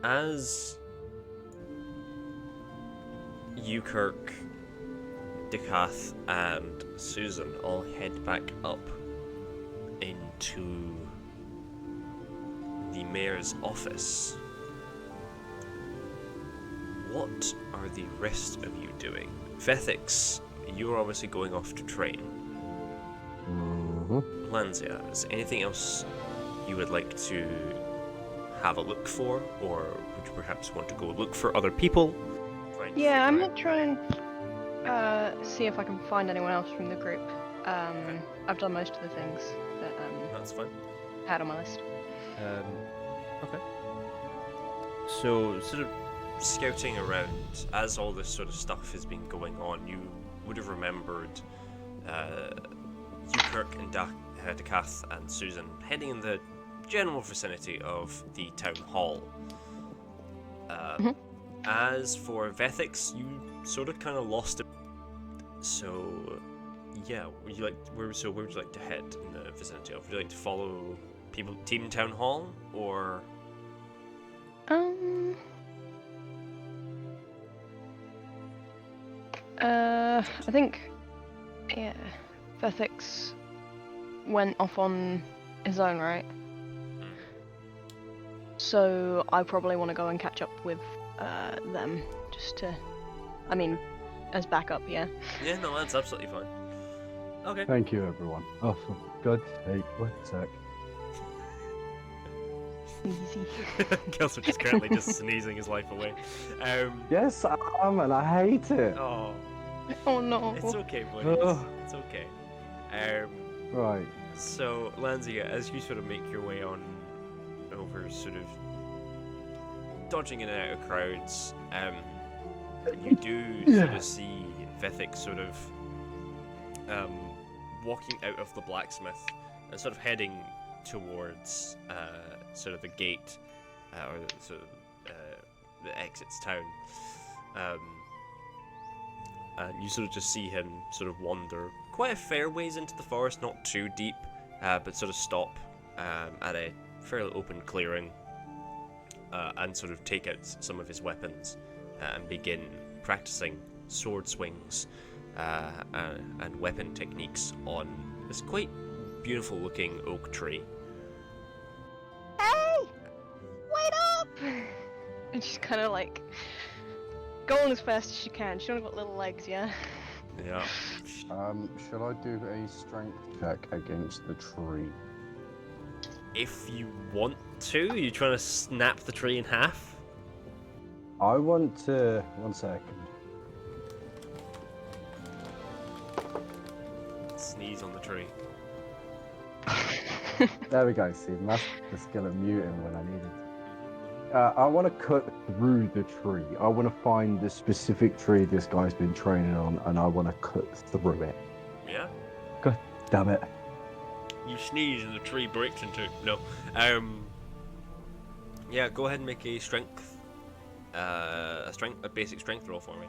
as Ukirk, Decath, and Susan all head back up into the mayor's office, what are the rest of you doing? Vethix, you're obviously going off to train. Lanzia, is there anything else you would like to have a look for, or would you perhaps want to go look for other people? Yeah, I'm gonna try and see if I can find anyone else from the group. I've done most of the things that That's fine. I had on my list. Okay. So, sort of scouting around, as all this sort of stuff has been going on, you would have remembered Ukirk and Decath and Susan heading in the general vicinity of the town hall. As for Vethix, you sort of kind of lost it. So, yeah, where would you like to head in the vicinity of? Would you like to follow Team Town Hall, or? I think, yeah, Vethix went off on his own, right? So I probably want to go and catch up with them, just to, I mean, as backup, yeah. Yeah, no, that's absolutely fine. Okay. Thank you, everyone. Oh, for God's sake, 1 sec. Easy. Kelso is currently just sneezing his life away. Yes, I am, and I hate it. Oh, Oh no. it's okay, buddy. It's okay. Right. So, Lanzia, as you sort of make your way on over, sort of dodging in and out of crowds, you do sort of see Vethix sort of walking out of the blacksmith and sort of heading towards sort of the gate, or sort of the exits town. And you sort of just see him sort of wander quite a fair ways into the forest, not too deep, but sort of stop at a fairly open clearing and sort of take out some of his weapons and begin practicing sword swings and weapon techniques on this quite beautiful looking oak tree. Hey! Wait up! And she's kind of like going as fast as she can. She only got little legs, yeah. Yeah. Shall I do a strength check against the tree? If you want to, you're trying to snap the tree in half. I want to. 1 second. Sneeze on the tree. There we go. See, that's the skill of muting when I need it. I want to cut through the tree. I want to find the specific tree this guy's been training on, and I want to cut through it. Yeah. God damn it. You sneeze and the tree breaks in two. No. Yeah, go ahead and make a strength, a basic strength roll for me.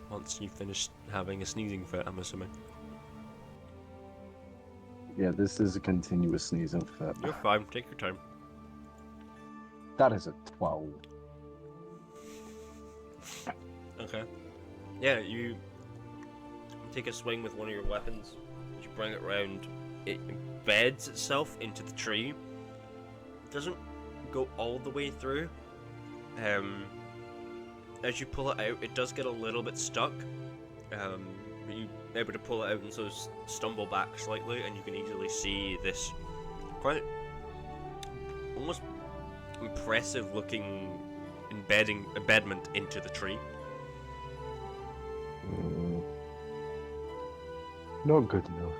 Once you finish having a sneezing fit, I'm assuming. Yeah, this is a continuous sneezing fit. You're fine. Take your time. That is a 12. Okay. Yeah, you take a swing with one of your weapons. You bring it round. It embeds itself into the tree. It doesn't go all the way through. As you pull it out, it does get a little bit stuck. But you're able to pull it out and sort of stumble back slightly, and you can easily see this quite almost impressive looking embedment into the tree. Not good enough.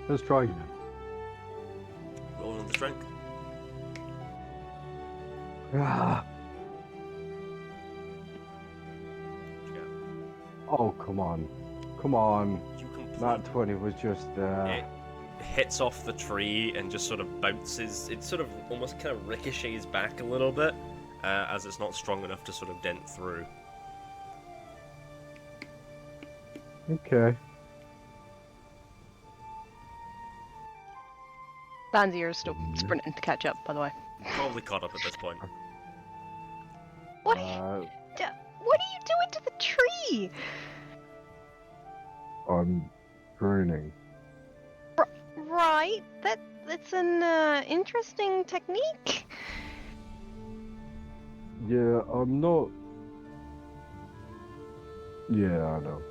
Let's try again. Roll on the strength. Ah. What you got? Oh, come on. Come on. You complete. That 20 was just... It hits off the tree and just sort of bounces. It sort of almost kind of ricochets back a little bit as it's not strong enough to sort of dent through. Okay. Lanzier is still sprinting to catch up, by the way. Probably caught up at this point. What are you doing to the tree? I'm pruning. Right, that's an interesting technique. Yeah, I'm not. Yeah, I know.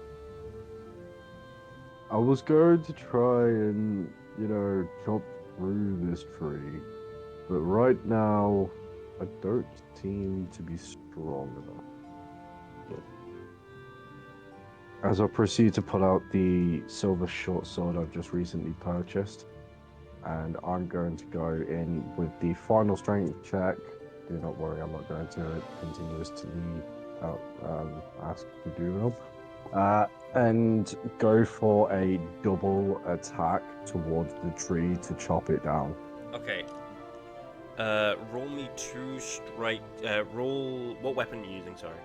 I was going to try and, chop through this tree, but right now, I don't seem to be strong enough. As I proceed to pull out the silver short sword I've just recently purchased, and I'm going to go in with the final strength check. Do not worry, I'm not going to continuously ask to do them. And go for a double attack towards the tree to chop it down. Okay. Roll me 2 strike. Roll. What weapon are you using? Sorry.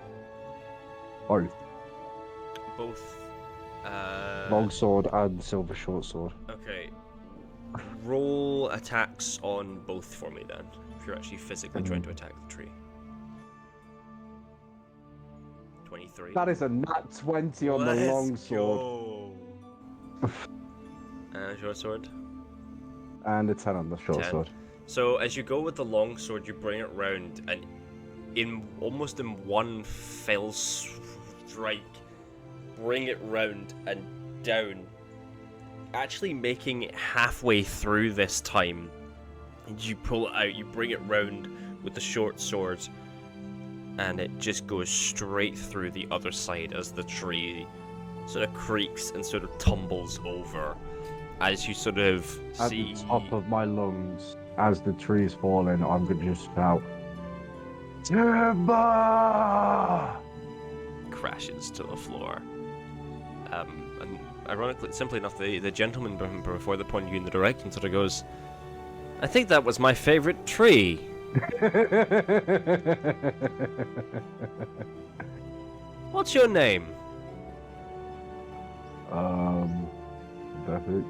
Both. Both. Long sword and silver short sword. Okay. Roll attacks on both for me then. If you're actually physically trying to attack the tree. 23. That is a nat 20 on the long sword. And short sword. And a 10 on the short 10. sword. So as you go with the long sword, you bring it round, and almost in one fell strike, bring it round and down, actually making it halfway through this time. And you pull it out, you bring it round with the short sword, and it just goes straight through the other side as the tree sort of creaks and sort of tumbles over. As you sort of see... At the top of my lungs, as the tree's falling, I'm going to just shout, Timber! Crashes to the floor. And ironically, simply enough, the gentleman before the pointed you in the direction sort of goes, I think that was my favorite tree. What's your name? Perfect.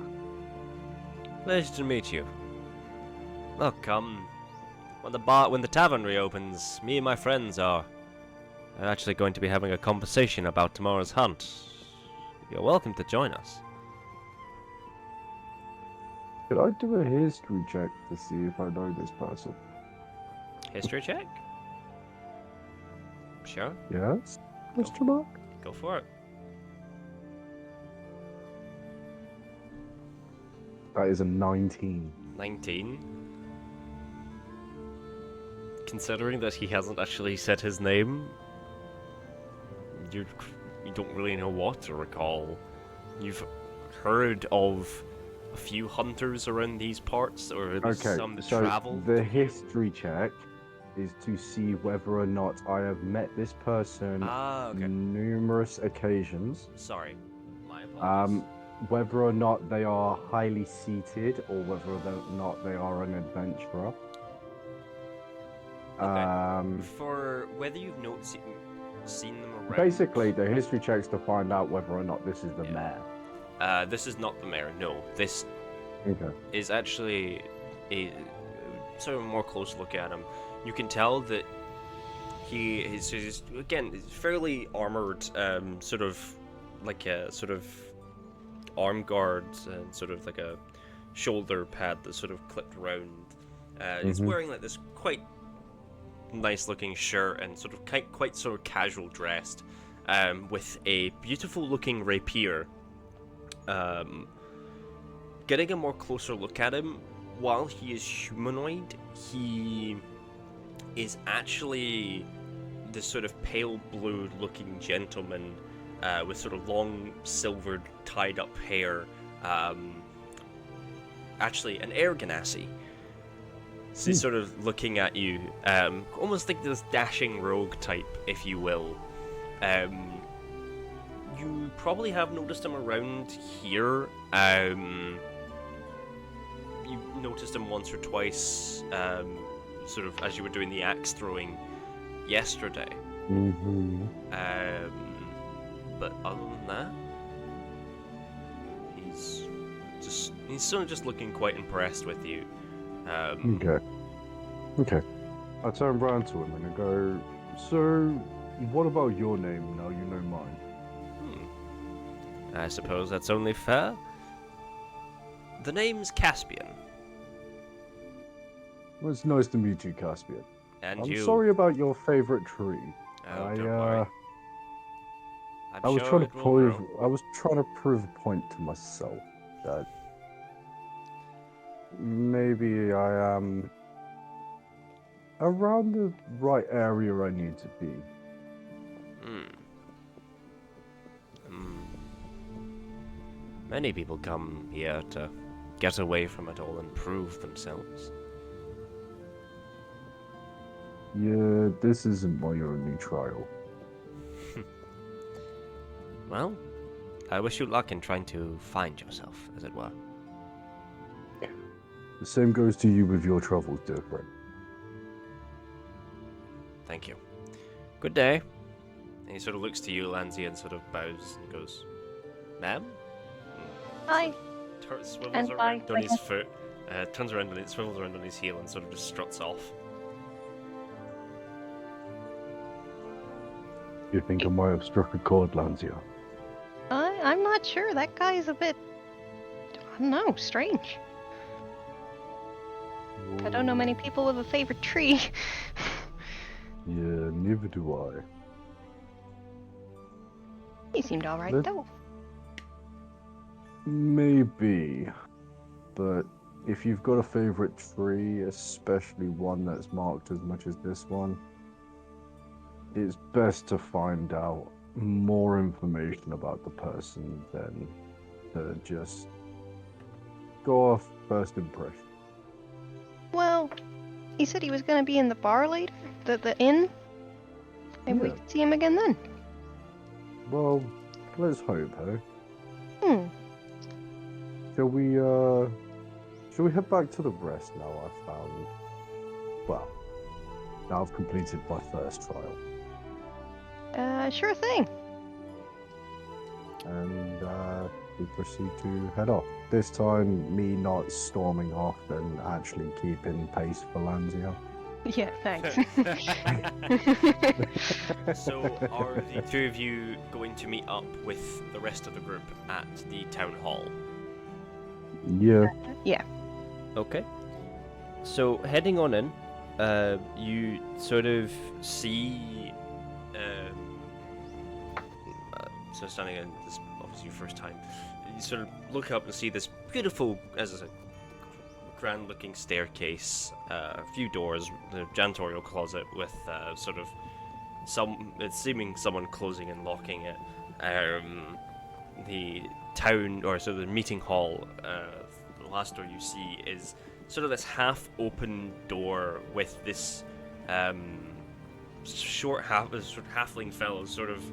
Pleasure to meet you. Oh, come. When the tavern reopens, me and my friends are actually going to be having a conversation about tomorrow's hunt. You're welcome to join us. Could I do a history check to see if I know this person? History check? Sure. Yes? Mr. Mark? Go for it. That is a 19. 19. Considering that he hasn't actually said his name, you don't really know what to recall. You've heard of a few hunters around these parts, or some that travel. The history check is to see whether or not I have met this person numerous occasions. Sorry, my apologies. Whether or not they are highly seated, or whether or not they are an adventurer. Okay. For whether you've seen them around. Basically, the history checks to find out whether or not this is the mayor. This is not the mayor. No, this Okay. is actually a sort of more close look at him. You can tell that he is again fairly armored, sort of like a sort of arm guards and sort of like a shoulder pad that's sort of clipped around. He's wearing like this quite nice looking shirt and sort of quite sort of casual dressed, with a beautiful looking rapier. Getting a more closer look at him, while he is humanoid, he is actually this sort of pale blue looking gentleman with sort of long silvered tied up hair, actually an air ganassi. So he's sort of looking at you, almost like this dashing rogue type, if you will. You probably have noticed him around here. You noticed him once or twice, sort of as you were doing the axe throwing yesterday. But other than that, he's sort of just looking quite impressed with you. Okay. Okay. I turn round to him and I go, so, what about your name now you know mine? I suppose that's only fair. The name's Caspian. Well, it's nice to meet you, Caspian. And I'm you... sorry about your favorite tree. Oh, don't worry. I'm I was sure trying it to will grow. prove a point to myself that maybe I am around the right area I need to be. Many people come here to get away from it all and prove themselves. Yeah, this isn't my only trial. Well, I wish you luck in trying to find yourself, as it were. The same goes to you with your troubles, dear friend. Thank you. Good day. And he sort of looks to you, Lanzi, and sort of bows and goes, "Ma'am?" Hi. Swivels And around bye. on his foot, turns around and swivels around on his heel and sort of just struts off. You think I might have struck a chord, Lanzia? I'm not sure. That guy's a bit, I don't know, strange. I don't know many people with a favorite tree. Yeah, neither do I. He seemed alright Let- though. Maybe. But if you've got a favorite tree, especially one that's marked as much as this one, it's best to find out more information about the person than to just go off first impression. Well, he said he was gonna be in the bar later, the inn. Maybe we Yeah. could see him again then. Well, let's hope, eh? Shall we head back to the rest now I've found? Well, now I've completed my first trial. Sure thing. And we proceed to head off. This time, me not storming off and actually keeping pace for Lanzia. Yeah, thanks. So, are the two of you going to meet up with the rest of the group at the town hall? Yeah. Okay. So, heading on in, you sort of see... so standing in this, obviously your first time, you sort of look up and see this beautiful, as I said, grand-looking staircase, a few doors, the janitorial closet with sort of it's seeming someone closing and locking it. The town, or sort of the meeting hall, the last door you see is sort of this half-open door with this sort of halfling fellow sort of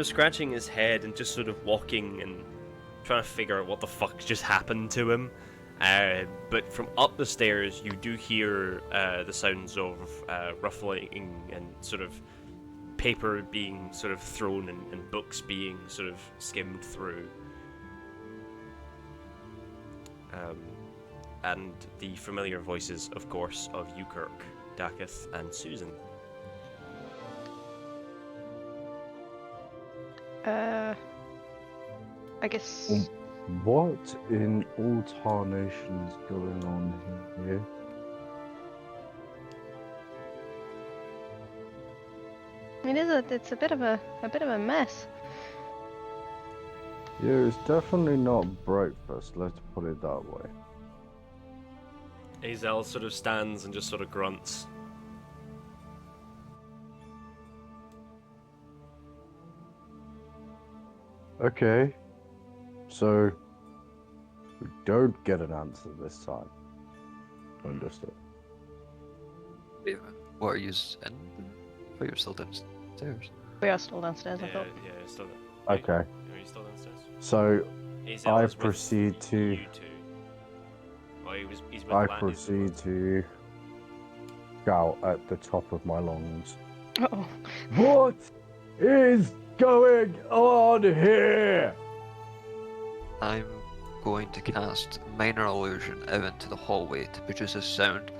scratching his head and just sort of walking and trying to figure out what the fuck just happened to him. But from up the stairs, you do hear the sounds of ruffling and sort of paper being sort of thrown and books being sort of skimmed through. And the familiar voices, of course, of Ukirk, Dakith, and Susan. I guess. What in all tarnation is going on here? It's a bit of a mess. Yeah, it's definitely not breakfast, let's put it that way. Azel sort of stands and just sort of grunts. Okay. So, we don't get an answer this time. Understood. Yeah. What are you in? Oh, you're still downstairs. We are still downstairs, I Yeah, thought. yeah, still there. Okay. Are you still downstairs? So, Azel I is with proceed to... you two. Oh, he's with I Landis as proceed well. to shout at the top of my lungs. Uh-oh. What is going on here? I'm going to cast Minor Illusion out into the hallway to produce a sound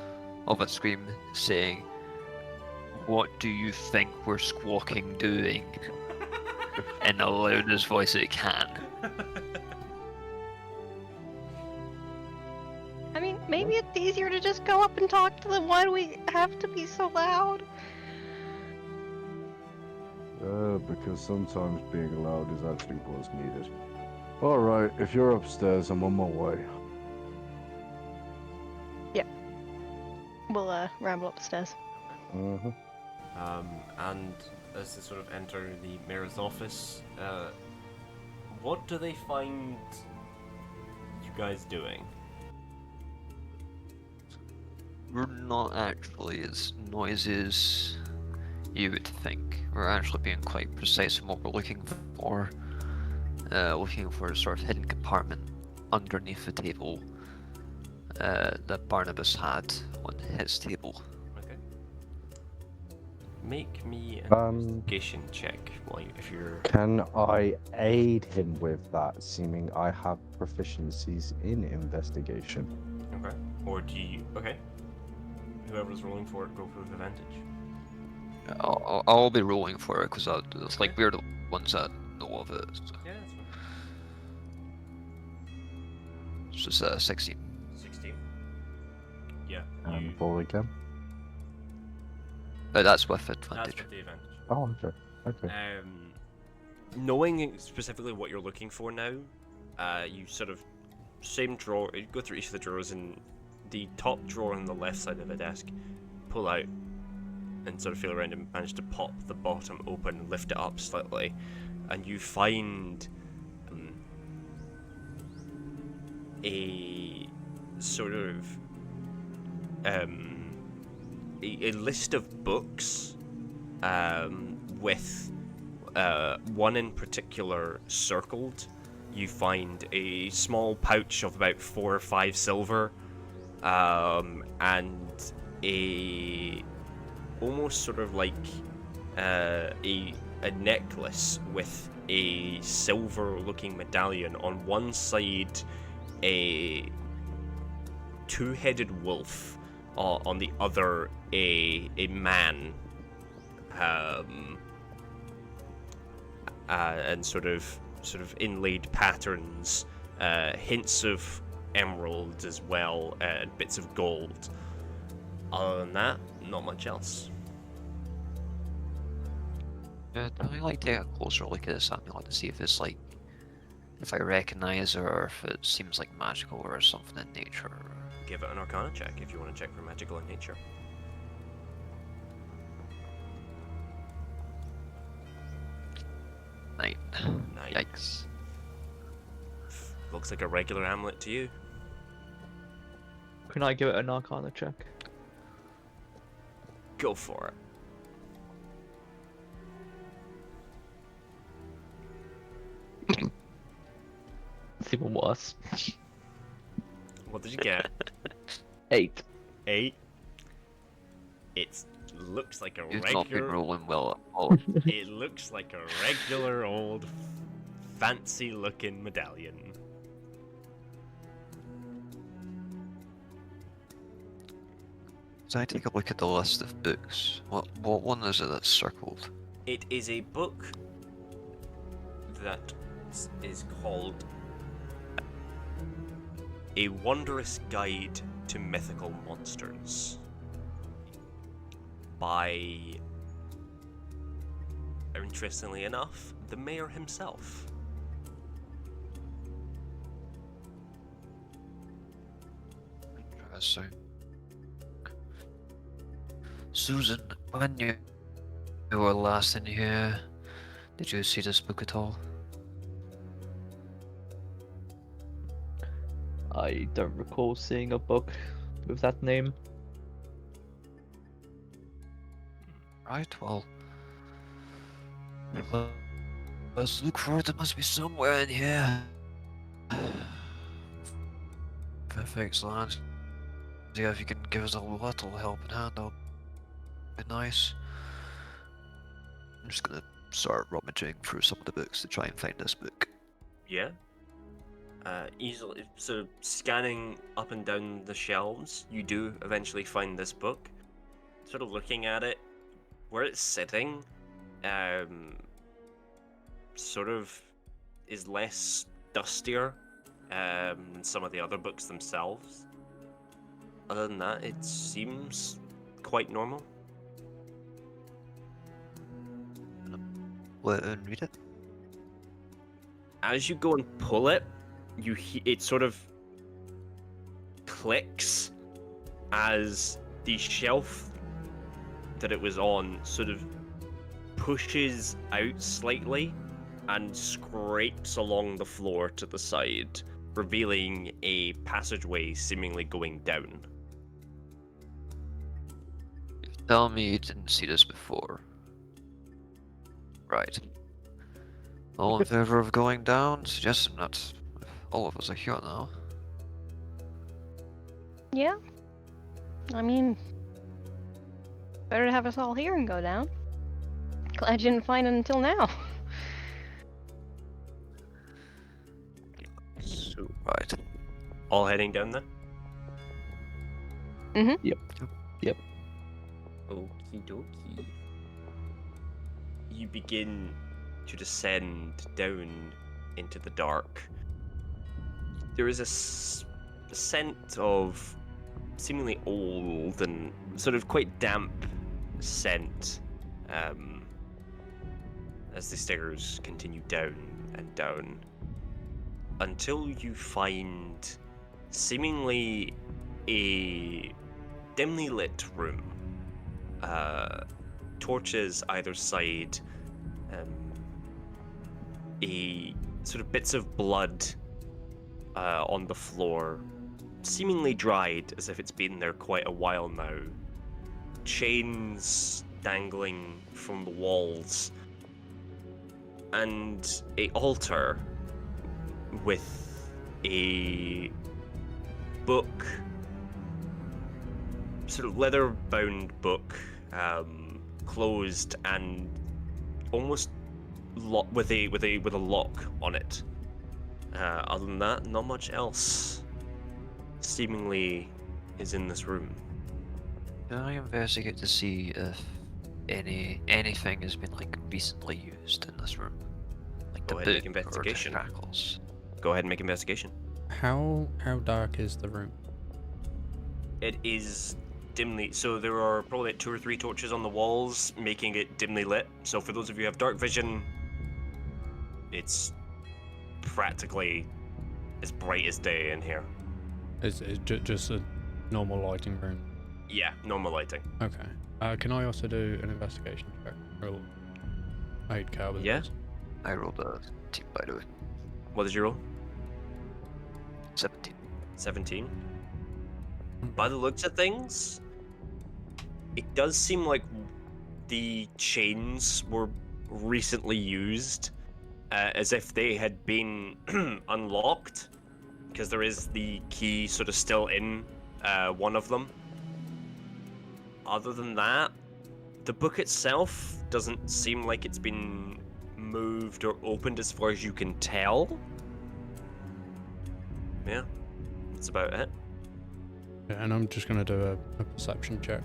of a scream saying, "What do you think we're squawking doing?" in the loudest voice it can. I mean, maybe it's easier to just go up and talk to them. Why do we have to be so loud? Because sometimes being loud is actually what's needed. Alright, if you're upstairs, I'm on my way. We'll ramble up the stairs. Uh-huh. And as they sort of enter the mayor's office, what do they find you guys doing? We're not actually as noisy as you would think. We're actually being quite precise in what we're looking for. Looking for a sort of hidden compartment underneath the table that Barnabas had on his table. Okay. Make me an investigation check if you're. Can I aid him with that, seeming I have proficiencies in investigation? Okay. Or do you? Okay. Whoever's rolling for it, go for the advantage. I'll be rolling for it because it's like we're the ones that know of it. So. Yeah, that's fine. It's just 16. 16. Yeah. And roll again. But that's with That's advantage. with the advantage. Oh, okay. Okay. Knowing specifically what you're looking for now, you sort of same drawer. You go through each of the drawers, and the top drawer on the left side of the desk, pull out, and sort of feel around and manage to pop the bottom open and lift it up slightly, and you find a sort of a list of books with one in particular circled. You find a small pouch of about 4 or 5 silver, and a almost sort of like a necklace with a silver-looking medallion. On one side, a two-headed wolf. On the other, a man. And sort of inlaid patterns, hints of emerald as well, and bits of gold. Other than that, not much else. I'd like to take a closer look at this amulet to see if it's like, if I recognize it or if it seems like magical or something in nature. Give it an Arcana check if you want to check for magical in nature. 9. 9. Yikes. Looks like a regular amulet to you. Can I give it an Arcana check? Go for it. It's even worse. What did you get? 8. 8. It looks like a You've not been regular. rolling well at all. It looks like a regular old, fancy-looking medallion. So I take a look at the list of books. What one is it that's circled? It is a book that is called A Wondrous Guide to Mythical Monsters by, interestingly enough, the mayor himself. Interesting. Susan, when you were last in here, did you see this book at all? I don't recall seeing a book with that name. Right, well, let's look for it. It must be somewhere in here. Perfect, lads. Yeah, if you can give us a little helping hand, that'll be nice. I'm just gonna start rummaging through some of the books to try and find this book. Yeah? Easily, sort of scanning up and down the shelves, you do eventually find this book. Sort of looking at it, where it's sitting, sort of is less dustier than some of the other books themselves. Other than that, it seems quite normal. Let and read it. As you go and pull it, it sort of clicks as the shelf that it was on sort of pushes out slightly and scrapes along the floor to the side, revealing a passageway seemingly going down. Tell me you didn't see this before. Right. All in favor of going down? Suggesting that all of us are here now. Yeah. I mean, better to have us all here and go down. Glad you didn't find it until now. So, Right. all heading down then? Yep. Okie dokie. You begin to descend down into the dark. There is a scent of seemingly old and sort of quite damp scent as the stairs continue down and down until you find seemingly a dimly lit room. Torches either side, a sort of bits of blood on the floor, seemingly dried as if it's been there quite a while now. Chains dangling from the walls, and a altar with a book, sort of leather-bound book, closed and almost with a lock on it. Other than that, not much else seemingly is in this room. Can I investigate to see if anything has been like recently used in this room? Like Go the ahead and make book or the investigation. shackles? Go ahead and make investigation. How dark is the room? It is dimly, so there are probably 2 or 3 torches on the walls, making it dimly lit. So for those of you who have dark vision, it's practically as bright as day in here. Is just a normal lighting room? Yeah, normal lighting. Okay. Can I also do an investigation check? Roll 8 with Yeah. this? I rolled a team, by the way. What did you roll? 17. 17. By the looks of things, it does seem like the chains were recently used, as if they had been unlocked, because there is the key sort of still in one of them. Other than that, the book itself doesn't seem like it's been moved or opened as far as you can tell. Yeah, that's about it. Yeah, and I'm just gonna do a perception check.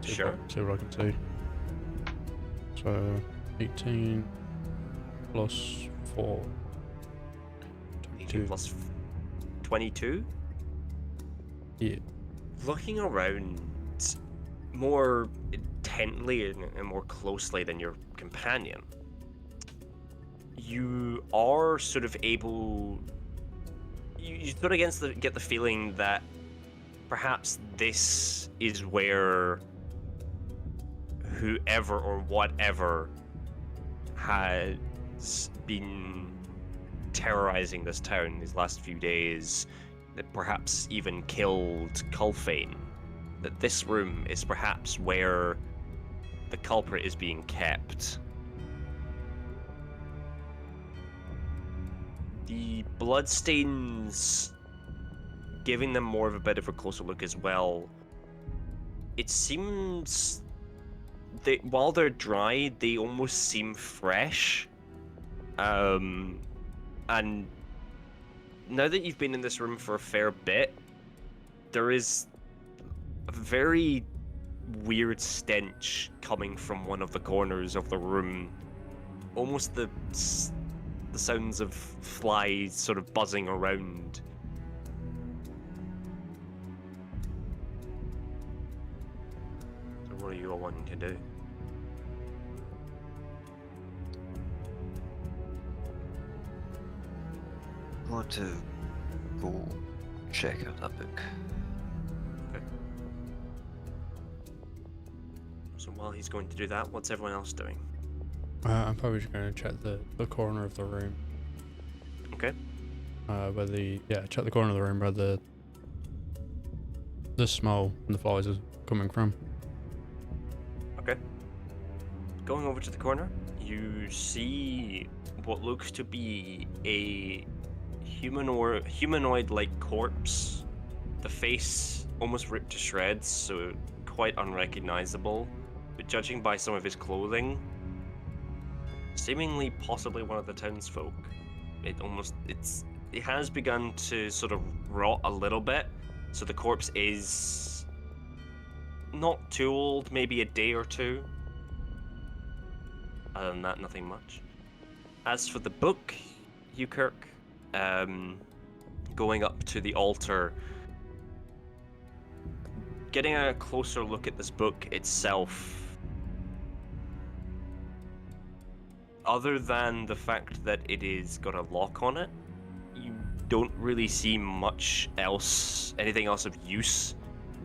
Sure. See what I can see. So 18 plus 4. 18 plus 22? Yeah. Looking around more intently and more closely than your companion, you are sort of able... You sort of get the feeling that perhaps this is where whoever or whatever has been terrorizing this town these last few days, that perhaps even killed Culfane, that this room is perhaps where the culprit is being kept. The bloodstains, giving them more of a bit of a closer look as well, it seems that while they're dry, they almost seem fresh. And now that you've been in this room for a fair bit, there is a very weird stench coming from one of the corners of the room. Almost the sounds of flies sort of buzzing around. So what are you all wanting to do? I want to go check out that book. Okay. So while he's going to do that, what's everyone else doing? I'm probably just going to check the corner of the room. Okay. Check the corner of the room where the smell and the flies is coming from. Okay. Going over to the corner, you see what looks to be a humanoid-like corpse. The face almost ripped to shreds, so quite unrecognizable. But judging by some of his clothing, seemingly possibly one of the townsfolk. It has begun to sort of rot a little bit, so the corpse is not too old, maybe a day or two. Other than that, nothing much. As for the book, Kirk, going up to the altar, getting a closer look at this book itself, other than the fact that it is got a lock on it, you don't really see anything else of use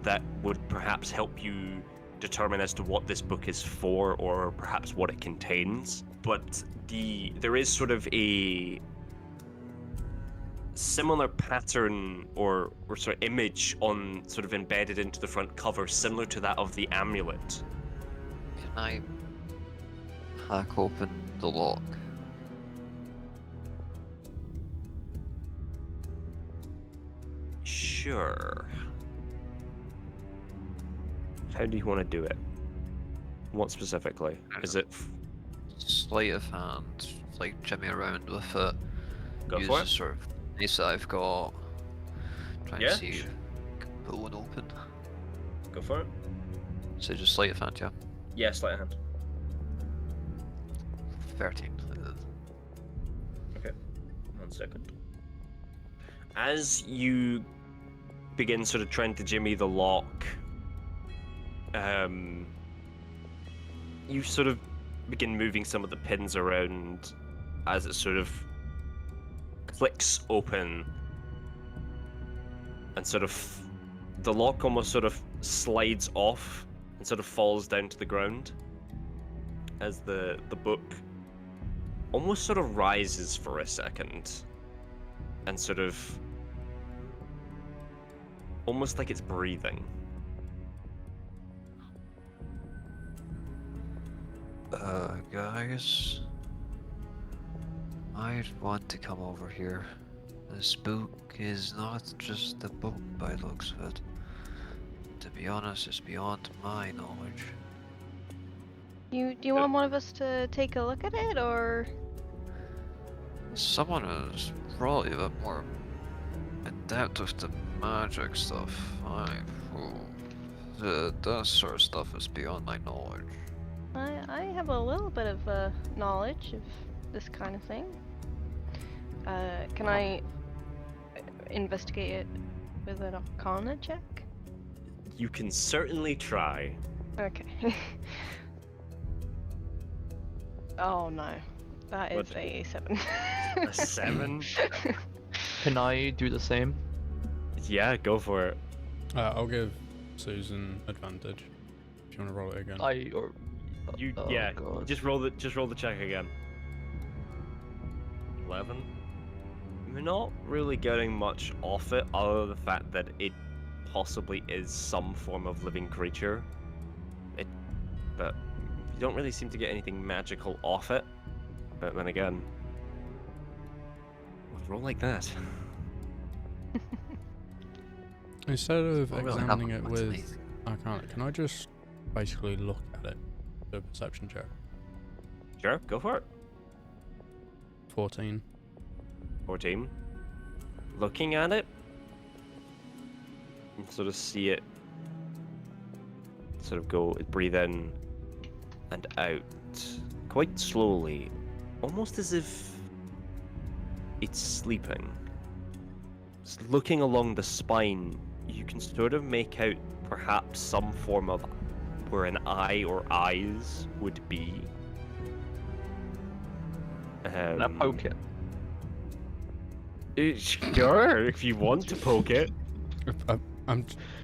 that would perhaps help you determine as to what this book is for, or perhaps what it contains. But there is sort of a similar pattern or sort of image on sort of embedded into the front cover, similar to that of the amulet. Can I hack open the lock? Sure. How do you want to do it? What specifically? Is it... Sleight of hand, like jimmy around with it. Go Use for the it. sort of mace that I've got. Try Yeah, and see if I can pull one open. Go for it. So just sleight of hand, yeah. Yeah, sleight of hand. 13. Okay, 1 second. As you begin sort of trying to jimmy the lock, you sort of begin moving some of the pins around as it sort of clicks open, and sort of the lock almost sort of slides off and sort of falls down to the ground as the book almost sort of rises for a second and sort of almost like it's breathing. Guys, I'd want to come over here. This book is not just a book by the looks of it. To be honest, it's beyond my knowledge. Do you want one of us to take a look at it, or? Someone who's probably a bit more adept with the magic stuff. That sort of stuff is beyond my knowledge. I have a little bit of knowledge of this kind of thing. Can I investigate it with an Arcana check? You can certainly try. Okay. Oh no, that is What? a 7. A 7? Can I do the same? Yeah, go for it. I'll give Susan advantage. If you want to roll it again. Yeah, God. just roll the check again. 11. You're not really getting much off it, other than the fact that it possibly is some form of living creature. But you don't really seem to get anything magical off it. But then again, roll like that. Instead of Well, really, examining that it one's with amazing. Arcana, can I just basically look at it? Do a perception check. Sure, go for it. 14. 14. looking at it, you sort of see it sort of go, breathe in and out quite slowly, almost as if it's sleeping. Looking along the spine, you can sort of make out perhaps some form of where an eye or eyes would be. Can I poke it? Sure, if you want to poke it.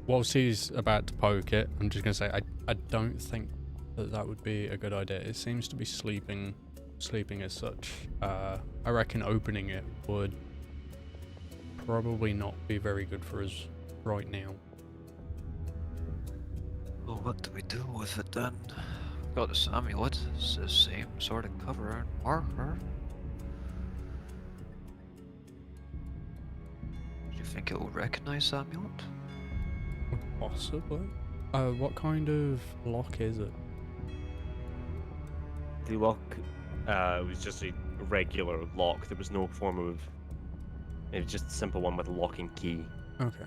Whilst he's about to poke it, I'm just gonna say I don't think that would be a good idea. It seems to be sleeping as such. I reckon opening it would probably not be very good for us right now. Well, what do we do with it then? Got this amulet. It's the same sort of cover and marker. Do you think it will recognize the amulet? Possibly. What kind of lock is it? The lock was just a regular lock. There was no form of... It was just a simple one with a locking key. Okay.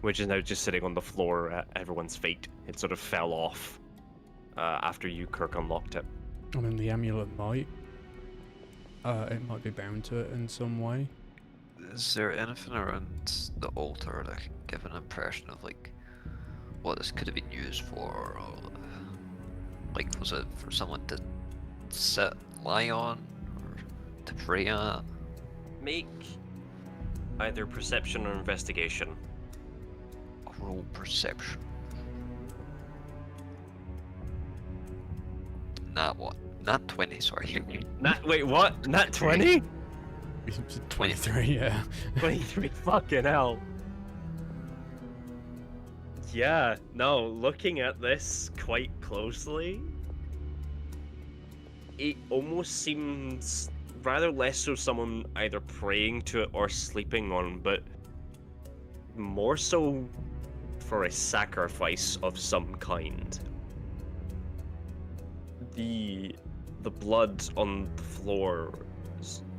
Which is now just sitting on the floor at everyone's feet. It sort of fell off after you, Kirk, unlocked it. I mean, the amulet might. It might be bound to it in some way. Is there anything around the altar that can give an impression of like what this could have been used for? Or, like, was it for someone to sit, lie on, or to pray at? Make either perception or investigation. Roll perception. Not what? Not 20, sorry. Wait, what? Nat 20? 23, yeah. 23, fucking hell. Yeah, no, looking at this quite closely, it almost seems rather less so someone either praying to it or sleeping on, but more so for a sacrifice of some kind. The blood on the floor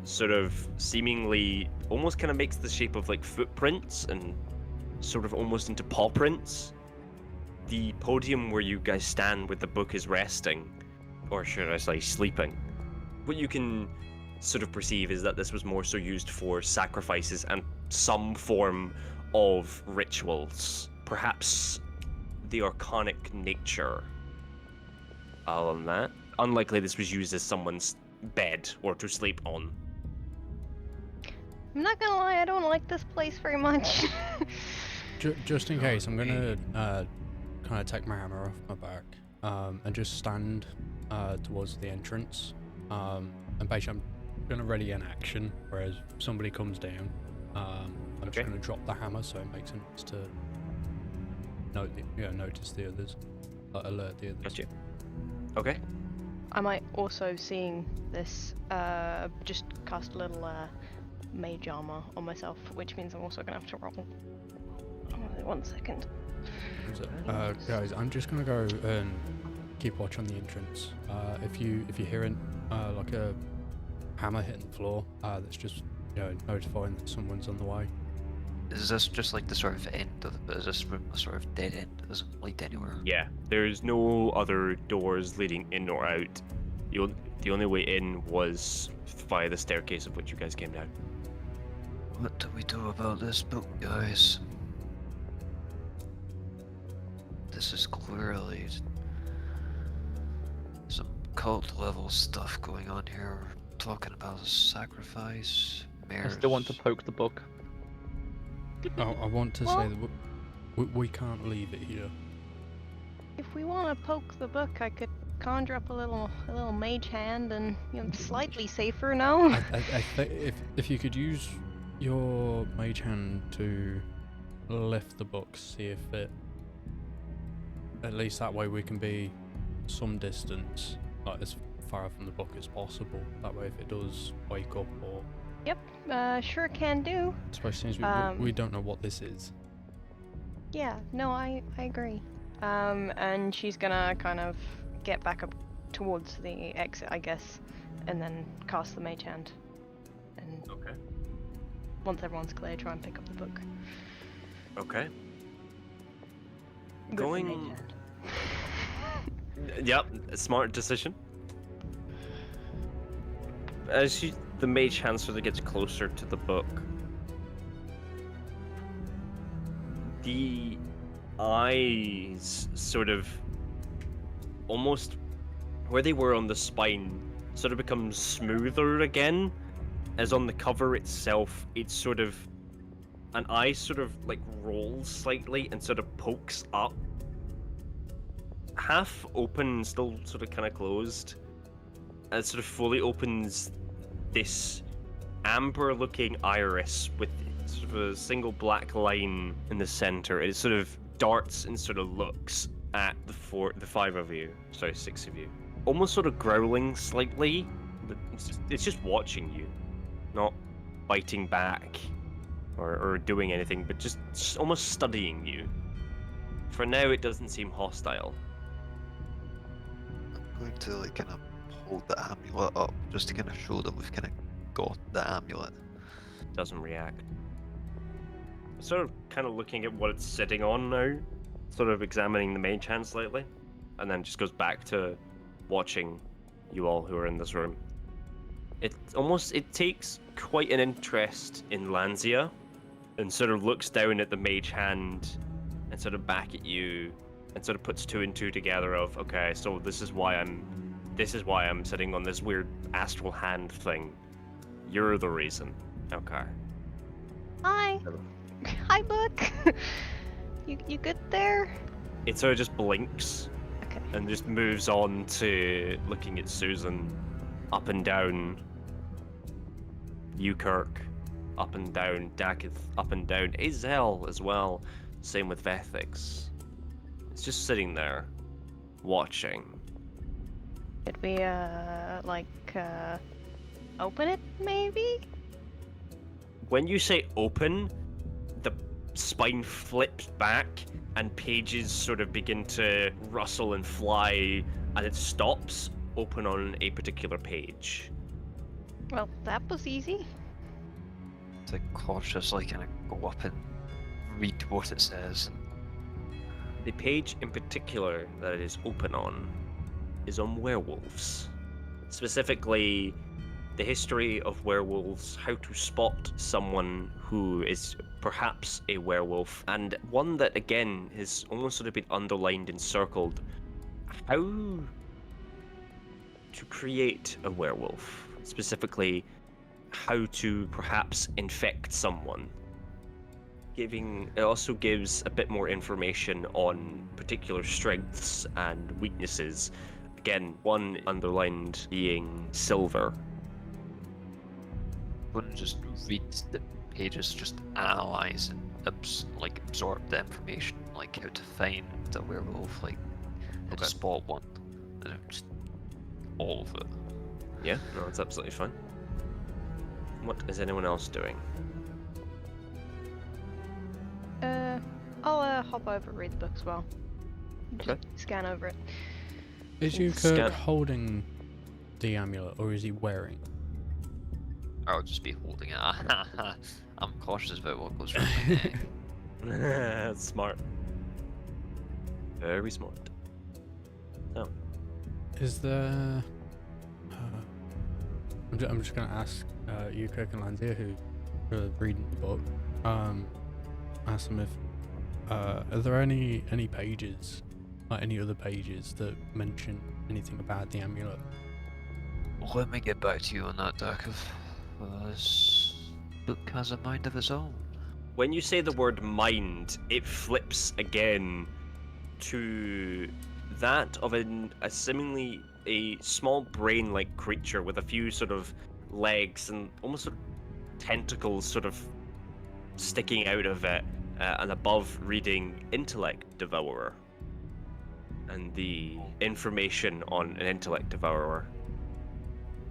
sort of seemingly almost kind of makes the shape of like footprints and sort of almost into paw prints. The podium where you guys stand with the book is resting, or should I say sleeping. What you can sort of perceive is that this was more so used for sacrifices and some form of rituals. Perhaps the arcanic nature. Other than that, unlikely this was used as someone's bed or to sleep on. I'm not gonna lie, I don't like this place very much. Just in case, I'm gonna kind of take my hammer off my back and just stand towards the entrance. And basically, I'm gonna ready an action, whereas somebody comes down. I'm just gonna drop the hammer so it makes sense to notice the others, alert the others. Gotcha. Okay. I might also, seeing this, just cast a little mage armor on myself, which means I'm also gonna have to roll. Only 1 second. Guys, I'm just gonna go and keep watch on the entrance. If you hear like a hammer hitting the floor, that's just notifying that someone's on the way. Is this just like the sort of end of is this room a sort of dead end? It doesn't lead anywhere? Yeah, there's no other doors leading in or out. The only way in was via the staircase of which you guys came down. What do we do about this book, guys? This is clearly some cult level stuff going on here. We're talking about a sacrifice, I still want to poke the book. I want to say that we can't leave it here. If we want to poke the book, I could conjure up a little mage hand and slightly safer, no? I think if you could use your mage hand to lift the book, see if it, at least that way we can be some distance, like as far from the book as possible. That way if it does wake up or... Yep, sure can do. Especially since we don't know what this is. Yeah, no, I agree. And she's gonna kind of get back up towards the exit, I guess, and then cast the mage hand. And Okay. once everyone's clear, try and pick up the book. Okay. With the Going- mage hand. Yep, a smart decision. As the mage hand sort of gets closer to the book, the eyes sort of almost where they were on the spine sort of becomes smoother again, as on the cover itself, it's sort of an eye sort of like rolls slightly and sort of pokes up. Half open, still sort of kind of closed, and sort of fully opens this amber-looking iris with sort of a single black line in the center. It sort of darts and sort of looks at the five of you. Sorry, six of you. Almost sort of growling slightly, but it's just watching you, not biting back or doing anything, but just almost studying you. For now, it doesn't seem hostile. I'm going to like kind of hold the amulet up just to kind of show them we've kind of got the amulet. Doesn't react. Sort of kind of looking at what it's sitting on now, sort of examining the mage hand slightly, and then just goes back to watching you all who are in this room. It takes quite an interest in Lanzia, and sort of looks down at the mage hand and sort of back at you, and sort of puts two and two together of, okay, so this is why I'm sitting on this weird astral hand thing. You're the reason. Okay. Hi. Hi, book. You good there? It sort of just blinks Okay. and just moves on to looking at Susan, up and down. Ukirk, up and down. Dakith, up and down. Azel as well. Same with Vethix. It's just sitting there, watching. Could we, open it, maybe? When you say open, the spine flips back and pages sort of begin to rustle and fly, and it stops open on a particular page. Well, that was easy. To cautiously kind of go up and read what it says. The page in particular that it is open on is on werewolves. Specifically, the history of werewolves, how to spot someone who is perhaps a werewolf, and one that again has almost sort of been underlined and circled. How to create a werewolf. Specifically, how to perhaps infect someone. It also gives a bit more information on particular strengths and weaknesses. Again, one underlined being silver. Wouldn't just read the pages, just analyze and absorb the information, like how to find a werewolf, like how Okay. to spot one, and just all of it. Yeah, no, that's absolutely fine. What is anyone else doing? I'll hop over and read the book as well. Just Okay. scan over it. Is Ukirk Scan- holding the amulet, or is he wearing? I'll just be holding it. I'm cautious about what goes wrong. That's smart. Very smart. So, Is there? I'm just gonna ask Ukirk and Lanzia, who are reading the book. Ask them if are there any pages, like any other pages that mention anything about the amulet? Let me get back to you on that, Dakov. This book has a mind of its own. when you say the word mind, it flips again to that of a seemingly a small brain-like creature with a few sort of legs and almost sort of tentacles sort of sticking out of it, and above reading Intellect Devourer. And the information on an Intellect Devourer.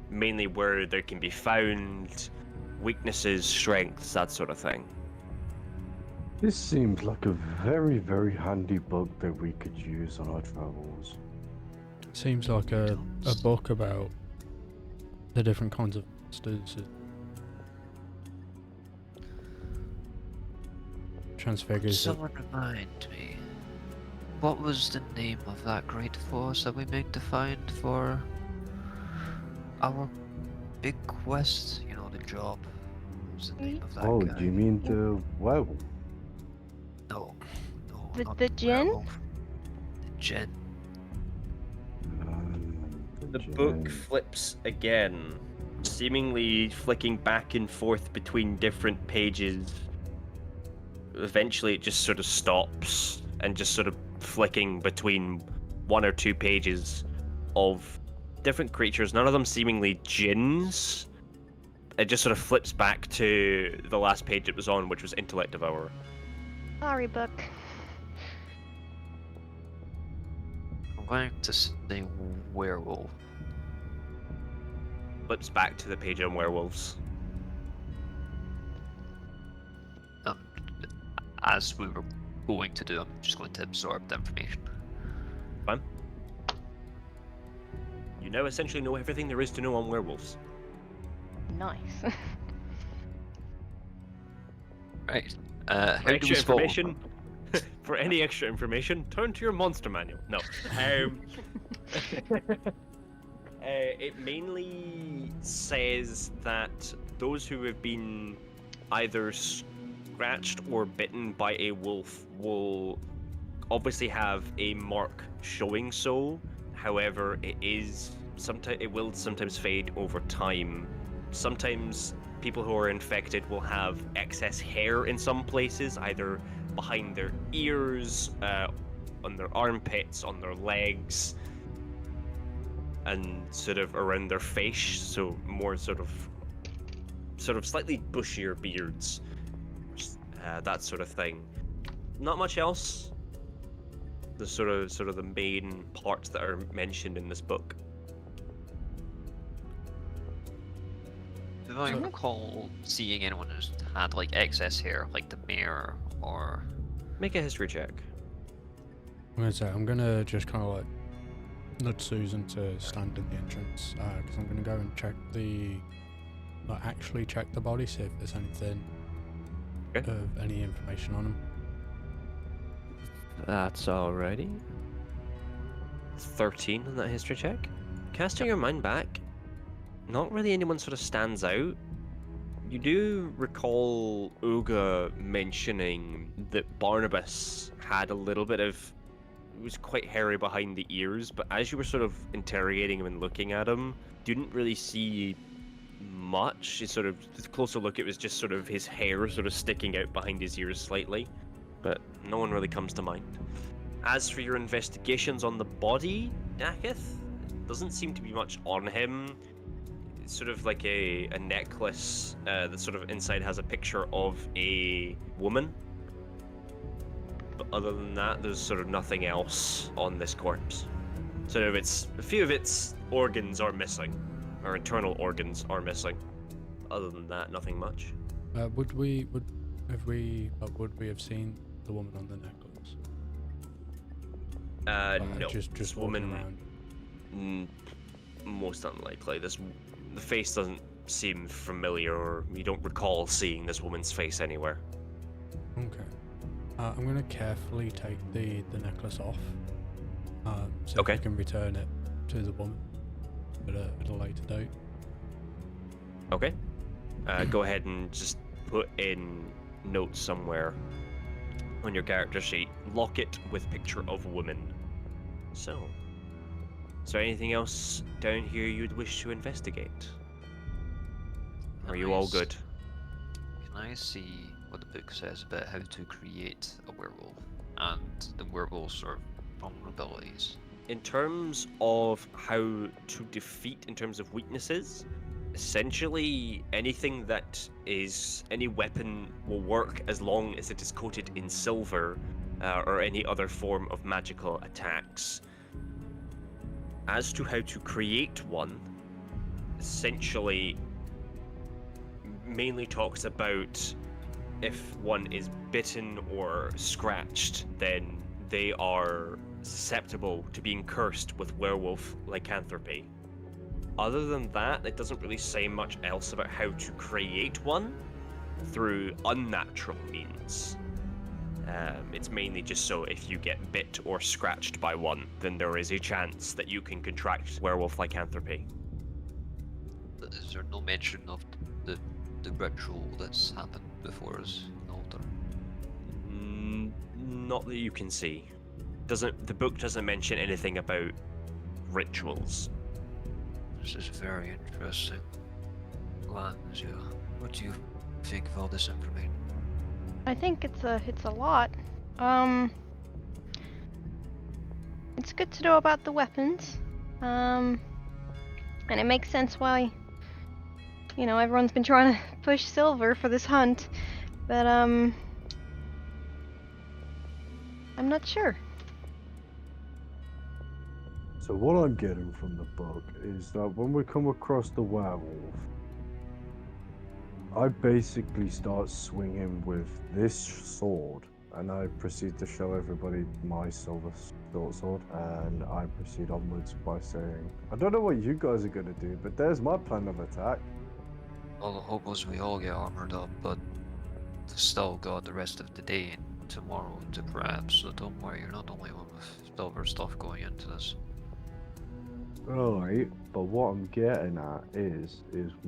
Mainly where there can be found, weaknesses, strengths, that sort of thing. This seems like a very, very handy book that we could use on our travels. Seems like a book about the different kinds of monsters. transfigures it. Someone remind me. What was the name of that great force that we make to find for our big quest? You know, the job. What was the name of that Oh, guy? do you mean the werewolf? No, no, The- not the djinn? werewolf. The djinn. The book flips again, seemingly flicking back and forth between different pages. Eventually, it just sort of stops and just sort of flicking between one or two pages of different creatures, none of them seemingly jinns. It just sort of flips back to the last page it was on, which was Intellect Devourer. Sorry, book. I'm going to say werewolf. Flips back to the page on werewolves. As we were going to do, I'm just going to absorb the information. Fine. You now essentially know everything there is to know on werewolves. Nice. Right. For How do we extra spell? information, for any extra information, turn to your monster manual. No. It mainly says that those who have been either scratched or bitten by a wolf will obviously have a mark showing so. However, it will sometimes fade over time. Sometimes people who are infected will have excess hair in some places, either behind their ears, on their armpits, on their legs, and sort of around their face, so more sort of slightly bushier beards, that sort of thing. Not much else. The sort of the main parts that are mentioned in this book. Do I recall seeing anyone who's had like excess hair, like the mayor or? Make a history check. I'm gonna just kind of like nudge Susan to stand in the entrance, because I'm gonna go and actually check the body, see if there's anything Okay. of any information on him. That's alrighty. 13 on that history check. Casting your mind back, not really anyone sort of stands out. You do recall Uga mentioning that Barnabas had a little bit of... It was quite hairy behind the ears, but as you were sort of interrogating him and looking at him, you didn't really see much. It's sort of, with a closer look, it was just sort of his hair sort of sticking out behind his ears slightly, but no one really comes to mind. As for your investigations on the body, Dakith, doesn't seem to be much on him. It's sort of like a necklace that sort of inside has a picture of a woman. But other than that, there's sort of nothing else on this corpse. Sort of a few of its organs are missing, or internal organs are missing. Other than that, nothing much. Would we have seen the woman on the necklace? No. Just This walking woman, around. most unlikely. The face doesn't seem familiar, or you don't recall seeing this woman's face anywhere. Okay. I'm gonna carefully take the necklace off, so Okay. I can return it to the woman at a later date. Okay. Go ahead and just put in notes somewhere on your character sheet. Lock it with picture of woman. So, is there anything else down here you'd wish to investigate? Are you all Nice. good? Can I see what the book says about how to create a werewolf and the werewolf's sort of vulnerabilities? In terms of how to defeat, in terms of weaknesses, essentially anything that is any weapon will work as long as it is coated in silver, or any other form of magical attacks. As to how to create one, essentially mainly talks about if one is bitten or scratched, then they are susceptible to being cursed with werewolf lycanthropy. Other than that, it doesn't really say much else about how to create one through unnatural means. It's mainly just so if you get bit or scratched by one, then there is a chance that you can contract werewolf lycanthropy. Is there no mention of the ritual that's happened before us in the altar? Not that you can see. The book doesn't mention anything about rituals. This is very interesting. What do you think of all this information? I think it's a lot. It's good to know about the weapons. And it makes sense why, everyone's been trying to push silver for this hunt. But I'm not sure. So what I'm getting from the book is that when we come across the werewolf, I basically start swinging with this sword, and I proceed to show everybody my silver sword, and I proceed onwards by saying, I don't know what you guys are going to do, but there's my plan of attack. Well, the hope was we all get armored up, but we've still got the rest of the day and tomorrow to grab, so don't worry, you're not the only one with silver stuff going into this. Right, but what I'm getting at is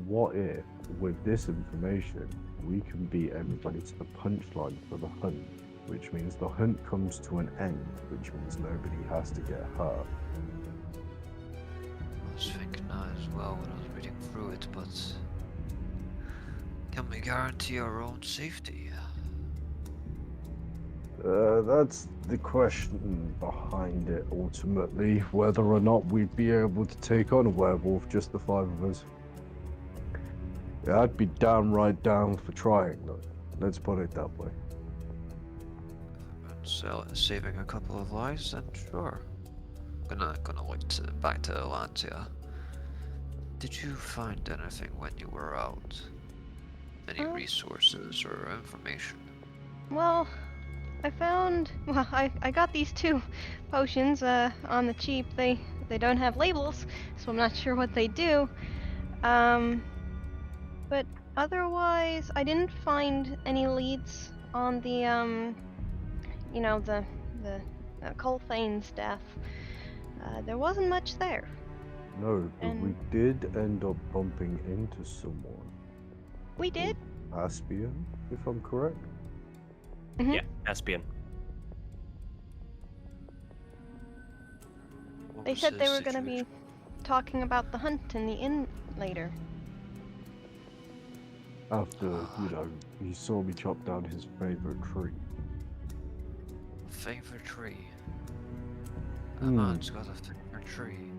what if, with this information, we can beat everybody to the punchline for the hunt, which means the hunt comes to an end, which means nobody has to get hurt. I was thinking that as well when I was reading through it, but can we guarantee our own safety? That's the question behind it, ultimately, whether or not we'd be able to take on a werewolf, just the 5 of us. Yeah, I'd be downright down for trying, though. Let's put it that way. So, saving a couple of lives, then sure. Gonna look back to Atlantia. Did you find anything when you were out? Any resources or information? Well, I got these 2 potions on the cheap. They don't have labels, so I'm not sure what they do. But otherwise, I didn't find any leads on the Colthane's death. There wasn't much there. No, but And- we did end up bumping into someone. We did. Aspian, if I'm correct. Mhm. Yeah, Aspian. What They was said they his were gonna be situation? talking about the hunt in the inn later. After, he saw me chop down his favorite tree. Favorite tree? A Hmm. man's got a favorite tree.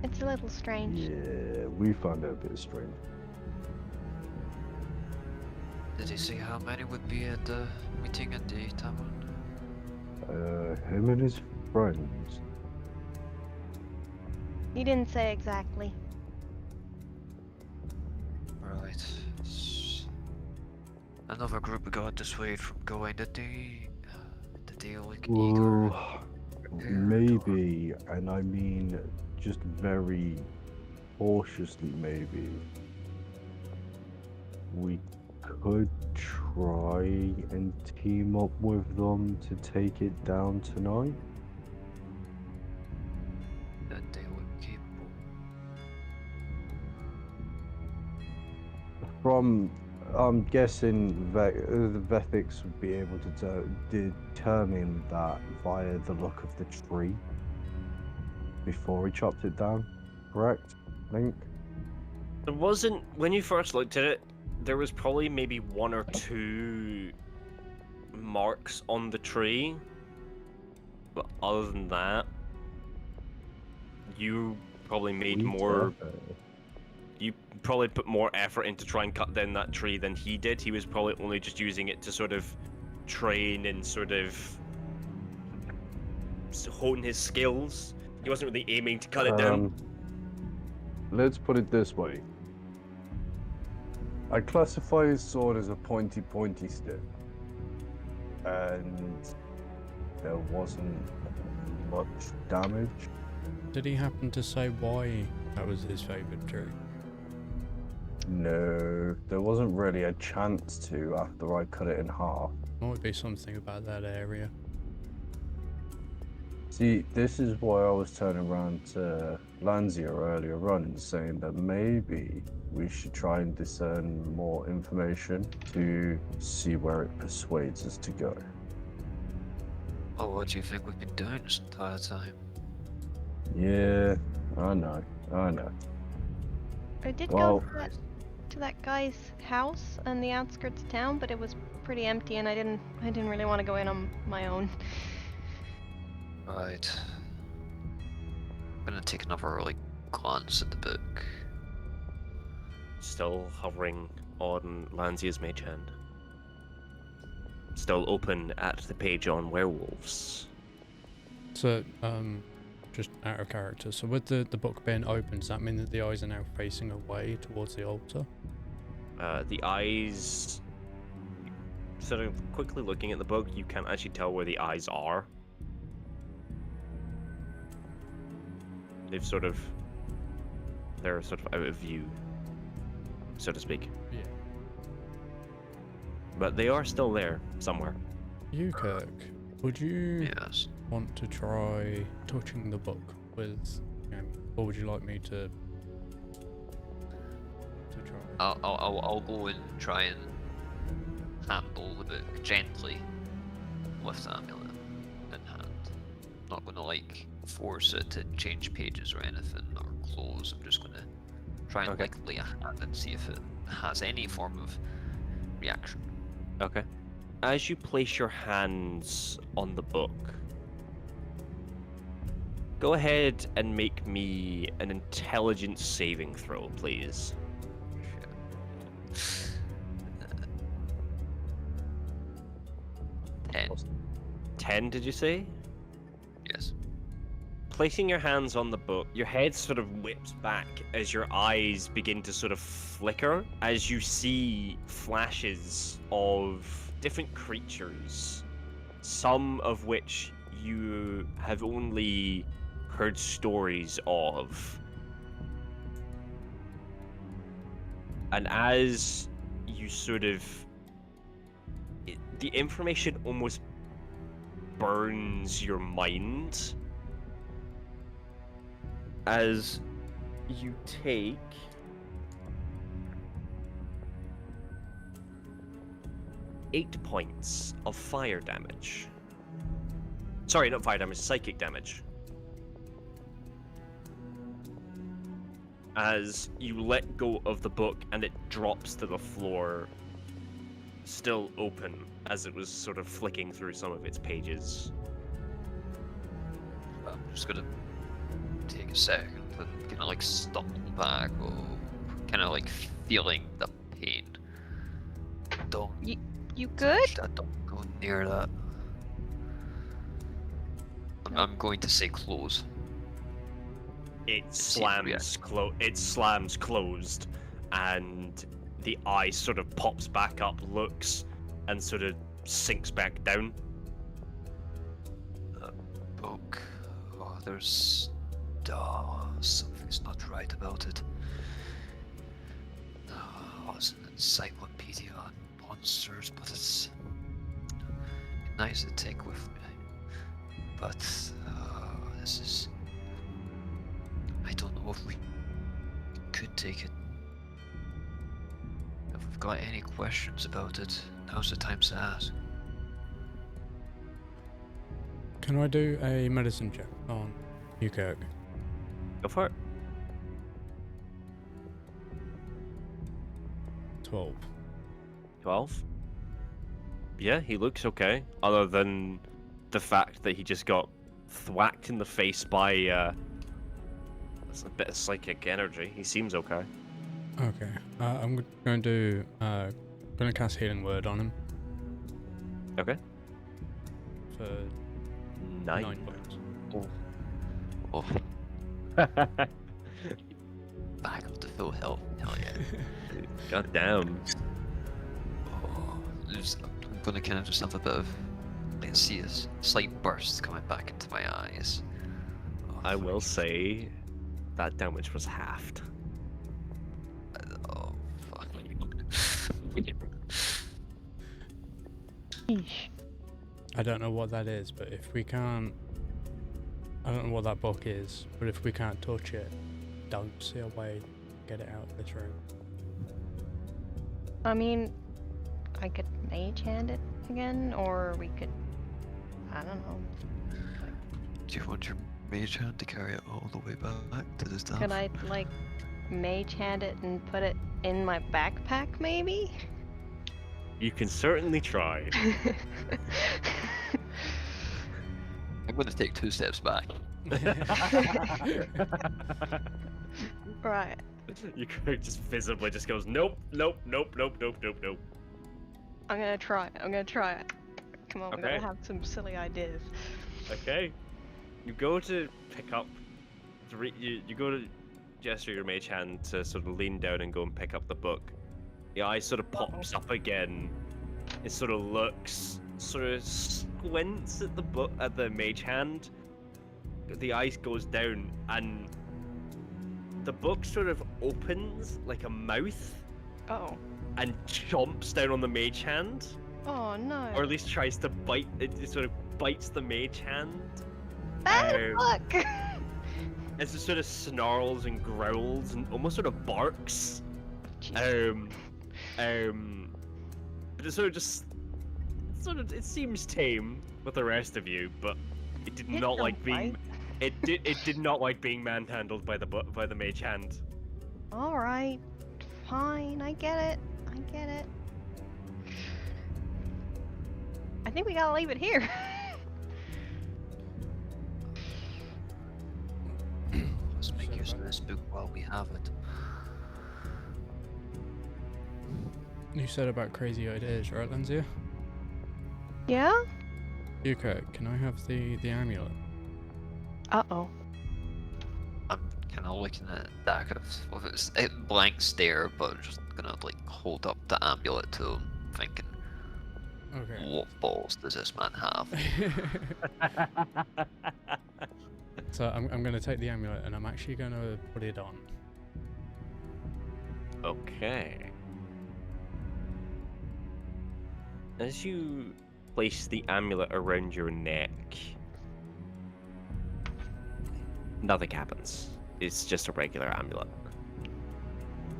It's a little strange. Yeah, we found it a bit strange. Did he say how many would be at the meeting at the tavern? Him and his friends. He didn't say exactly. Right. Another group we got dissuaded from going. Did they like eager? Well, maybe, and I mean just very cautiously maybe. We could try and team up with them to take it down tonight. That they look capable. From, I'm guessing the Vethics would be able to determine that via the look of the tree before he chopped it down, correct, Link? There wasn't, when you first looked at it, there was probably maybe 1 or 2 marks on the tree. But other than that, you probably made more. You probably put more effort into trying and cut down that tree than he did. He was probably only just using it to sort of train and sort of hone his skills. He wasn't really aiming to cut it down. Let's put it this way. I classify his sword as a pointy stick. And there wasn't much damage. Did he happen to say why that was his favourite tree? No, there wasn't really a chance to after I cut it in half. Might be something about that area. See, this is why I was turning around to Lanzia earlier on and saying that maybe we should try and discern more information to see where it persuades us to go. Oh, what do you think we've been doing this entire time? Yeah, I know. I did Well- go to that guy's house on the outskirts of town, but it was pretty empty, and I didn't really want to go in on my own. Right. I'm gonna take another glance at the book. Still hovering on Lanzia's mage hand. Still open at the page on werewolves. So, just out of character. So with the book being open, does that mean that the eyes are now facing away towards the altar? The eyes... Sort of quickly looking at the book, you can't actually tell where the eyes are. They're sort of out of view, so to speak. Yeah. But they are still there, somewhere. You, Kirk, would you Yes. want to try touching the book with, or would you like me to try? I'll go and try and handle the book gently with the amulet in hand. Not gonna force it to change pages or anything or close. I'm just gonna try and Okay. lay a hand and see if it has any form of reaction. Okay. As you place your hands on the book, go ahead and make me an intelligence saving throw, please. Shit. 10. 10, did you say? Yes. Placing your hands on the book, your head sort of whips back as your eyes begin to sort of flicker as you see flashes of different creatures, some of which you have only heard stories of. And as you sort of... the information almost burns your mind as you take 8 points of fire damage. Sorry, not fire damage, psychic damage. As you let go of the book and it drops to the floor, still open as it was sort of flicking through some of its pages. I'm just gonna take a second and kind of stumble back, or kind of feeling the pain. Don't You good? touch that, don't go near that. I'm going to say close. It See if we slams closed, and the eye sort of pops back up, looks, and sort of sinks back down. Book. Oh, there's... something's not right about it. Oh, it's an encyclopedia on monsters, but it's nice to take with me. But this is... I don't know if we could take it. If we've got any questions about it, now's the time to ask. Can I do a medicine check on you, Kirk? Go for it. 12. 12. Yeah, he looks okay, other than the fact that he just got thwacked in the face by a bit of psychic energy. He seems okay. Okay. I'm going to cast Healing Word on him Okay. for 9. 9 points. Oh, back up to full health. Hell yeah. God damn. Oh, I'm gonna kind of just have a bit of... I can see a slight burst coming back into my eyes. Oh, I will say that damage was halved. Oh, Yeesh. I don't know what that is, but if we can't... I don't know what that book is, but if we can't touch it, don't see a way to get it out of this room. I mean, I could mage hand it again, or we could. I don't know. Do you want your mage hand to carry it all the way back to the staff? Could I, like, mage hand it and put it in my backpack, maybe? You can certainly try. I'm going to take 2 steps back. Right. You could just visibly just goes, nope, nope, nope, nope, nope, nope, nope. I'm gonna try it. I'm gonna try it. Come on, we Okay. gotta have some silly ideas. Okay. You go to pick up, you go to gesture your mage hand to sort of lean down and go and pick up the book. The eye sort of pops up again. It sort of looks, sort of squints at the book, at the mage hand. The eye goes down and the book sort of opens like a mouth Oh. and chomps down on the mage hand. Oh no. Or at least tries to bite, it sort of bites the mage hand. Bad luck! As it sort of snarls and growls and almost sort of barks. Jeez. But it sort of just, it seems tame with the rest of you, but it did It not don't like being, bite. it did not like being manhandled by the mage hand. Alright. Fine, I get it. I get it. I think we gotta leave it here. Let's make use of this book while we have it. You said about crazy ideas, right, Lindsay? Yeah? Okay, can I have the amulet? Uh-oh. I'm kind of looking at Dak with its blank stare, but just gonna like hold up the amulet to him, thinking, Okay. what balls does this man have? So I'm going to take the amulet and I'm actually going to put it on. Okay. As you place the amulet around your neck, nothing happens. It's just a regular amulet.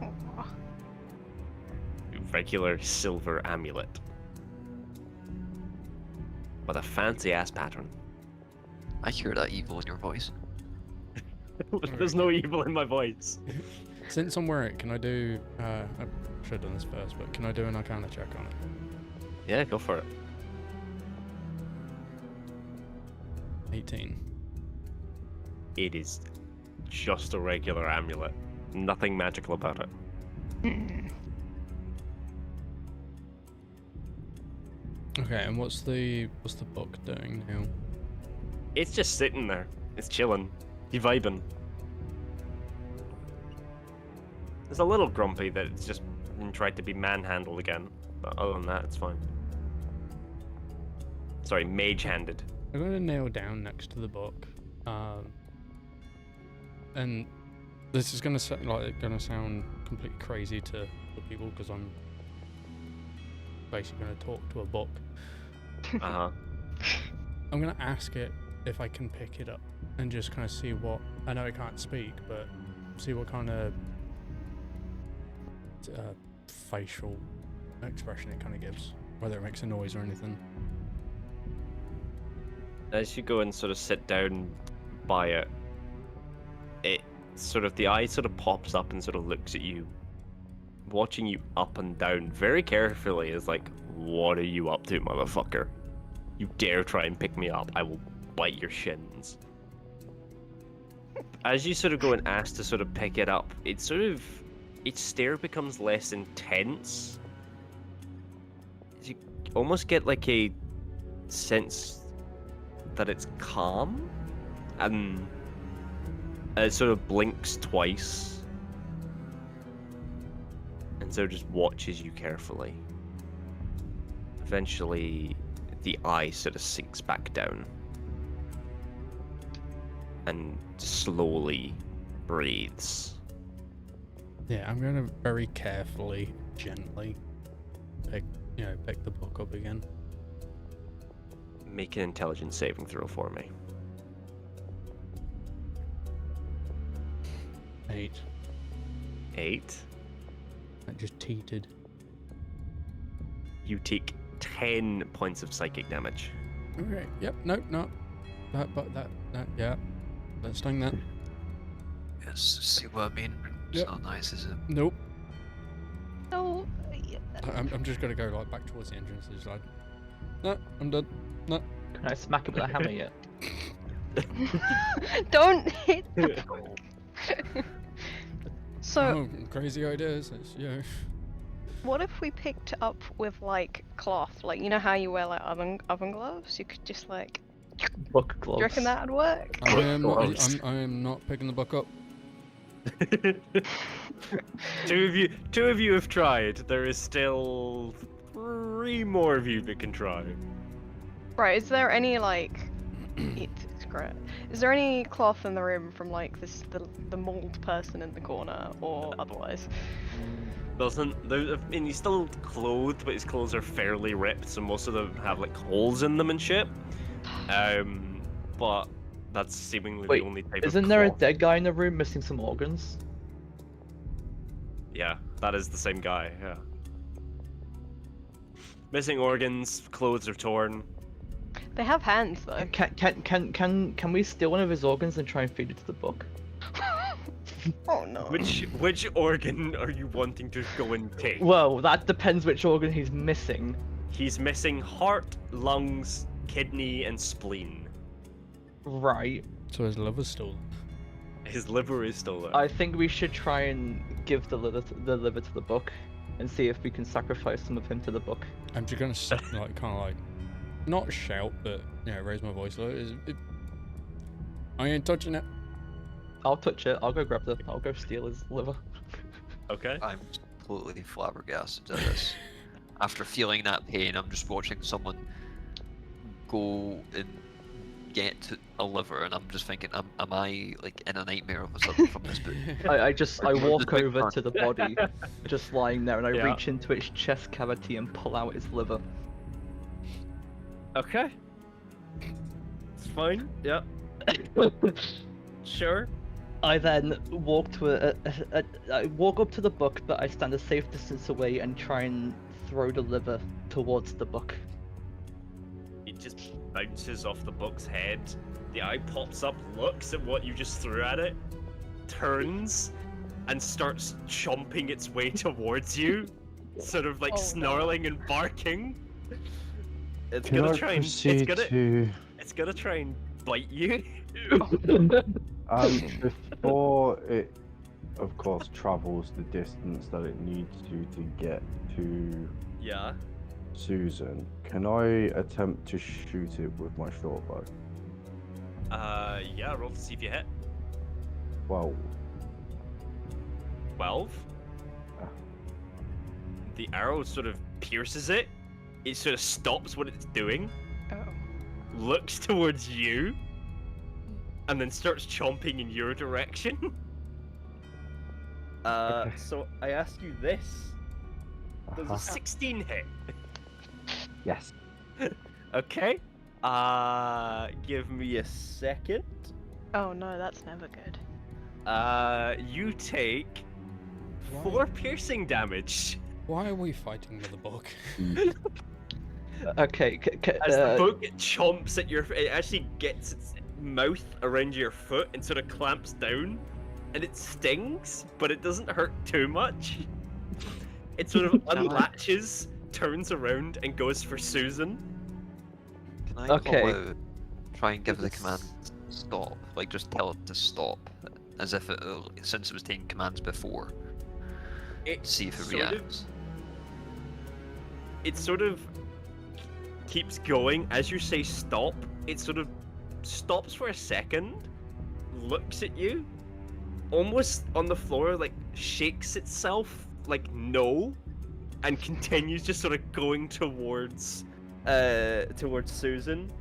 Aw. Regular silver amulet. With a fancy ass pattern. I hear that evil in your voice. There's no evil in my voice. Since I'm wearing it, can I do... I should have done this first, but can I do an Arcana check on it? Yeah, go for it. 18. It is just a regular amulet. Nothing magical about it. Okay, and what's the book doing now? It's just sitting there. It's chilling. You vibing. It's a little grumpy that it's just tried to be manhandled again. But other than that, it's fine. Sorry, mage-handed. I'm going to nail down next to the book. And this is going to sound completely crazy to people because I'm basically going to talk to a book. Uh-huh. I'm going to ask it if I can pick it up and just kind of see what... I know it can't speak, but see what kind of facial expression it kind of gives. Whether it makes a noise or anything. As you go and sort of sit down by it, it sort of, the eye sort of pops up and sort of looks at you, watching you up and down very carefully, is like, what are you up to, motherfucker? You dare try and pick me up, I will bite your shins. As you sort of go and ask to sort of pick it up, it sort of, its stare becomes less intense. You almost get like a sense that it's calm, and it sort of blinks twice, and so just watches you carefully. Eventually, the eye sort of sinks back down and slowly breathes. Yeah, I'm going to very carefully, gently pick the book up again. Make an intelligence saving throw for me. 8. 8. That just teetered. You take 10 points of psychic damage. Okay. Yep. Nope. No. That. Yeah. Let's sting that. Yes, see what I mean? It's Yep. not nice, is it? Nope. No. I'm just gonna go like back towards the entrance. It's like, no, I'm done. No. Can I smack him with a hammer yet? Don't hit the So, Oh, crazy ideas. It's, what if we picked up with like cloth? Like, you know how you wear like oven gloves? You could just like. Book Do gloves. you reckon that'd work? I Close. am not picking the book up. Two of you have tried. There is still 3 more of you that can try. Right, is there any like it's great. Is there any cloth in the room from like the mold person in the corner or otherwise? I mean, he's still clothed, but his clothes are fairly ripped, so most of them have like holes in them and shit. But that's seemingly Wait, the only type Isn't of there a cloth. dead guy in the room missing some organs? Yeah, that is the same guy, yeah. Missing organs, clothes are torn. They have hands though. Can we steal one of his organs and try and feed it to the book? Oh no. Which organ are you wanting to go and take? Well, that depends which organ he's missing. He's missing heart, lungs, kidney, and spleen. Right. So his liver's still. His liver is still there. I think we should try and give the liver to the book, and see if we can sacrifice some of him to the book. I'm just gonna like kind of like, not shout, but raise my voice a little. I ain't touching it. I'll touch it. I'll go steal his liver. Okay. I'm completely flabbergasted at this. After feeling that pain, I'm just watching someone go and get a liver, and I'm just thinking, am I like in a nightmare or something from this book? I walk over to the body, just lying there, and I Yeah. reach into its chest cavity and pull out its liver. Okay. It's fine. Yeah. Sure. I then walk to I walk up to the book, but I stand a safe distance away and try and throw the liver towards the book. It just bounces off the book's head. The eye pops up, looks at what you just threw at it, turns, and starts chomping its way towards you, sort of like Oh, no. snarling and barking. It's Can gonna I try and proceed to it's gonna try and bite you. before it, of course, travels the distance that it needs to get to Yeah. Susan? Can I attempt to shoot it with my short bow? Yeah. Roll to see if you hit. Well, 12. Ah. The arrow sort of pierces it. It sort of stops what it's doing, Oh. looks towards you, and then starts chomping in your direction. Okay. So I ask you this: does Uh-huh. a 16 hit? Yes. Okay. Give me a second. Oh no, that's never good. You take Why? 4 piercing damage Why are we fighting with a book? Okay, as the book chomps at your. It actually gets its mouth around your foot and sort of clamps down, and it stings, but it doesn't hurt too much. It sort of unlatches, turns around, and goes for Susan. Can I Okay. call out, try and give the command stop, like just tell it to stop, as if it, since it was taking commands before, It see if it sort of- reacts. It sort of keeps going. As you say stop, it sort of stops for a second, looks at you, almost on the floor, like shakes itself, like no, and continues just sort of going towards Susan.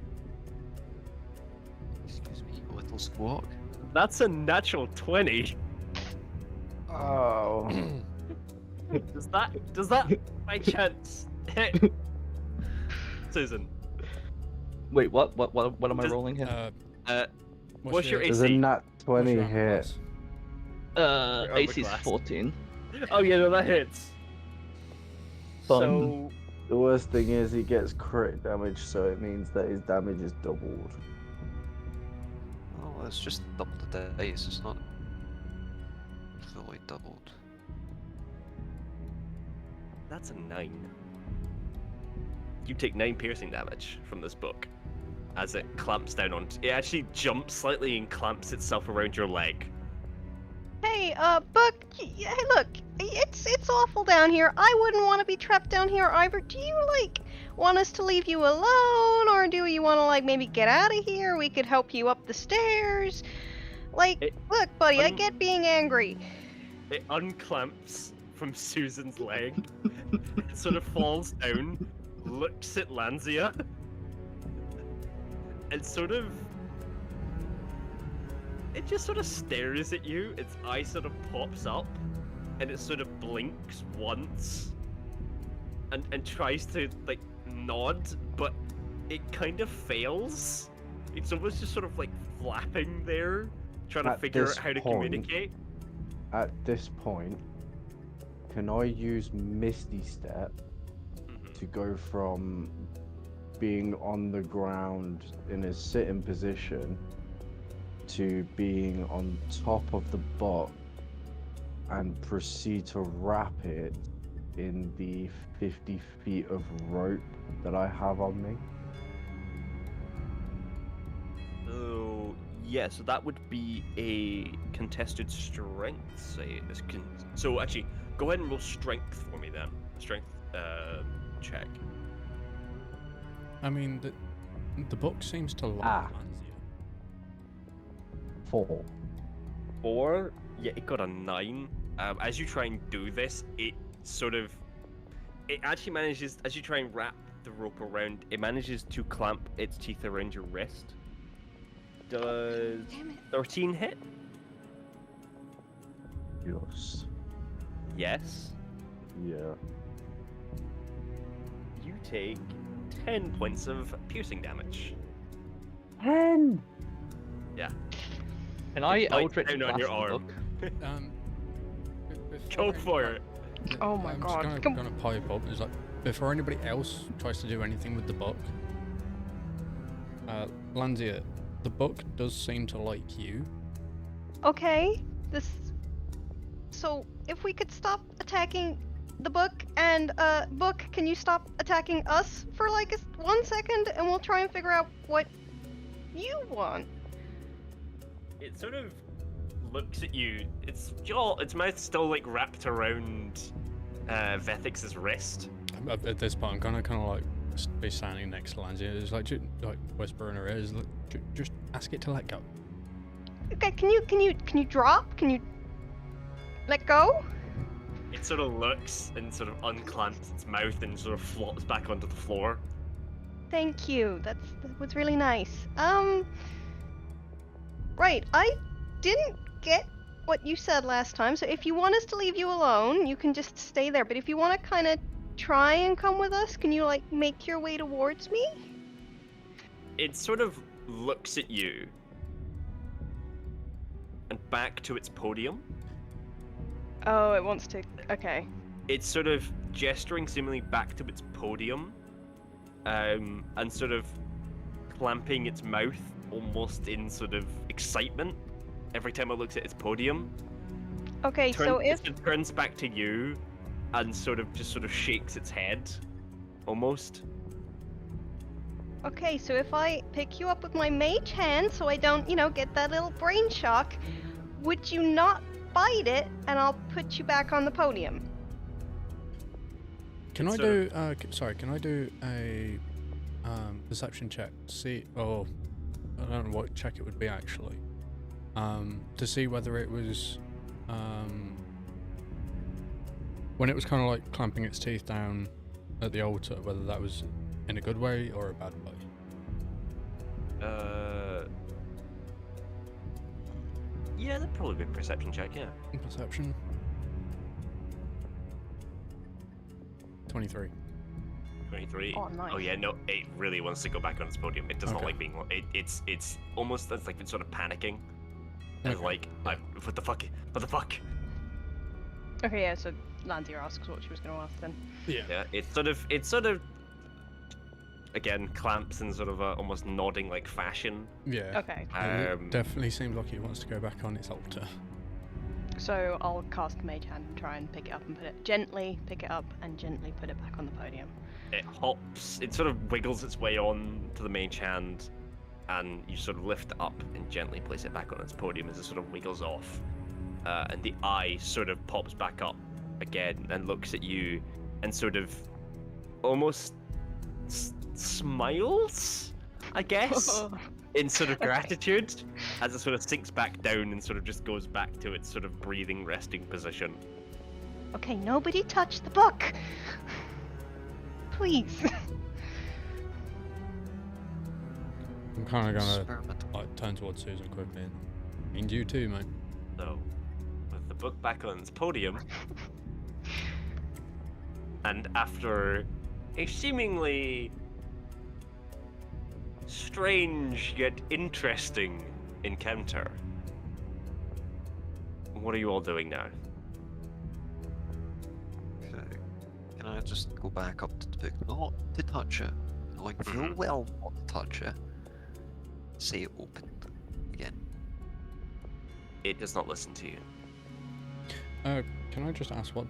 Excuse me, you little squawk. That's a natural 20. Oh. Does that by chance Susan. Wait, what am I Just- rolling here? What's your There's a AC? nat 20 your armor hit. class? Your AC is armor class. 14. Oh yeah, no, that hits. Fun. So The worst thing is he gets crit damage, so it means that his damage is doubled. Oh, it's just double the dice. It's not fully doubled. that's a 9. You take 9 piercing damage from this book as it clamps down on. It actually jumps slightly and clamps itself around your leg. Hey, Book. Hey, look. It's awful down here. I wouldn't want to be trapped down here either. Do you want us to leave you alone, or do you want to maybe get out of here? We could help you up the stairs. Look, buddy. I get being angry. It unclamps from Susan's leg. It sort of falls down, looks at Lanzia, and it just sort of stares at you. Its eye sort of pops up, and it sort of blinks once, and tries to nod, but it kind of fails. It's almost just sort of flapping there, trying to At figure out this how to point- communicate. At this point, can I use Misty Step to go from being on the ground in a sitting position to being on top of the box and proceed to wrap it in the 50 feet of rope that I have on me? Oh, yeah, so that would be a contested strength save. So actually, go ahead and roll strength for me then. Strength check. I mean, the book seems to like Ah. Lanzia. 4. 4? Yeah, it got a 9. As you try and do this, it actually manages, as you try and wrap the rope around, it manages to clamp its teeth around your wrist. Does Damn it. 13 hit? Yes. Yes. Yeah. You take 10 points of piercing damage. 10! Yeah. Can I Bite Eldritch down on Blast your the arm. book? Go for it. Oh my I'm God, just come- gonna pipe up. It's before anybody else tries to do anything with the book, Lanzia, the book does seem to like you. Okay. So if we could stop attacking the book, and Book, can you stop attacking us for 1 second, and we'll try and figure out what you want. It sort of looks at you. Its mouth still wrapped around Vethix's wrist. At this point, I'm gonna kind of be standing next to Lanzia. It's whisper in her ears. Just ask it to let go. Okay, can you drop? Can you let go? It sort of looks and sort of unclamps its mouth and sort of flops back onto the floor. Thank you. That was really nice. Right, I didn't get what you said last time, so if you want us to leave you alone, you can just stay there. But if you want to kind of try and come with us, can you make your way towards me? It sort of looks at you and back to its podium. Oh, it wants to. Okay. It's sort of gesturing seemingly back to its podium, and sort of clamping its mouth almost in sort of excitement every time it looks at its podium. Okay, so if It turns back to you and sort of shakes its head, almost. okay, so if I pick you up with my mage hand, so I don't, get that little brain shock, would you not bite it, and I'll put you back on the podium? Can It's I sort do? Sorry, can I do a perception check to see? Oh, I don't know what check it would be actually. To see whether it was when it was kind of clamping its teeth down at the altar, whether that was in a good way or a bad way. Yeah, that'd probably be a perception check, yeah. Perception. 23. 23. Oh, nice. Oh yeah, no, it really wants to go back on its podium. It does not Okay. like being. It's almost as like it's sort of panicking. As Okay. like, what the fuck? What the fuck? Okay, yeah, so Landia asks what she was going to ask then. Yeah, it's sort of again clamps in sort of a almost nodding like fashion. Yeah. Okay, It definitely seems like it wants to go back on its altar. so I'll cast Mage Hand and try and pick it up and put it gently, pick it up and gently put it back on the podium. It hops, it sort of wiggles its way on to the mage hand, and you sort of lift it up and gently place it back on its podium as it sort of wiggles off. And the eye sort of pops back up again and looks at you and sort of almost smiles, I guess, in sort of Okay. gratitude as it sort of sinks back down and sort of just goes back to its sort of breathing, resting position. Okay, nobody touch the book! Please! I'm kind of gonna Experiment. like turn towards Susan quickly. And you too, mate. So, with the book back on its podium, and after a seemingly strange yet interesting encounter, what are you all doing now? Okay. Can I just go back up to the book? Not to touch it. Knowing full Mhm. well not to touch it. Say it open again. It does not listen to you. Can I just ask what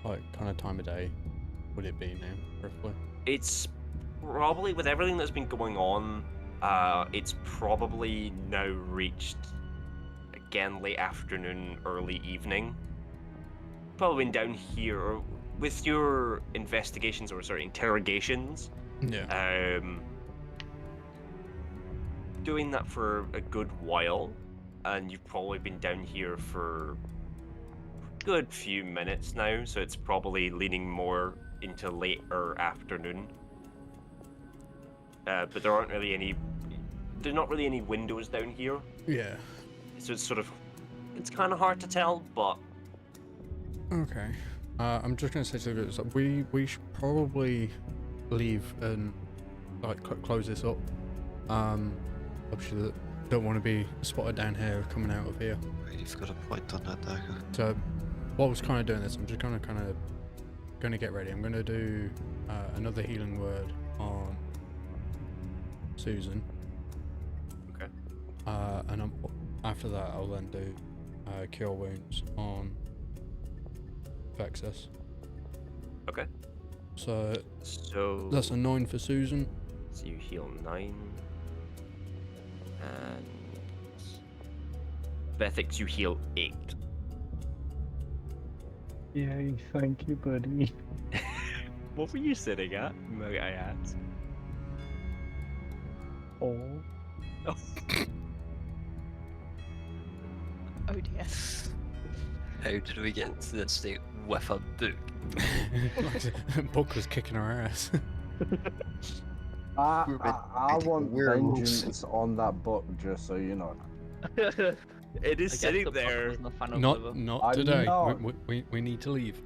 like kind of time of day would it be now, roughly? It's probably, with everything that's been going on, it's probably now reached, again, late afternoon, early evening. Probably been down here with your investigations or sorry, interrogations. Yeah. Doing that for a good while, and you've probably been down here for a good few minutes now, so it's probably leaning more into later afternoon. But there aren't really any. There's not really any windows down here, Yeah. so it's sort of. It's kind of hard to tell, but Okay. I'm just gonna say to the group, we should probably leave and like close this up. Obviously, don't want to be spotted down here coming out of here. You've got a point on that, Dagger. So, what I was kind of doing this, I'm just gonna get ready. I'm gonna do another healing word on Susan. Okay. And after that, I'll then do cure wounds on Vexus. okay. So So that's a 9 for Susan. So you heal 9. And Bethix, you heal 8. Yay, thank you, buddy. What were you sitting at, may I ask? Oh. Oh dear. How did we get to this state with a book? Book was kicking her ass. I We're want werewolves. vengeance on that book, just so you know. It is I guess sitting the book there. wasn't a fan of not liver. not I today. know. We need to leave.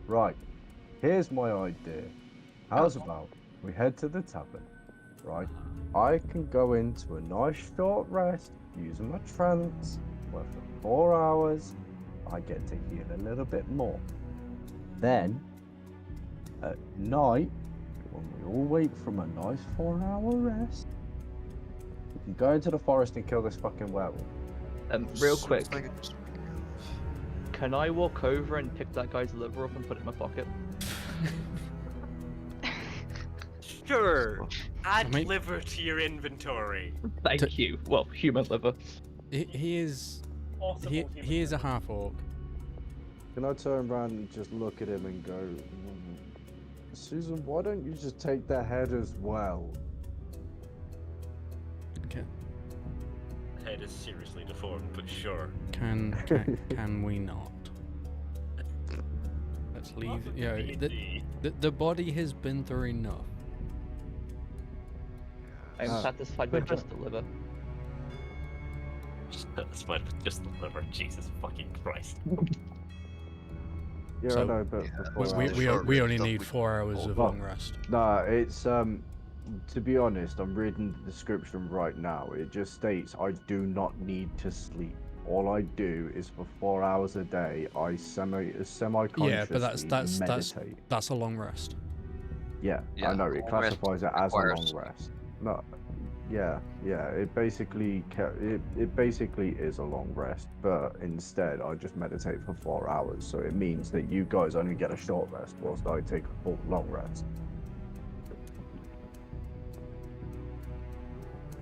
Right, here's my idea. How's about we head to the tavern, right? I can go into a nice short rest using my trance, where for 4 hours I get to heal a little bit more. Then, at night, when we all wake from a nice 4-hour rest, we can go into the forest and kill this fucking werewolf. Real quick, Sounds like it's- can I walk over and pick that guy's liver up and put it in my pocket? Sure. Add I mean- liver to your inventory. Thank you. Well, human liver. He is he is a half orc. Can I turn around and just look at him and go, Susan, why don't you just take the head as well? Okay. Head is seriously deformed, but sure. Can we not? Let's leave. Yeah, the body has been through enough. I'm Ah. satisfied with just the liver. That's fine with just the liver. Jesus fucking Christ. Yeah, I So know, but Yeah, for we, 4 we, hours. we, Short we rest only stuff need we 4 hours can of hold. long rest. Nah, it's to be honest, I'm reading the description right now. It just states I do not need to sleep. All I do is for 4 hours a day, I semi-consciously Yeah, but meditate. that's a long rest. Yeah, Yeah, I know. It long rest classifies it as a long requires sleep. rest. No, yeah. It basically it basically is a long rest, but instead I just meditate for 4 hours. So it means that you guys only get a short rest, whilst I take a full long rest.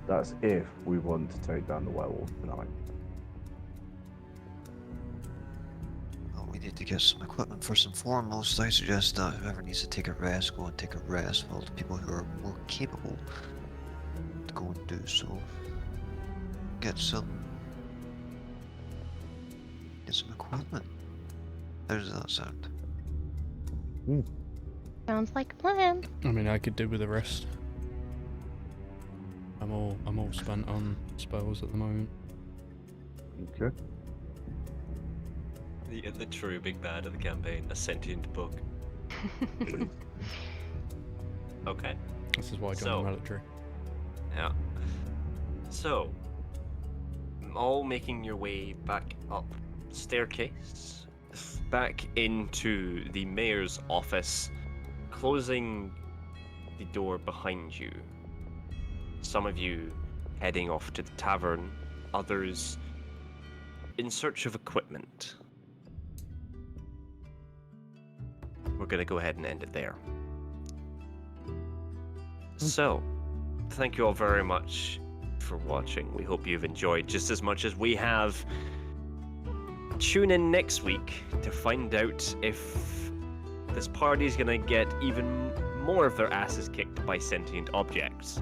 That's if we want to take down the werewolf tonight. Well, we need to get some equipment first and foremost. I suggest that whoever needs to take a rest, go and take a rest, while the people who are more capable to go and do so. Get some equipment. How does that sound? Sounds like a plan. I mean, I could do with a rest. I'm all spent on spells at the moment. Okay. The true big bad of the campaign, a sentient book. Okay. This is why I joined So- the military. Yeah. So, all making your way back up staircase, back into the mayor's office, closing the door behind you. Some of you heading off to the tavern, others in search of equipment. We're gonna go ahead and end it there. So, thank you all very much for watching. We hope you've enjoyed just as much as we have. Tune in next week to find out if this party's gonna get even more of their asses kicked by sentient objects.